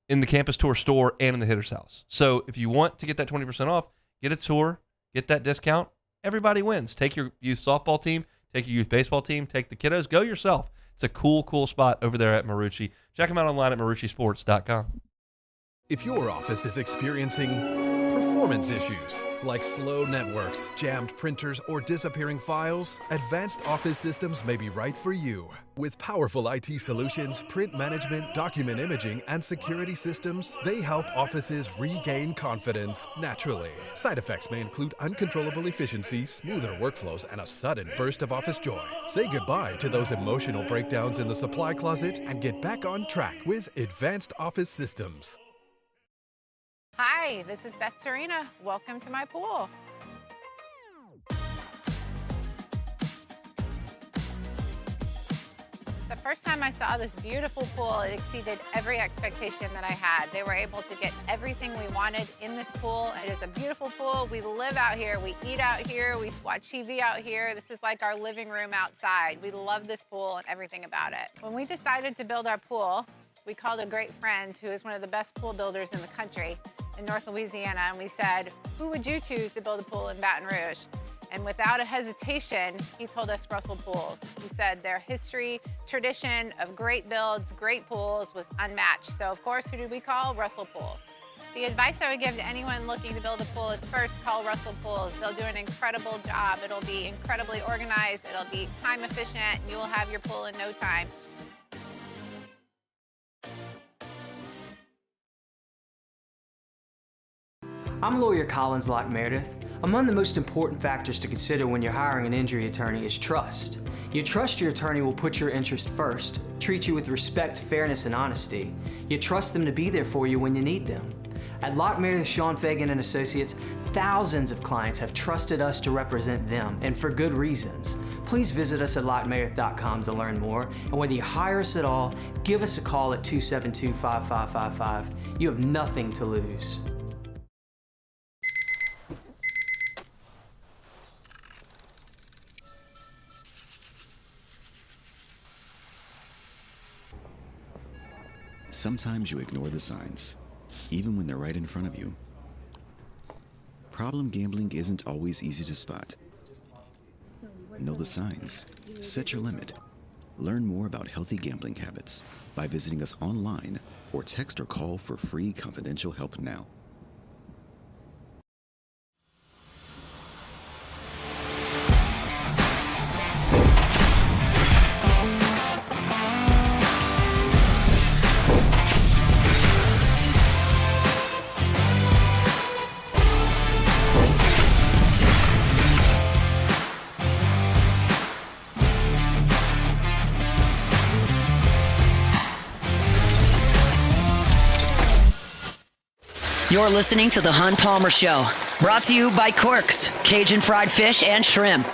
in the Campus Tour store and in the Hitter's House. So if you want to get that 20% off, get a tour, get that discount. Everybody wins. Take your youth softball team, take your youth baseball team, take the kiddos, go yourself. It's a cool, cool spot over there at Marucci. Check them out online at maruccisports.com. If your office is experiencing performance issues like slow networks, jammed printers, or disappearing files, Advanced Office Systems may be right for you. With powerful IT solutions, print management, document imaging, and security systems, they help offices regain confidence naturally. Side effects may include uncontrollable efficiency, smoother workflows, and a sudden burst of office joy. Say goodbye to those emotional breakdowns in the supply closet and get back on track with Advanced Office Systems. Hi, this is Beth Serena. Welcome to my pool. The first time I saw this beautiful pool, it exceeded every expectation that I had. They were able to get everything we wanted in this pool. It is a beautiful pool. We live out here, we eat out here, we watch TV out here. This is like our living room outside. We love this pool and everything about it. When we decided to build our pool, we called a great friend who is one of the best pool builders in the country in North Louisiana, and we said, who would you choose to build a pool in Baton Rouge? And without a hesitation, he told us Russell Pools. He said their history, tradition of great builds, great pools was unmatched. So of course, who did we call? Russell Pools. The advice I would give to anyone looking to build a pool is first call Russell Pools. They'll do an incredible job. It'll be incredibly organized. It'll be time efficient. And you will have your pool in no time. I'm lawyer Collins Locke Meredith. Among the most important factors to consider when you're hiring an injury attorney is trust. You trust your attorney will put your interest first, treat you with respect, fairness, and honesty. You trust them to be there for you when you need them. At Locke Meredith, Sean Fagan and Associates, thousands of clients have trusted us to represent them, and for good reasons. Please visit us at LockeMeredith.com to learn more, and whether you hire us at all, give us a call at 272-5555. You have nothing to lose. Sometimes you ignore the signs, even when they're right in front of you. Problem gambling isn't always easy to spot. Know the signs. Set your limit. Learn more about healthy gambling habits by visiting us online or text or call for free confidential help now. You're listening to The Hunt Palmer Show, brought to you by Corks, Cajun fried fish and shrimp.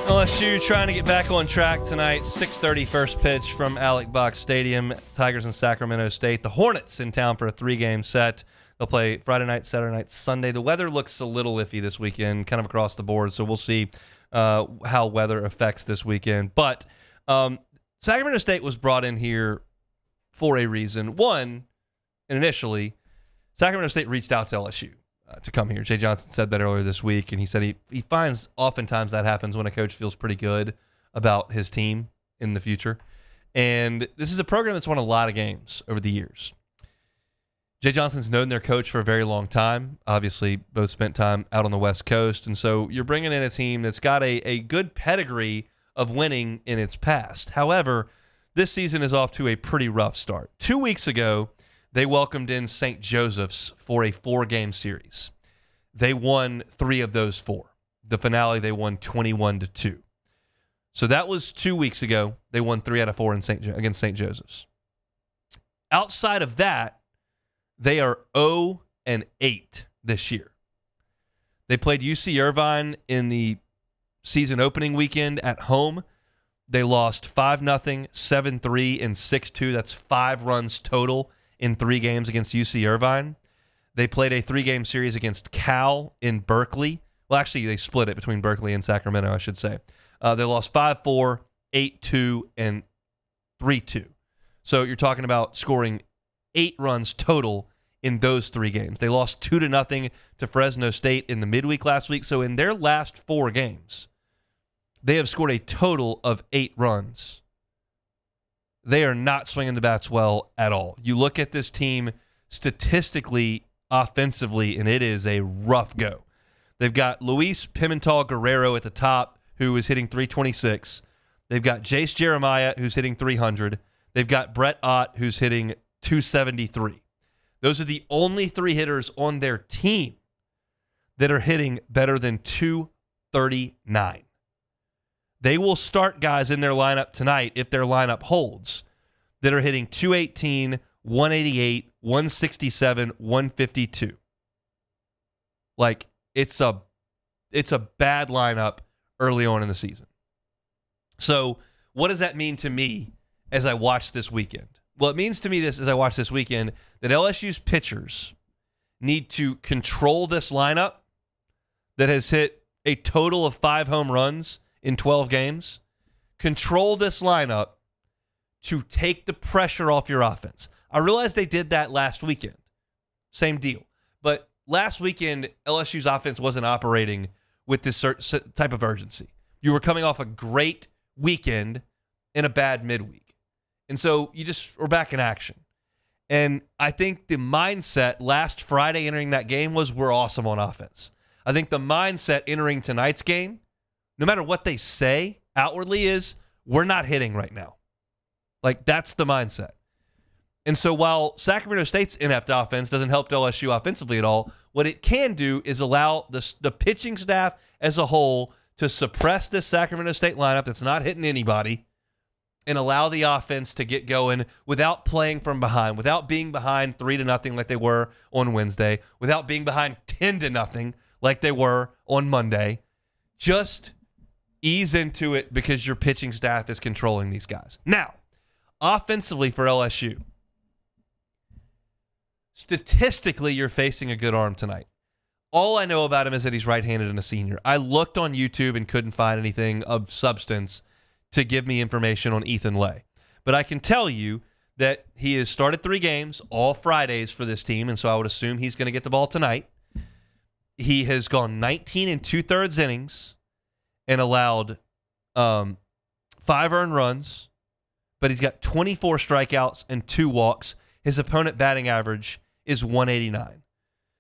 LSU trying to get back on track tonight. 6:30 first pitch from Alec Box Stadium. Tigers and Sacramento State. The Hornets in town for a 3-game set. They'll play Friday night, Saturday night, Sunday. The weather looks a little iffy this weekend, kind of across the board, so we'll see how weather affects this weekend. But Sacramento State was brought in here for a reason. One, And initially, Sacramento State reached out to LSU to come here. Jay Johnson said that earlier this week, and he said he finds oftentimes that happens when a coach feels pretty good about his team in the future. And this is a program that's won a lot of games over the years. Jay Johnson's known their coach for a very long time. Obviously, both spent time out on the West Coast. And so you're bringing in a team that's got a good pedigree of winning in its past. However, this season is off to a pretty rough start. 2 weeks ago, they welcomed in St. Joseph's for a 4-game series. They won 3 of those 4. The finale, they won 21-2. So that was 2 weeks ago. They won 3 out of 4 against St. Joseph's. Outside of that, they are 0-8 this year. They played UC Irvine in the season opening weekend at home. They lost 5-0, 7-3, and 6-2. That's 5 runs total in 3 games against UC Irvine. They played a 3-game series against Cal in Berkeley. Well, actually, they split it between Berkeley and Sacramento, I should say. They lost 5-4, 8-2, and 3-2. So you're talking about scoring 8 runs total in those 3 games. They lost 2-0 to Fresno State in the midweek last week. So in their last 4 games, they have scored a total of 8 runs. They are not swinging the bats well at all. You look at this team statistically, offensively, and it is a rough go. They've got Luis Pimentel Guerrero at the top, who is hitting .326. They've got Jace Jeremiah, who's hitting .300. They've got Brett Ott, who's hitting .273. Those are the only 3 hitters on their team that are hitting better than .239. They will start guys in their lineup tonight, if their lineup holds, that are hitting .218, 188, 167, 152. Like, it's a bad lineup early on in the season. So what does that mean to me as I watch this weekend? Well, it means to me as I watch this weekend that LSU's pitchers need to control this lineup that has hit a total of 5 home runs in 12 games. Control this lineup to take the pressure off your offense. I realize they did that last weekend. Same deal. But last weekend, LSU's offense wasn't operating with this type of urgency. You were coming off a great weekend and a bad midweek. And so you just were back in action. And I think the mindset last Friday entering that game was we're awesome on offense. I think the mindset entering tonight's game, no matter what they say outwardly, is we're not hitting right now. Like, that's the mindset. And so while Sacramento State's inept offense doesn't help LSU offensively at all, what it can do is allow the pitching staff as a whole to suppress this Sacramento State lineup that's not hitting anybody and allow the offense to get going without playing from behind, without being behind 3-0 like they were on Wednesday, without being behind 10-0 like they were on Monday. Just ease into it because your pitching staff is controlling these guys. Now, offensively for LSU, statistically, you're facing a good arm tonight. All I know about him is that he's right-handed and a senior. I looked on YouTube and couldn't find anything of substance to give me information on Ethan Lay. But I can tell you that he has started 3 games, all Fridays for this team, and so I would assume he's going to get the ball tonight. He has gone 19 2/3 innings and allowed 5 earned runs, but he's got 24 strikeouts and 2 walks. His opponent batting average is 189.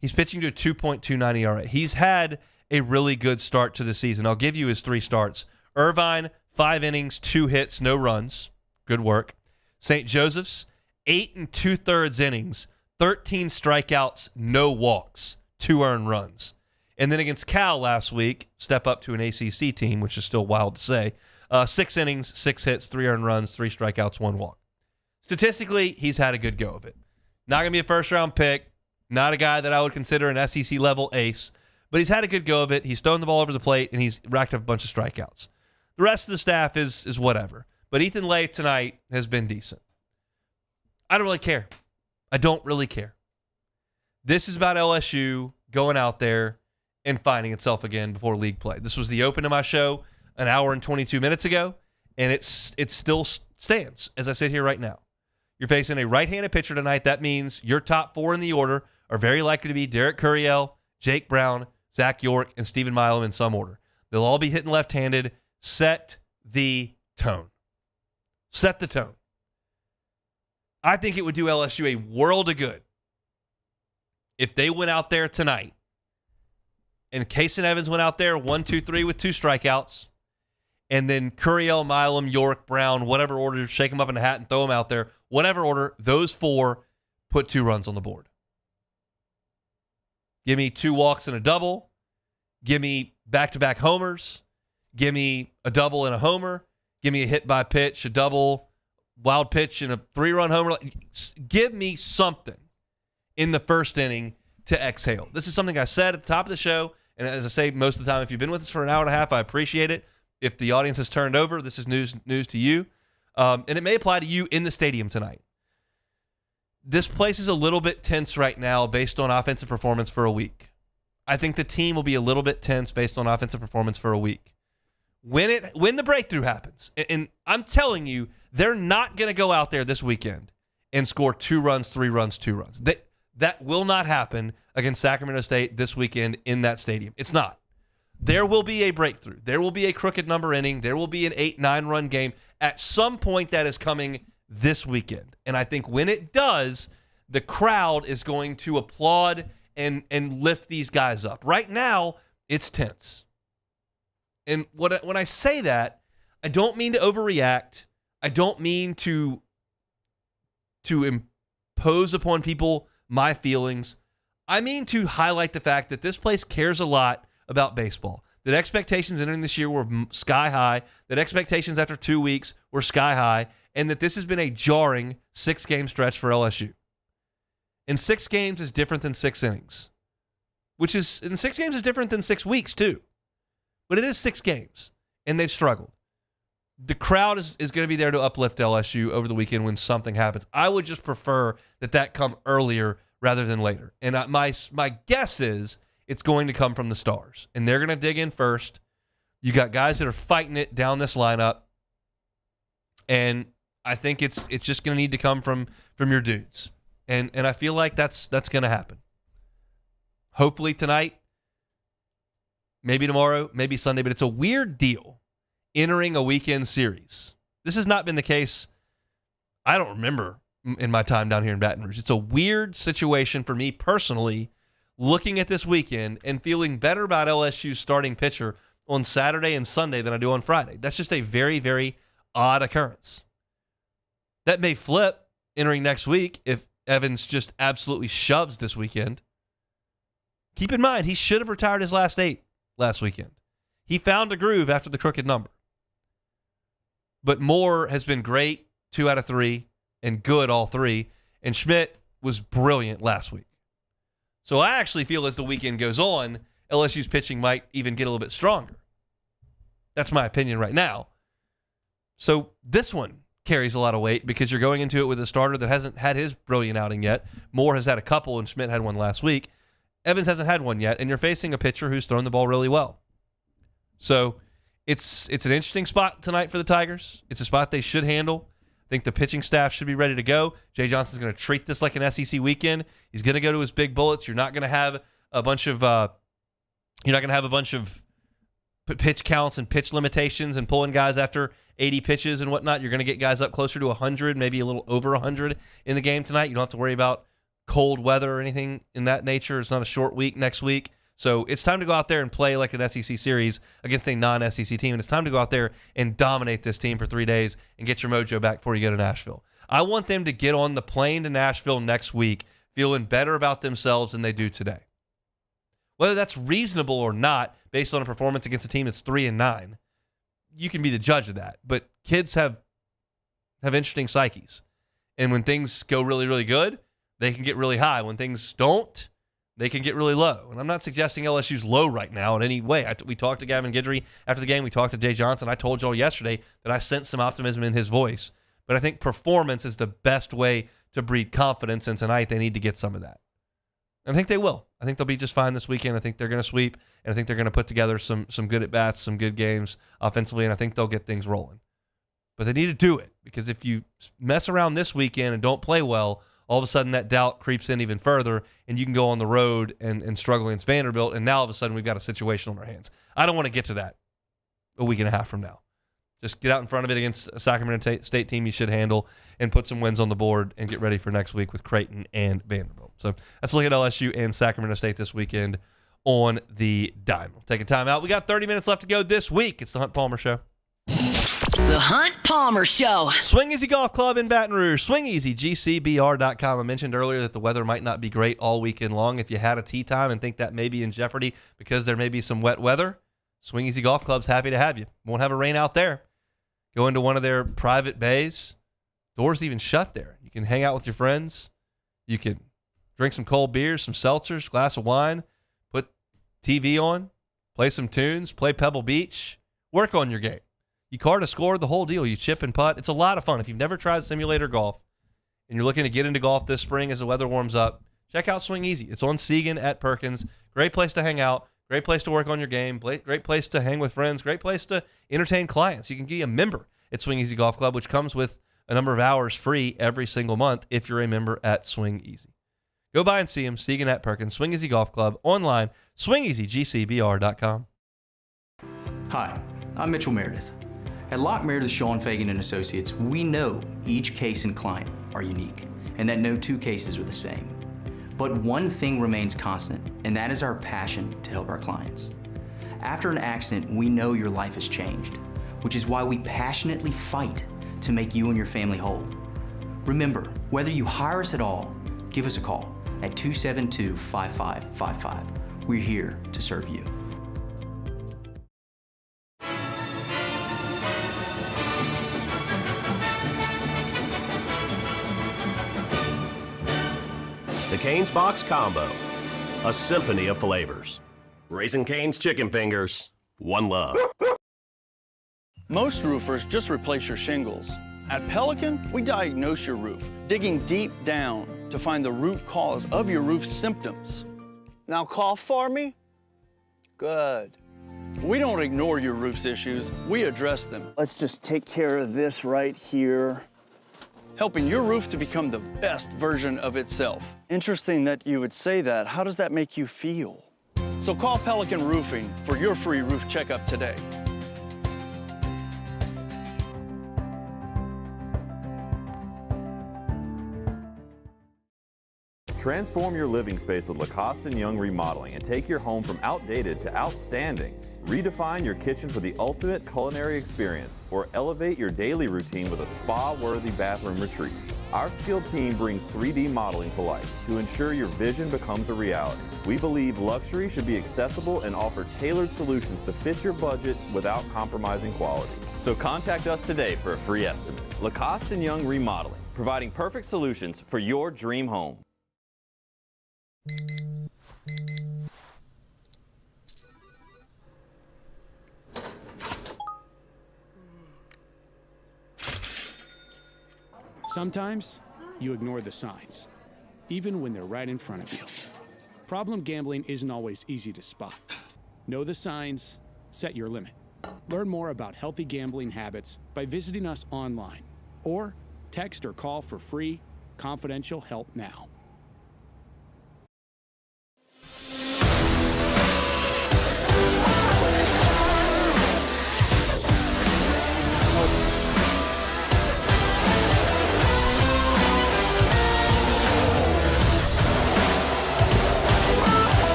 He's pitching to a 2.29 ERA. He's had a really good start to the season. I'll give you his 3 starts. Irvine, 5 innings, 2 hits, no runs. Good work. St. Joseph's, 8 2/3 innings, 13 strikeouts, no walks, 2 earned runs. And then against Cal last week, step up to an ACC team, which is still wild to say, 6 innings, 6 hits, 3 earned runs, 3 strikeouts, 1 walk. Statistically, he's had a good go of it. Not going to be a first-round pick, not a guy that I would consider an SEC-level ace, but he's had a good go of it. He's thrown the ball over the plate, and he's racked up a bunch of strikeouts. The rest of the staff is whatever. But Ethan Lay tonight has been decent. I don't really care. I don't really care. This is about LSU going out there and finding itself again before league play. This was the open of my show an hour and 22 minutes ago, and it still stands as I sit here right now. You're facing a right-handed pitcher tonight. That means your top 4 in the order are very likely to be Derek Curiel, Jake Brown, Zach York, and Stephen Milam in some order. They'll all be hitting left-handed. Set the tone. Set the tone. I think it would do LSU a world of good if they went out there tonight and Case and Evans went out there 1, 2, 3 with 2 strikeouts, and then Curiel, Milam, York, Brown, whatever order, shake them up in a hat and throw them out there, whatever order, those 4 put 2 runs on the board. Give me 2 walks and a double. Give me back-to-back homers. Give me a double and a homer. Give me a hit by pitch, a double, wild pitch, and a 3-run homer. Give me something in the first inning to exhale. This is something I said at the top of the show, and as I say most of the time, if you've been with us for an hour and a half, I appreciate it. If the audience has turned over, this is news to you. And it may apply to you in the stadium tonight. This place is a little bit tense right now based on offensive performance for a week. I think the team will be a little bit tense based on offensive performance for a week. When the breakthrough happens, and I'm telling you, they're not going to go out there this weekend and score 2 runs, 3 runs, 2 runs. That will not happen against Sacramento State this weekend in that stadium. It's not. There will be a breakthrough. There will be a crooked number inning. There will be an 8-9 run game at some point that is coming this weekend. And I think when it does, the crowd is going to applaud and lift these guys up. Right now, it's tense. And when I say that, I don't mean to overreact. I don't mean to impose upon people my feelings. I mean to highlight the fact that this place cares a lot about baseball. That expectations entering this year were sky high. That expectations after 2 weeks were sky high. And that this has been a jarring 6-game stretch for LSU. And 6 games is different than 6 innings. And 6 games is different than 6 weeks, too. But it is 6 games, and they've struggled. The crowd is going to be there to uplift LSU over the weekend when something happens. I would just prefer that come earlier rather than later. And my guess is it's going to come from the Stars, and they're going to dig in first. You got guys that are fighting it down this lineup, and I think it's just going to need to come from your dudes. And I feel like that's going to happen. Hopefully tonight. Maybe tomorrow, maybe Sunday, but it's a weird deal entering a weekend series. This has not been the case, I don't remember, in my time down here in Baton Rouge. It's a weird situation for me personally, looking at this weekend and feeling better about LSU's starting pitcher on Saturday and Sunday than I do on Friday. That's just a very, very odd occurrence. That may flip entering next week if Evans just absolutely shoves this weekend. Keep in mind, he should have retired his last 8 last weekend. He found a groove after the crooked number. But Moore has been great 2 out of 3 and good all 3. And Schmidt was brilliant last week. So I actually feel as the weekend goes on, LSU's pitching might even get a little bit stronger. That's my opinion right now. So this one carries a lot of weight because you're going into it with a starter that hasn't had his brilliant outing yet. Moore has had a couple and Schmidt had one last week. Evans hasn't had one yet, and you're facing a pitcher who's thrown the ball really well. So it's an interesting spot tonight for the Tigers. It's a spot they should handle. I think the pitching staff should be ready to go. Jay Johnson's going to treat this like an SEC weekend. He's going to go to his big bullets. You're not going to have a bunch of pitch counts and pitch limitations and pulling guys after 80 pitches and whatnot. You're going to get guys up closer to 100, maybe a little over 100 in the game tonight. You don't have to worry about cold weather or anything in that nature. It's not a short week next week. So it's time to go out there and play like an SEC series against a non-SEC team. And it's time to go out there and dominate this team for 3 days and get your mojo back before you go to Nashville. I want them to get on the plane to Nashville next week feeling better about themselves than they do today. Whether that's reasonable or not, based on a performance against a team that's 3-9, you can be the judge of that. But kids have interesting psyches. And when things go really, really good, they can get really high. When things don't, they can get really low. And I'm not suggesting LSU's low right now in any way. We talked to Gavin Guidry after the game. We talked to Jay Johnson. I told y'all yesterday that I sensed some optimism in his voice. But I think performance is the best way to breed confidence, and tonight they need to get some of that. And I think they will. I think they'll be just fine this weekend. I think they're going to sweep, and I think they're going to put together some good at-bats, some good games offensively, and I think they'll get things rolling. But they need to do it Because if you mess around this weekend and don't play well, all of a sudden that doubt creeps in even further, and you can go on the road and struggle against Vanderbilt, and now all of a sudden we've got a situation on our hands. I don't want to get to that a week and a half from now. Just get out in front of it against a Sacramento State team you should handle and put some wins on the board and get ready for next week with Creighton and Vanderbilt. So let's look at LSU and Sacramento State this weekend on the dime. We'll take a time out. We got 30 minutes left to go this week. It's the Hunt Palmer Show. The Hunt Palmer Show. Swing Easy Golf Club in Baton Rouge. SwingEasyGCBR.com. I mentioned earlier that the weather might not be great all weekend long. If you had a tee time and think that may be in jeopardy because there may be some wet weather, Swing Easy Golf Club's happy to have you. Won't have a rain out there. Go into one of their private bays. Doors even shut there. You can hang out with your friends. You can drink some cold beers, some seltzers, glass of wine, put TV on, play some tunes, play Pebble Beach, work on your game. You card a score, the whole deal. You chip and putt. It's a lot of fun. If you've never tried simulator golf and you're looking to get into golf this spring as the weather warms up, check out Swing Easy. It's on Seagan at Perkins. Great place to hang out. Great place to work on your game. Great place to hang with friends. Great place to entertain clients. You can be a member at Swing Easy Golf Club, which comes with a number of hours free every single month if you're a member at Swing Easy. Go by and see him, Seagan at Perkins, Swing Easy Golf Club, online, SwingEasyGCBR.com. Hi, I'm Mitchell Meredith. At Locke Meredith, Sean Fagan and Associates, we know each case and client are unique, and that no two cases are the same. But one thing remains constant, and that is our passion to help our clients. After an accident, we know your life has changed, which is why we passionately fight to make you and your family whole. Remember, whether you hire us at all, give us a call at 272-5555. We're here to serve you. The Cane's Box Combo, a symphony of flavors. Raising Cane's Chicken Fingers, one love. Most roofers just replace your shingles. At Pelican, we diagnose your roof, digging deep down to find the root cause of your roof symptoms. Now cough for me? Good. We don't ignore your roof's issues, we address them. Let's just take care of this right here, helping your roof to become the best version of itself. Interesting that you would say that. How does that make you feel? So call Pelican Roofing for your free roof checkup today. Transform your living space with Lacoste & Young Remodeling and take your home from outdated to outstanding. Redefine your kitchen for the ultimate culinary experience or elevate your daily routine with a spa-worthy bathroom retreat. Our skilled team brings 3D modeling to life to ensure your vision becomes a reality. We believe luxury should be accessible and offer tailored solutions to fit your budget without compromising quality. So contact us today for a free estimate. Lacoste & Young Remodeling, providing perfect solutions for your dream home. Sometimes you ignore the signs, even when they're right in front of you. Problem gambling isn't always easy to spot. Know the signs, set your limit. Learn more about healthy gambling habits by visiting us online or text or call for free, confidential help now.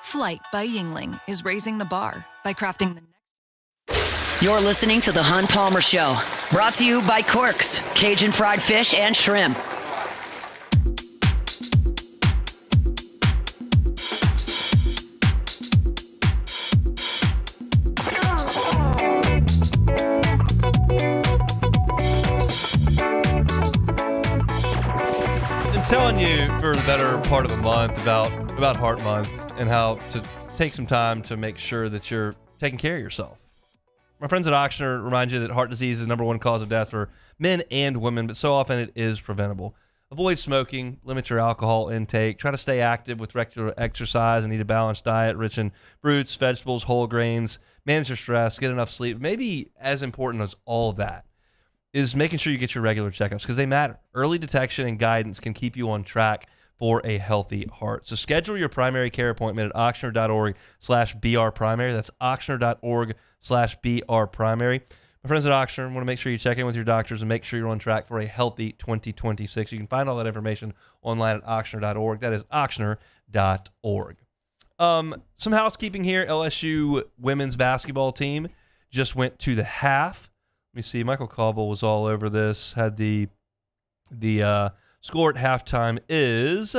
Flight by Yingling is raising the bar by crafting the next. You're listening to The Hunt Palmer Show, brought to you by Corks, Cajun fried fish and shrimp. I've been telling you for the better part of a month about Heart Month and how to take some time to make sure that you're taking care of yourself. My friends at Ochsner remind you that heart disease is the number one cause of death for men and women, but so often it is preventable. Avoid smoking, limit your alcohol intake, try to stay active with regular exercise and eat a balanced diet rich in fruits, vegetables, whole grains, manage your stress, get enough sleep. Maybe as important as all of that is making sure you get your regular checkups because they matter. Early detection and guidance can keep you on track for a healthy heart. So schedule your primary care appointment at ochsner.org/brprimary. That's ochsner.org/brprimary. My friends at Ochsner want to make sure you check in with your doctors and make sure you're on track for a healthy 2026. You can find all that information online at ochsner.org. That is ochsner.org. Some housekeeping here. LSU women's basketball team just went to the half. Let me see. Michael Cauble was all over this. Had the score at halftime is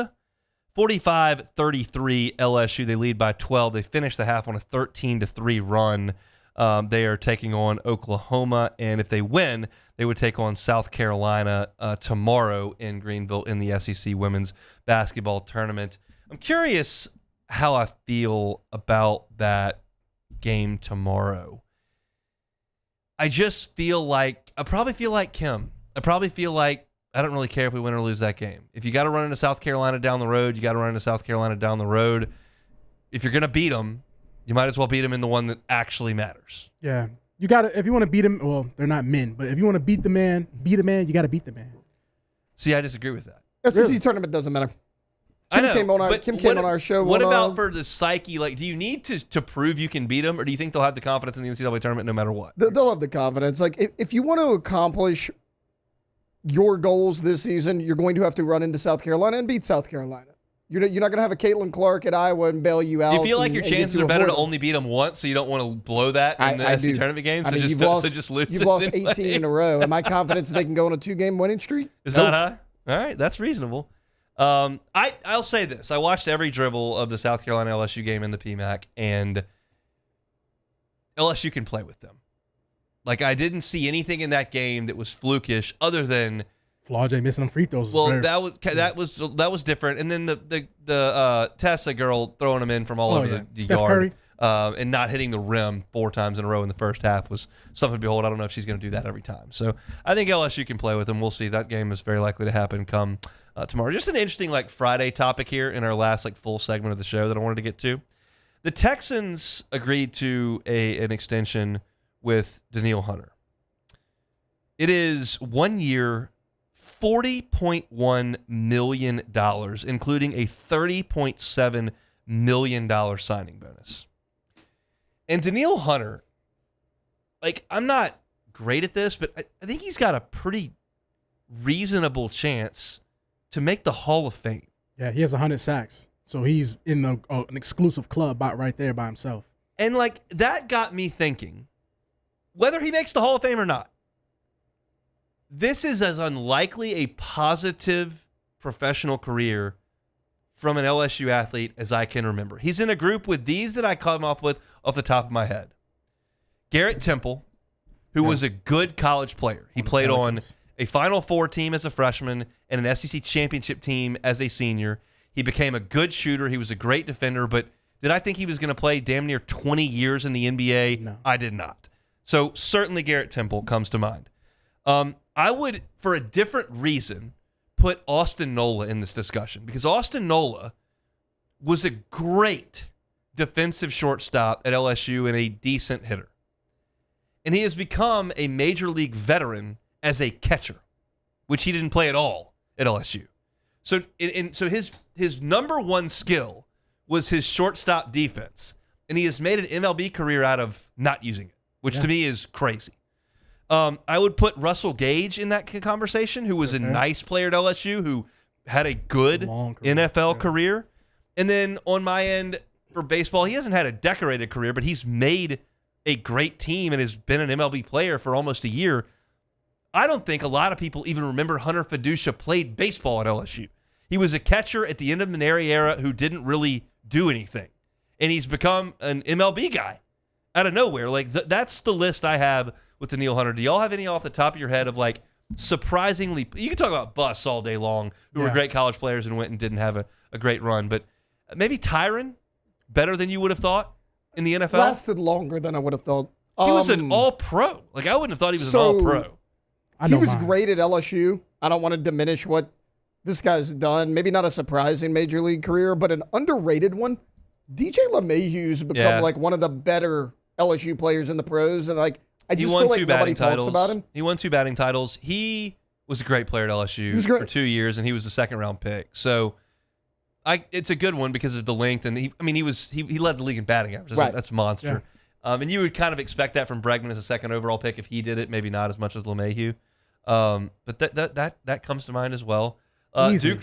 45-33 LSU. They lead by 12. They finished the half on a 13-3 run. They are taking on Oklahoma, and if they win, they would take on South Carolina tomorrow in Greenville in the SEC Women's Basketball Tournament. I'm curious how I feel about that game tomorrow. I just feel like, I probably feel like Kim. I probably feel like I don't really care if we win or lose that game. If you got to run into South Carolina down the road, you got to run into South Carolina down the road. If you're going to beat them, you might as well beat them in the one that actually matters. Yeah. You got to, if you want to beat them, well, they're not men, but if you want to beat a man, you got to beat the man. See, I disagree with that. SEC tournament doesn't matter. I know, Kim came on our show. What about for the psyche? Like, do you need to prove you can beat them, or do you think they'll have the confidence in the NCAA tournament no matter what? They'll have the confidence. Like, if you want to accomplish your goals this season, you're going to have to run into South Carolina and beat South Carolina. You're not going to have a Caitlin Clark at Iowa and bail you out. You feel like your chances are better to only beat them once, so you don't want to blow that in the SEC tournament game? So just lose. You've lost 18 in a row. Am I confident they can go on a 2-game winning streak? Is that high? All right, that's reasonable. I'll say this. I watched every dribble of the South Carolina LSU game in the PMAC, and LSU can play with them. Like, I didn't see anything in that game that was flukish other than Flau'jae missing them free throws. Well, that was different. And then the Tessa girl throwing them in from all over the yard and not hitting the rim 4 times in a row in the first half was something to behold. I don't know if she's going to do that every time. So I think LSU can play with them. We'll see. That game is very likely to happen come tomorrow. Just an interesting Friday topic here in our last full segment of the show that I wanted to get to. The Texans agreed to an extension with Danielle Hunter. It is 1 year, $40.1 million, including a $30.7 million signing bonus. And Danielle Hunter, I'm not great at this, but I think he's got a pretty reasonable chance to make the Hall of Fame. Yeah, he has 100 sacks. So he's in an exclusive club right there by himself. And that got me thinking, whether he makes the Hall of Fame or not, this is as unlikely a positive professional career from an LSU athlete as I can remember. He's in a group with these that I come up with off the top of my head. Garrett Temple, who was a good college player. He played on a Final Four team as a freshman and an SEC championship team as a senior. He became a good shooter. He was a great defender, but did I think he was going to play damn near 20 years in the NBA? No. I did not. So certainly Garrett Temple comes to mind. I would, for a different reason, put Austin Nola in this discussion because Austin Nola was a great defensive shortstop at LSU and a decent hitter. And he has become a major league veteran as a catcher, which he didn't play at all at LSU. So his number one skill was his shortstop defense, and he has made an MLB career out of not using it, which to me is crazy. I would put Russell Gage in that conversation, who was a nice player at LSU, who had a good NFL career. And then on my end for baseball, he hasn't had a decorated career, but he's made a great team and has been an MLB player for almost a year. I don't think a lot of people even remember Hunter Fiducia played baseball at LSU. He was a catcher at the end of the Maneri era who didn't really do anything. And he's become an MLB guy out of nowhere. That's the list I have with Danielle Hunter. Do y'all have any off the top of your head of surprisingly, you can talk about busts all day long who were great college players and went and didn't have a great run, but maybe Tyron better than you would have thought in the NFL? Lasted longer than I would have thought. He was an all-pro. Like, I wouldn't have thought he was an So- all-pro. He was great at LSU. I don't want to diminish what this guy's done. Maybe not a surprising major league career, but an underrated one. DJ LeMahieu's become like one of the better LSU players in the pros, and like I just feel like nobody talks about him. He won 2 batting titles. He was a great player at LSU for 2 years, and he was a second-round pick. So it's a good one because of the length, and he led the league in batting average. That's a monster. Yeah. And you would kind of expect that from Bregman as a second overall pick if he did it. Maybe not as much as LeMahieu. But that comes to mind as well.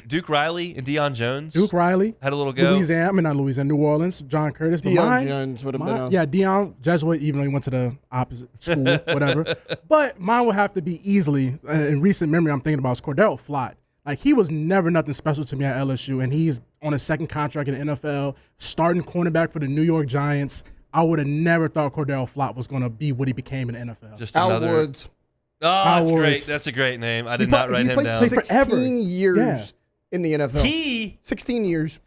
Duke Riley and Deion Jones. Duke Riley had a little go. Not Louisiana, New Orleans. John Curtis. Deion Jones would have been. Yeah, Deion Jesuit, even though he went to the opposite school, whatever. But mine would have to be easily in recent memory. I'm thinking about is Cordell Flott. Like he was never nothing special to me at LSU, and he's on his second contract in the NFL, starting cornerback for the New York Giants. I would have never thought Cordell Flott was going to be what he became in the NFL. Just another. Al Woods. Oh, that's great. That's a great name. I did not write him down. He played 16 years in the NFL. 16 years.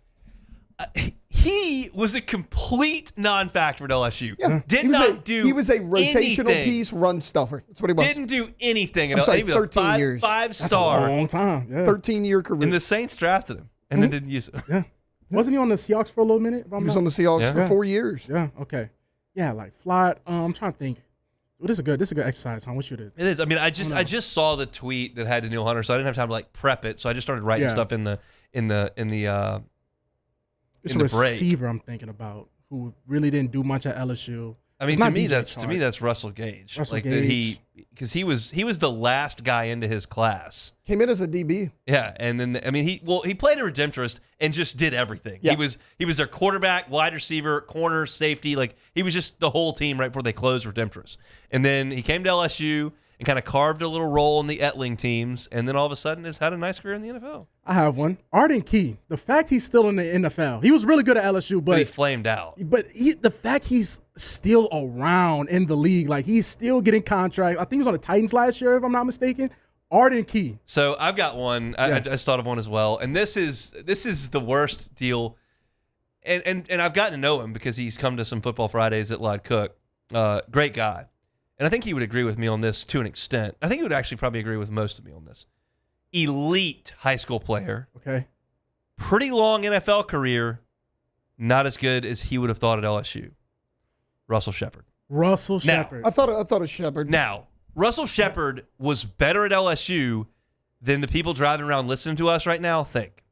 He was a complete non-factor at LSU. Yeah. He was a rotational piece, run stuffer. That's what he was. Didn't do anything at LSU. LSU. 13 years. 5-star. That's a long time. Yeah. 13-year career. And the Saints drafted him and then didn't use him. Yeah. Wasn't he on the Seahawks for a little minute? He was on the Seahawks for 4 years. Yeah. Okay. Yeah, like Flott. I'm trying to think. Well, this is a good exercise, huh? What should it? It is. I mean, I just saw the tweet that had Daniil Hunter, so I didn't have time to like prep it. So I just started writing stuff in the It's a receiver I'm thinking about who really didn't do much at LSU. I mean, to me that's Russell Gage. Gage. Because he was the last guy into his class. Came in as a DB. Yeah, and then he played a redemptorist and just did everything. Yeah. He was their quarterback, wide receiver, corner, safety. Like he was just the whole team right before they closed redemptorist. And then he came to LSU and kind of carved a little role in the Etling teams, and then all of a sudden has had a nice career in the NFL. I have one. Arden Key. The fact he's still in the NFL. He was really good at LSU, but he flamed out. But the fact he's still around in the league, like he's still getting contracts. I think he was on the Titans last year, if I'm not mistaken. Arden Key. So I've got one. I just thought of one as well, and this is the worst deal. And I've gotten to know him because he's come to some Football Fridays at Lod Cook. Great guy. And I think he would agree with me on this to an extent. I think he would actually probably agree with most of me on this. Elite high school player. Okay. Pretty long NFL career. Not as good as he would have thought at LSU. Russell Shepard. I thought of Shepard. Now, Russell Shepard was better at LSU than the people driving around listening to us right now think.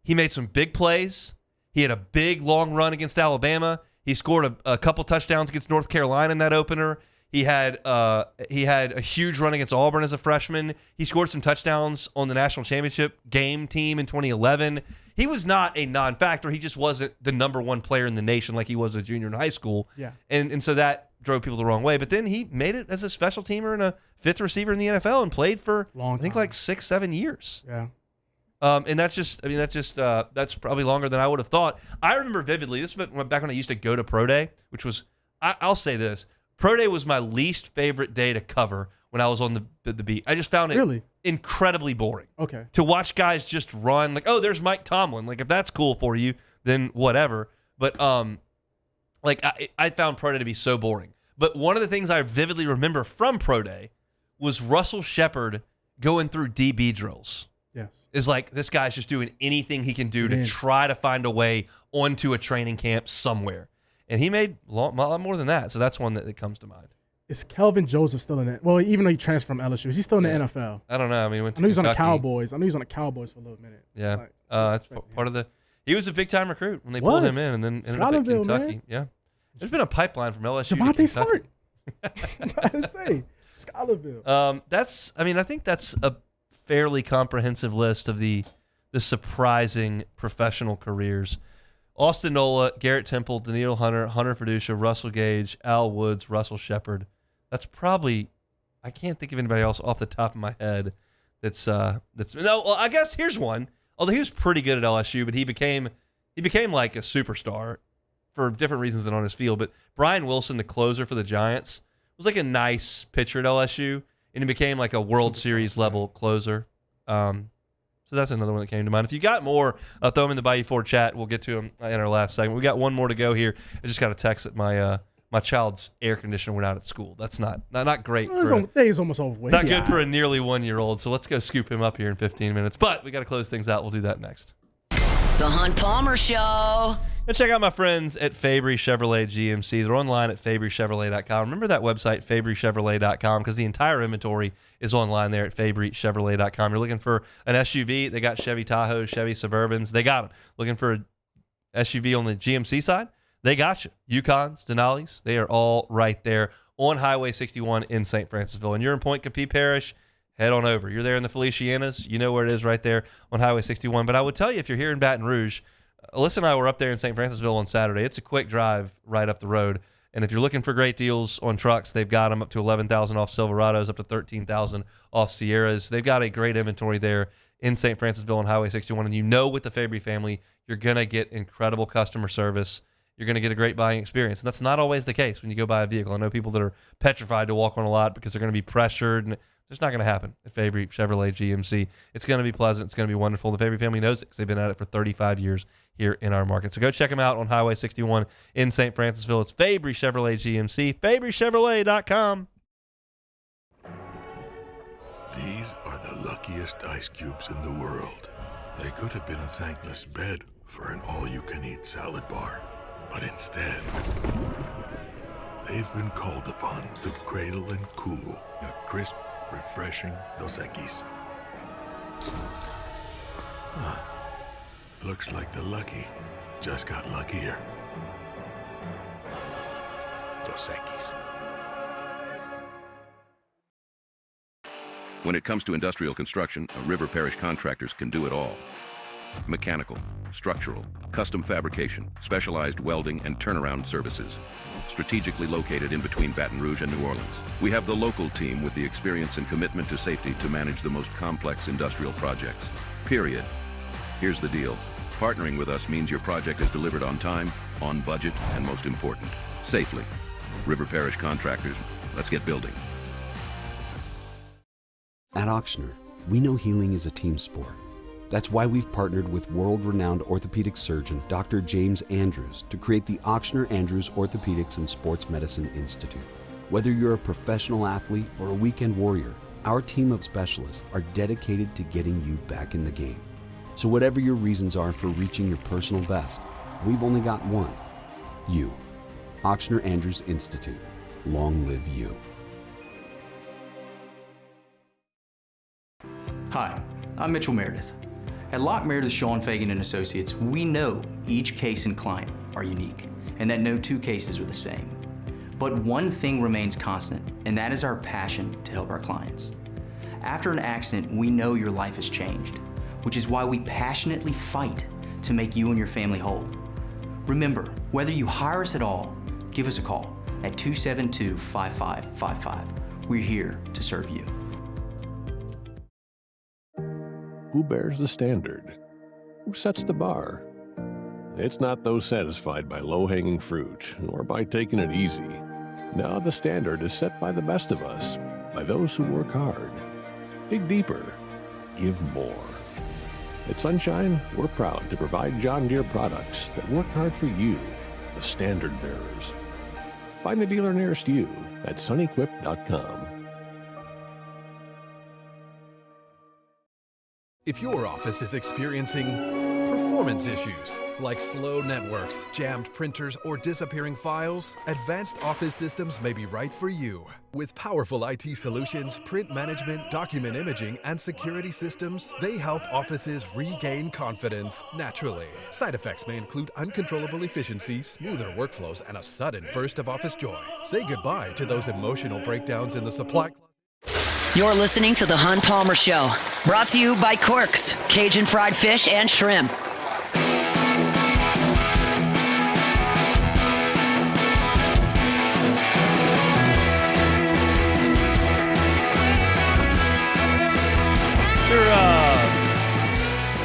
He made some big plays. He had a big long run against Alabama. He scored a couple touchdowns against North Carolina in that opener. He had a huge run against Auburn as a freshman. He scored some touchdowns on the national championship game team in 2011. He was not a non-factor. He just wasn't the number one player in the nation like he was a junior in high school. Yeah. And so that drove people the wrong way. But then he made it as a special teamer and a fifth receiver in the NFL and played for I think like 6-7 years. Yeah. And that's probably longer than I would have thought. I remember vividly, this is back when I used to go to Pro Day, which was, I'll say this, Pro Day was my least favorite day to cover when I was on the beat. I just found it incredibly boring. Okay. To watch guys just run, like, oh, there's Mike Tomlin. Like, if that's cool for you, then whatever. But, I found Pro Day to be so boring. But one of the things I vividly remember from Pro Day was Russell Shepard going through DB drills. Yes. Is like, this guy's just doing anything he can do to try to find a way onto a training camp somewhere. And he made a lot more than that. So that's one that comes to mind. Is Kelvin Joseph still in it? Well, even though he transferred from LSU, is he still in the NFL? I don't know. I mean, he went to I know he was on the Kentucky. Cowboys. I know he was on the Cowboys for a little minute. Yeah. That's part of the – he was a big-time recruit when they pulled him in and then ended up at Kentucky. Man. Yeah. There's been a pipeline from LSU Javonte to Smart. I gotta say, Scholarville. I think that's a fairly comprehensive list of the surprising professional careers. Austin Nola, Garrett Temple, Daniil Hunter, Hunter Fiducia, Russell Gage, Al Woods, Russell Shepard. That's probably, I can't think of anybody else off the top of my head that's no, well, I guess here's one. Although he was pretty good at LSU, but he became like a superstar for different reasons than on his field. But Brian Wilson, the closer for the Giants, was like a nice pitcher at LSU, and he became like a World Series level closer. So that's another one that came to mind. If you got more, throw them in the Bayou 4 chat. We'll get to them in our last segment. We got one more to go here. I just got a text that my my child's air conditioner went out at school. That's not great. He's almost over. Not good for a nearly 1-year-old. So let's go scoop him up here in 15 minutes. But we got to close things out. We'll do that next. The Hunt Palmer Show. And check out my friends at Fabry Chevrolet GMC. They're online at FabryChevrolet.com. Remember that website, FabryChevrolet.com, because the entire inventory is online there at FabryChevrolet.com. You're looking for an SUV, they got Chevy Tahoes, Chevy Suburbans. They got them. Looking for an SUV on the GMC side? They got you. Yukons, Denali's, they are all right there on Highway 61 in St. Francisville. And you're in Point Capee Parish, head on over. You're there in the Felicianas. You know where it is right there on Highway 61. But I would tell you, if you're here in Baton Rouge, Alyssa and I were up there in St. Francisville on Saturday. It's a quick drive right up the road. And if you're looking for great deals on trucks, they've got them up to $11,000 off Silverados, up to $13,000 off Sierras. They've got a great inventory there in St. Francisville on Highway 61. And you know with the Fabry family, you're going to get incredible customer service. You're going to get a great buying experience. And that's not always the case when you go buy a vehicle. I know people that are petrified to walk on a lot because they're going to be pressured, and it's not going to happen at Fabry Chevrolet GMC. It's going to be pleasant. It's going to be wonderful. The Fabry family knows it because they've been at it for 35 years here in our market. So go check them out on Highway 61 in St. Francisville. It's Fabry Chevrolet GMC, FabryChevrolet.com. These are the luckiest ice cubes in the world. They could have been a thankless bed for an all-you-can-eat salad bar. But instead, they've been called upon to cradle and cool a crisp, refreshing Dos Equis. Looks like the lucky just got luckier. Dos Equis. When it comes to industrial construction, River Parish Contractors can do it all. Mechanical, structural, custom fabrication, specialized welding, and turnaround services. Strategically located in between Baton Rouge and New Orleans, we have the local team with the experience and commitment to safety to manage the most complex industrial projects. Period. Here's the deal. Partnering with us means your project is delivered on time, on budget, and most important, safely. River Parish Contractors, let's get building. At Ochsner, we know healing is a team sport. That's why we've partnered with world-renowned orthopedic surgeon Dr. James Andrews to create the Ochsner Andrews Orthopedics and Sports Medicine Institute. Whether you're a professional athlete or a weekend warrior, our team of specialists are dedicated to getting you back in the game. So whatever your reasons are for reaching your personal best, we've only got one. You. Ochsner Andrews Institute. Long live you. Hi, I'm Mitchell Meredith. At Locke Meredith Sean Fagan and Associates, we know each case and client are unique, and that no two cases are the same. But one thing remains constant, and that is our passion to help our clients. After an accident, we know your life has changed, which is why we passionately fight to make you and your family whole. Remember, whether you hire us at all, give us a call at 272-5555. We're here to serve you. Who bears the standard? Who sets the bar? It's not those satisfied by low-hanging fruit or by taking it easy. No, the standard is set by the best of us, by those who work hard. Dig deeper. Give more. At Sunshine, we're proud to provide John Deere products that work hard for you, the standard bearers. Find the dealer nearest you at sunequip.com. If your office is experiencing performance issues like slow networks, jammed printers, or disappearing files, Advanced Office Systems may be right for you. With powerful IT solutions, print management, document imaging, and security systems, they help offices regain confidence naturally. Side effects may include uncontrollable efficiency, smoother workflows, and a sudden burst of office joy. Say goodbye to those emotional breakdowns in the supply. You're listening to The Hunt Palmer Show, brought to you by Corks, Cajun fried fish and shrimp.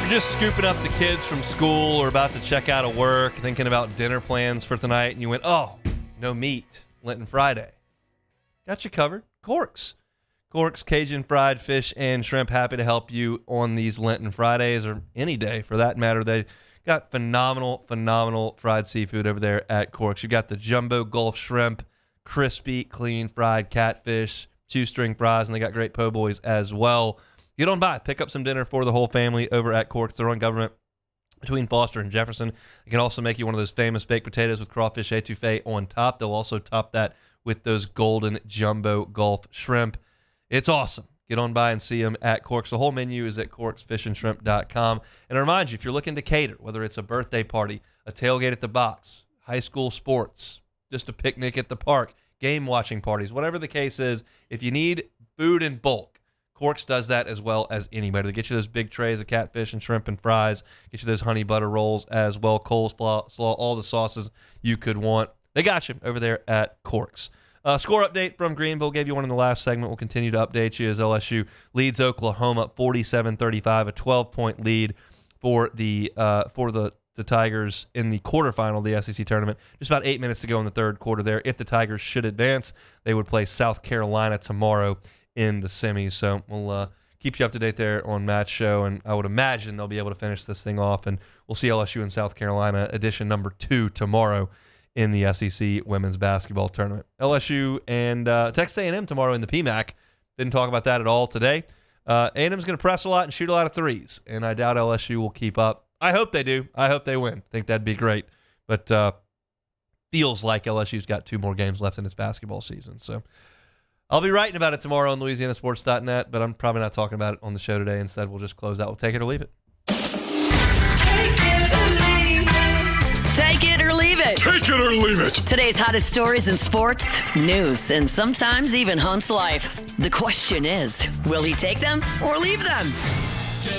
You're just scooping up the kids from school or about to check out of work, thinking about dinner plans for tonight, and you went, oh, no meat, Lenten Friday. Got you covered. Corks, Cajun fried fish and shrimp. Happy to help you on these Lenten Fridays or any day for that matter. They Got phenomenal fried seafood over there at Corks. You got the jumbo Gulf shrimp, crispy, clean fried catfish, 2-string fries, and they got great po' boys as well. Get on by. Pick up some dinner for the whole family over at Corks. They're on Government between Foster and Jefferson. They can also make you one of those famous baked potatoes with crawfish etouffee on top. They'll also top that with those golden jumbo Gulf shrimp. It's awesome. Get on by and see them at Corks. The whole menu is at corksfishandshrimp.com. And I remind you, if you're looking to cater, whether it's a birthday party, a tailgate at the box, high school sports, just a picnic at the park, game watching parties, whatever the case is, if you need food in bulk, Corks does that as well as anybody. They get you those big trays of catfish and shrimp and fries, get you those honey butter rolls as well, coleslaw, all the sauces you could want. They got you over there at Corks. Score update from Greenville. Gave you one in the last segment. We'll continue to update you as LSU leads Oklahoma 47-35, a 12-point lead for the Tigers in the quarterfinal of the SEC tournament. Just about 8 minutes to go in the third quarter there. If the Tigers should advance, they would play South Carolina tomorrow in the semis. So we'll keep you up to date there on Matt's show, and I would imagine they'll be able to finish this thing off, and we'll see LSU and South Carolina edition number 2 tomorrow in the SEC women's basketball tournament. LSU and Texas A&M tomorrow in the PMAC. Didn't talk about that at all today. A&M's going to press a lot and shoot a lot of threes, and I doubt LSU will keep up. I hope they do. I hope they win. I think that'd be great. But feels like LSU's got 2 more games left in its basketball season. So I'll be writing about it tomorrow on LouisianaSports.net, but I'm probably not talking about it on the show today. Instead, we'll just close out. We'll take it or leave it. Take it or leave it. Take it or leave it. Today's hottest stories in sports, news, and sometimes even Hunt's life. The question is, will he take them or leave them?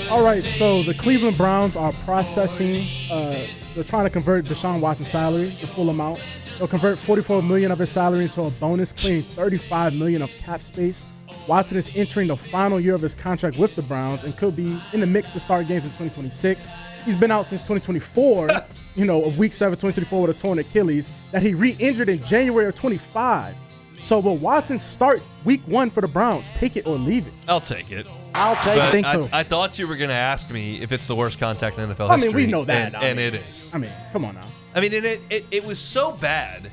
All right, so the Cleveland Browns are processing. They're trying to convert Deshaun Watson's salary, the full amount. They'll convert $44 million of his salary into a bonus, clearing $35 million of cap space. Watson is entering the final year of his contract with the Browns and could be in the mix to start games in 2026. He's been out since 2024, of week 7, 2024 with a torn Achilles that he re-injured in January of 25. So will Watson start week 1 for the Browns? Take it or leave it. I'll take it. I'll take it. I think so. I thought you were going to ask me if it's the worst contact in NFL history. I mean, we know that. And it is. I mean, come on now. I mean, and it was so bad.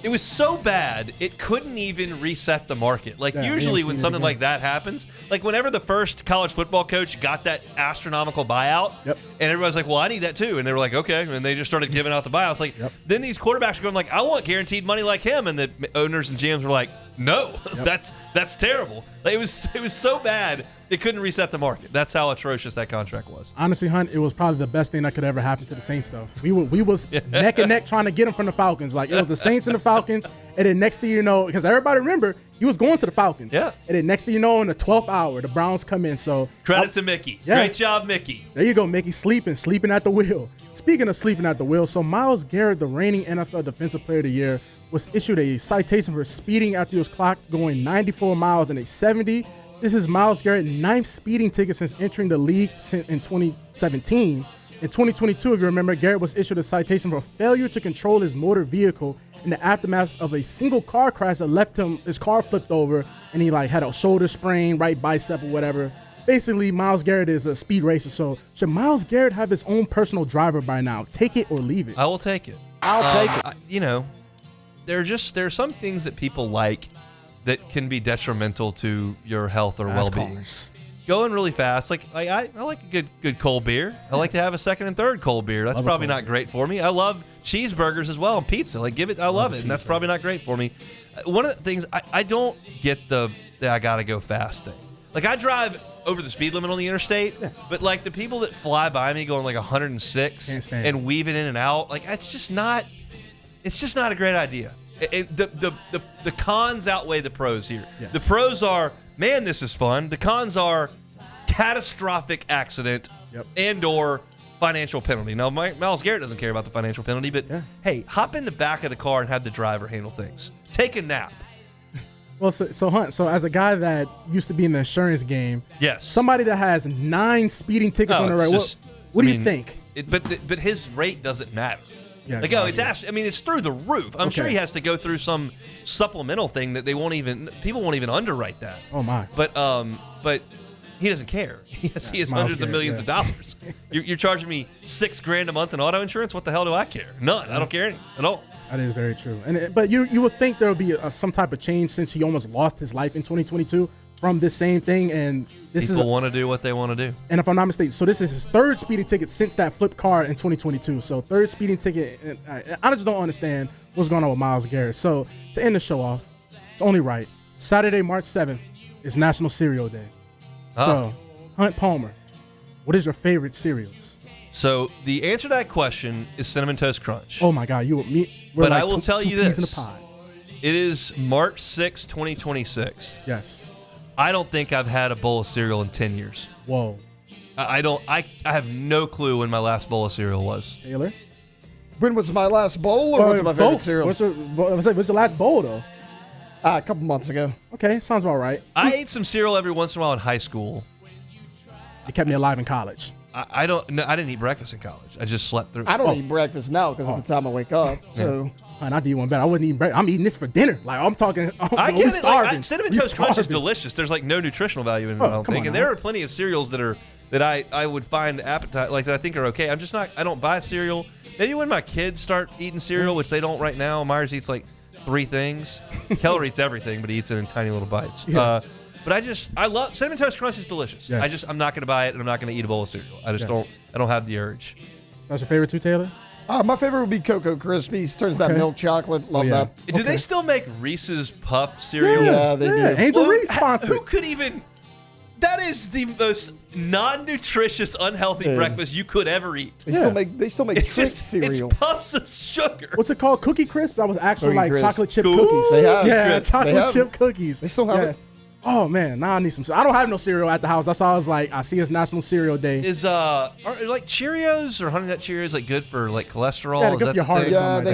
It was so bad, it couldn't even reset the market. Like, usually when something like that happens, like whenever the first college football coach got that astronomical buyout, and everybody's like, well, I need that too. And they were like, okay. And they just started giving out the buyouts. Like, then these quarterbacks are going like, I want guaranteed money like him. And the owners and GMs were like, no, that's terrible. Like, it was so bad, it couldn't reset the market. That's how atrocious that contract was. Honestly, Hunt, it was probably the best thing that could ever happen to the Saints, though. We was neck and neck trying to get him from the Falcons. Like, it was the Saints and the Falcons, and then next thing you know, because everybody remember, he was going to the Falcons. Yeah. And then next thing you know, in the 12th hour, the Browns come in. So credit to Mickey. Yeah. Great job, Mickey. There you go, Mickey. Sleeping at the wheel. Speaking of sleeping at the wheel, so Myles Garrett, the reigning NFL Defensive Player of the Year, was issued a citation for speeding after he was clocked going 94 miles in a 70. This is Myles Garrett's 9th speeding ticket since entering the league in 2017. In 2022, if you remember, Garrett was issued a citation for failure to control his motor vehicle in the aftermath of a single car crash that left his car flipped over, and he had a shoulder sprain, right bicep or whatever. Basically, Myles Garrett is a speed racer, so should Myles Garrett have his own personal driver by now? Take it or leave it. I will take it. I'll take it. There are some things that people like that can be detrimental to your health or well-being. Going really fast, I like a good cold beer. I like to have a second and third cold beer. That's probably not great for me. I love cheeseburgers as well and pizza. I love it, and that's probably not great for me. One of the things I don't get the I gotta go fast thing. Like, I drive over the speed limit on the interstate, but the people that fly by me going 106 and weaving in and out, it's just not a great idea. The cons outweigh the pros here. Yes. The pros are, man, this is fun. The cons are catastrophic accident and or financial penalty. Now, Myles Garrett doesn't care about the financial penalty, but hey, hop in the back of the car and have the driver handle things. Take a nap. Well, so Hunt, as a guy that used to be in the insurance game, yes, somebody that has 9 speeding tickets on the road, what do you think? But his rate doesn't matter. Yeah, it's through the roof. I'm sure he has to go through some supplemental thing that people won't even underwrite that. Oh my! But he doesn't care. He has hundreds of millions of dollars. You're charging me $6,000 a month in auto insurance. What the hell do I care? None. I don't care at all. That is very true. But you would think there would be some type of change since he almost lost his life in 2022 from this same thing. And people want to do what they want to do. And if I'm not mistaken, so this is his third speeding ticket since that flipped car in 2022. So third speeding ticket. And I just don't understand what's going on with Myles Garrett. So to end the show off, it's only right. Saturday, March 7th is National Cereal Day. So, Hunt Palmer, what is your favorite cereals? So the answer to that question is Cinnamon Toast Crunch. Oh my God, but I will tell you this: in a pie. It is March 6, 2026. Yes. I don't think I've had a bowl of cereal in 10 years. Whoa. I don't. I have no clue when my last bowl of cereal was. Taylor, when was my last bowl, or what's my favorite cereal? What's your last bowl though? A couple months ago. Okay, sounds about right. I ate some cereal every once in a while in high school. It kept me alive in college. I didn't eat breakfast in college. I just slept through. I don't eat breakfast now because of the time I wake up. So I do one better. I wouldn't eat breakfast. I'm eating this for dinner. Like I'm talking. I get it. Cinnamon Toast Crunch is delicious. There's like no nutritional value in it. I don't think. And there are plenty of cereals that I would find appetite that I think are okay. I'm just not. I don't buy cereal. Maybe when my kids start eating cereal, which they don't right now. Myers eats like 3 things. Keller eats everything, but he eats it in tiny little bites. Yeah. But I love Cinnamon Toast Crunch is delicious. Yes. I'm not going to buy it, and I'm not going to eat a bowl of cereal. I just don't have the urge. That's your favorite too, Taylor? My favorite would be Cocoa Krispies. Turns that milk chocolate. Love that. Do they still make Reese's Puff cereal? Yeah, they do. Angel Reese sponsored. Who could even? That is the most non-nutritious, unhealthy breakfast you could ever eat. They still make trick cereal. It's puffs of sugar. What's it called? Cookie Crisp? That was actually Cookie Crisp. chocolate chip Cool. cookies. They have. Chocolate chip cookies. They still have it. Oh man, now I need some. I don't have no cereal at the house. That's all I was like. I see it's National Cereal Day. Is are like Cheerios or Honey Nut Cheerios like good for like cholesterol? Yeah, good for your heart. Yeah, they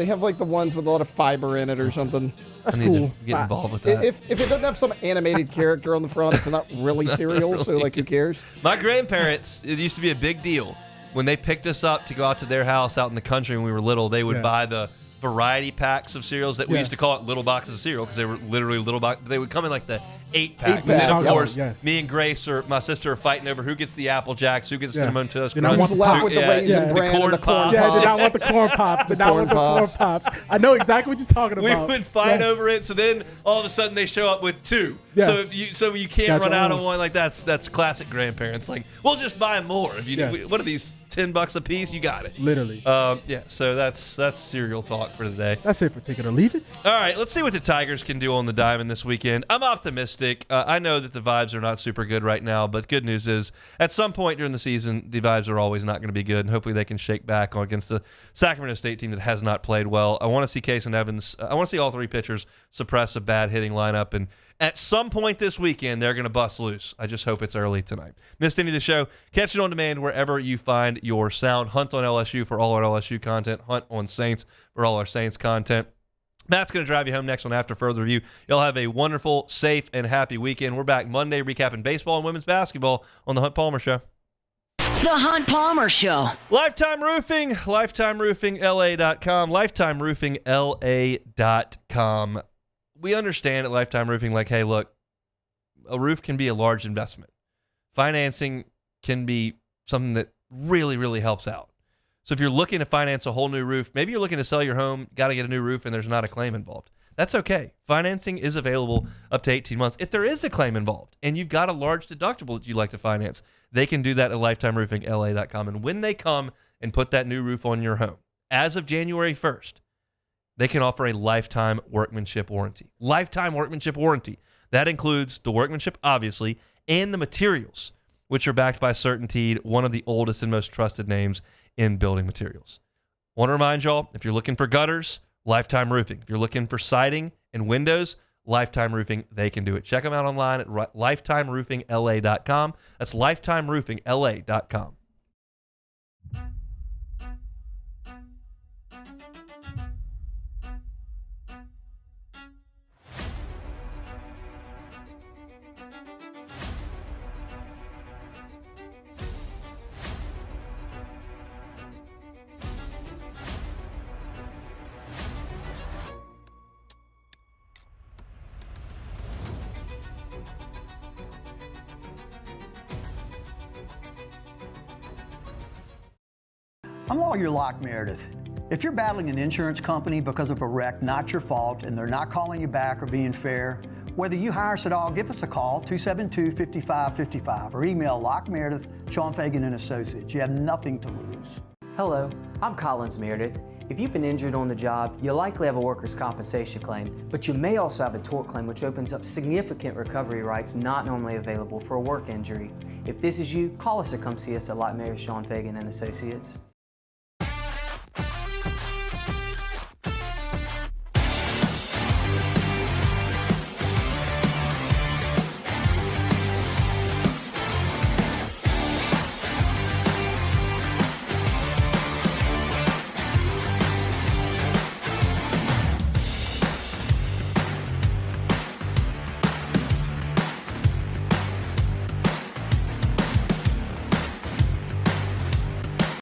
have like the ones with a lot of fiber in it or something. That's cool. Get involved with that. If it doesn't have some animated character on the front, it's not really cereal. So like, who cares? My grandparents, it used to be a big deal when they picked us up to go out to their house out in the country when we were little. They would buy the variety packs of cereals that we used to call it little boxes of cereal because they were literally little boxes. They would come in like the 8-pack. And then, of course, me and Grace or my sister are fighting over who gets the Apple Jacks, who gets the Cinnamon Toast Crunch. I want left with the Raisin Bran and the corn pops. Yeah, did not want the corn pops. Did not want the corn pops. I know exactly what you're talking about. We would fight over it. So then all of a sudden they show up with 2. Yeah. So you can't run out of one. Like that's classic grandparents. Like we'll just buy more. If you what are these? $10 a piece, you got it. Literally. So that's cereal talk for today. That's it for Take It or Leave It. All right, let's see what the Tigers can do on the diamond this weekend. I'm optimistic. I know that the vibes are not super good right now, but good news is at some point during the season, the vibes are always not going to be good, and hopefully they can shake back against the Sacramento State team that has not played well. I want to see Case and Evans. I want to see all 3 pitchers suppress a bad hitting lineup, and at some point this weekend, they're going to bust loose. I just hope it's early tonight. Missed any of the show? Catch it on demand wherever you find your sound. Hunt on LSU for all our LSU content. Hunt on Saints for all our Saints content. Matt's going to drive you home next on After Further Review. Y'all have a wonderful, safe, and happy weekend. We're back Monday recapping baseball and women's basketball on The Hunt Palmer Show. The Hunt Palmer Show. Lifetime Roofing, LifetimeRoofingLA.com, LifetimeRoofingLA.com. We understand at Lifetime Roofing, like, hey, look, a roof can be a large investment. Financing can be something that really, really helps out. So if you're looking to finance a whole new roof, maybe you're looking to sell your home, got to get a new roof, and there's not a claim involved. That's okay. Financing is available up to 18 months. If there is a claim involved and you've got a large deductible that you'd like to finance, they can do that at LifetimeRoofingLA.com. And when they come and put that new roof on your home, as of January 1st, they can offer a lifetime workmanship warranty. Lifetime workmanship warranty. That includes the workmanship, obviously, and the materials, which are backed by CertainTeed, one of the oldest and most trusted names in building materials. Want to remind y'all, if you're looking for gutters, Lifetime Roofing. If you're looking for siding and windows, Lifetime Roofing, they can do it. Check them out online at LifetimeRoofingLA.com. That's LifetimeRoofingLA.com. I'm Lawyer Locke Meredith. If you're battling an insurance company because of a wreck not your fault and they're not calling you back or being fair, whether you hire us at all, give us a call, 272-5555, or email Locke Meredith, Sean Fagan and Associates. You have nothing to lose. Hello, I'm Collins Meredith. If you've been injured on the job, you likely have a workers' compensation claim, but you may also have a tort claim, which opens up significant recovery rights not normally available for a work injury. If this is you, call us or come see us at Locke Meredith, Sean Fagan and Associates.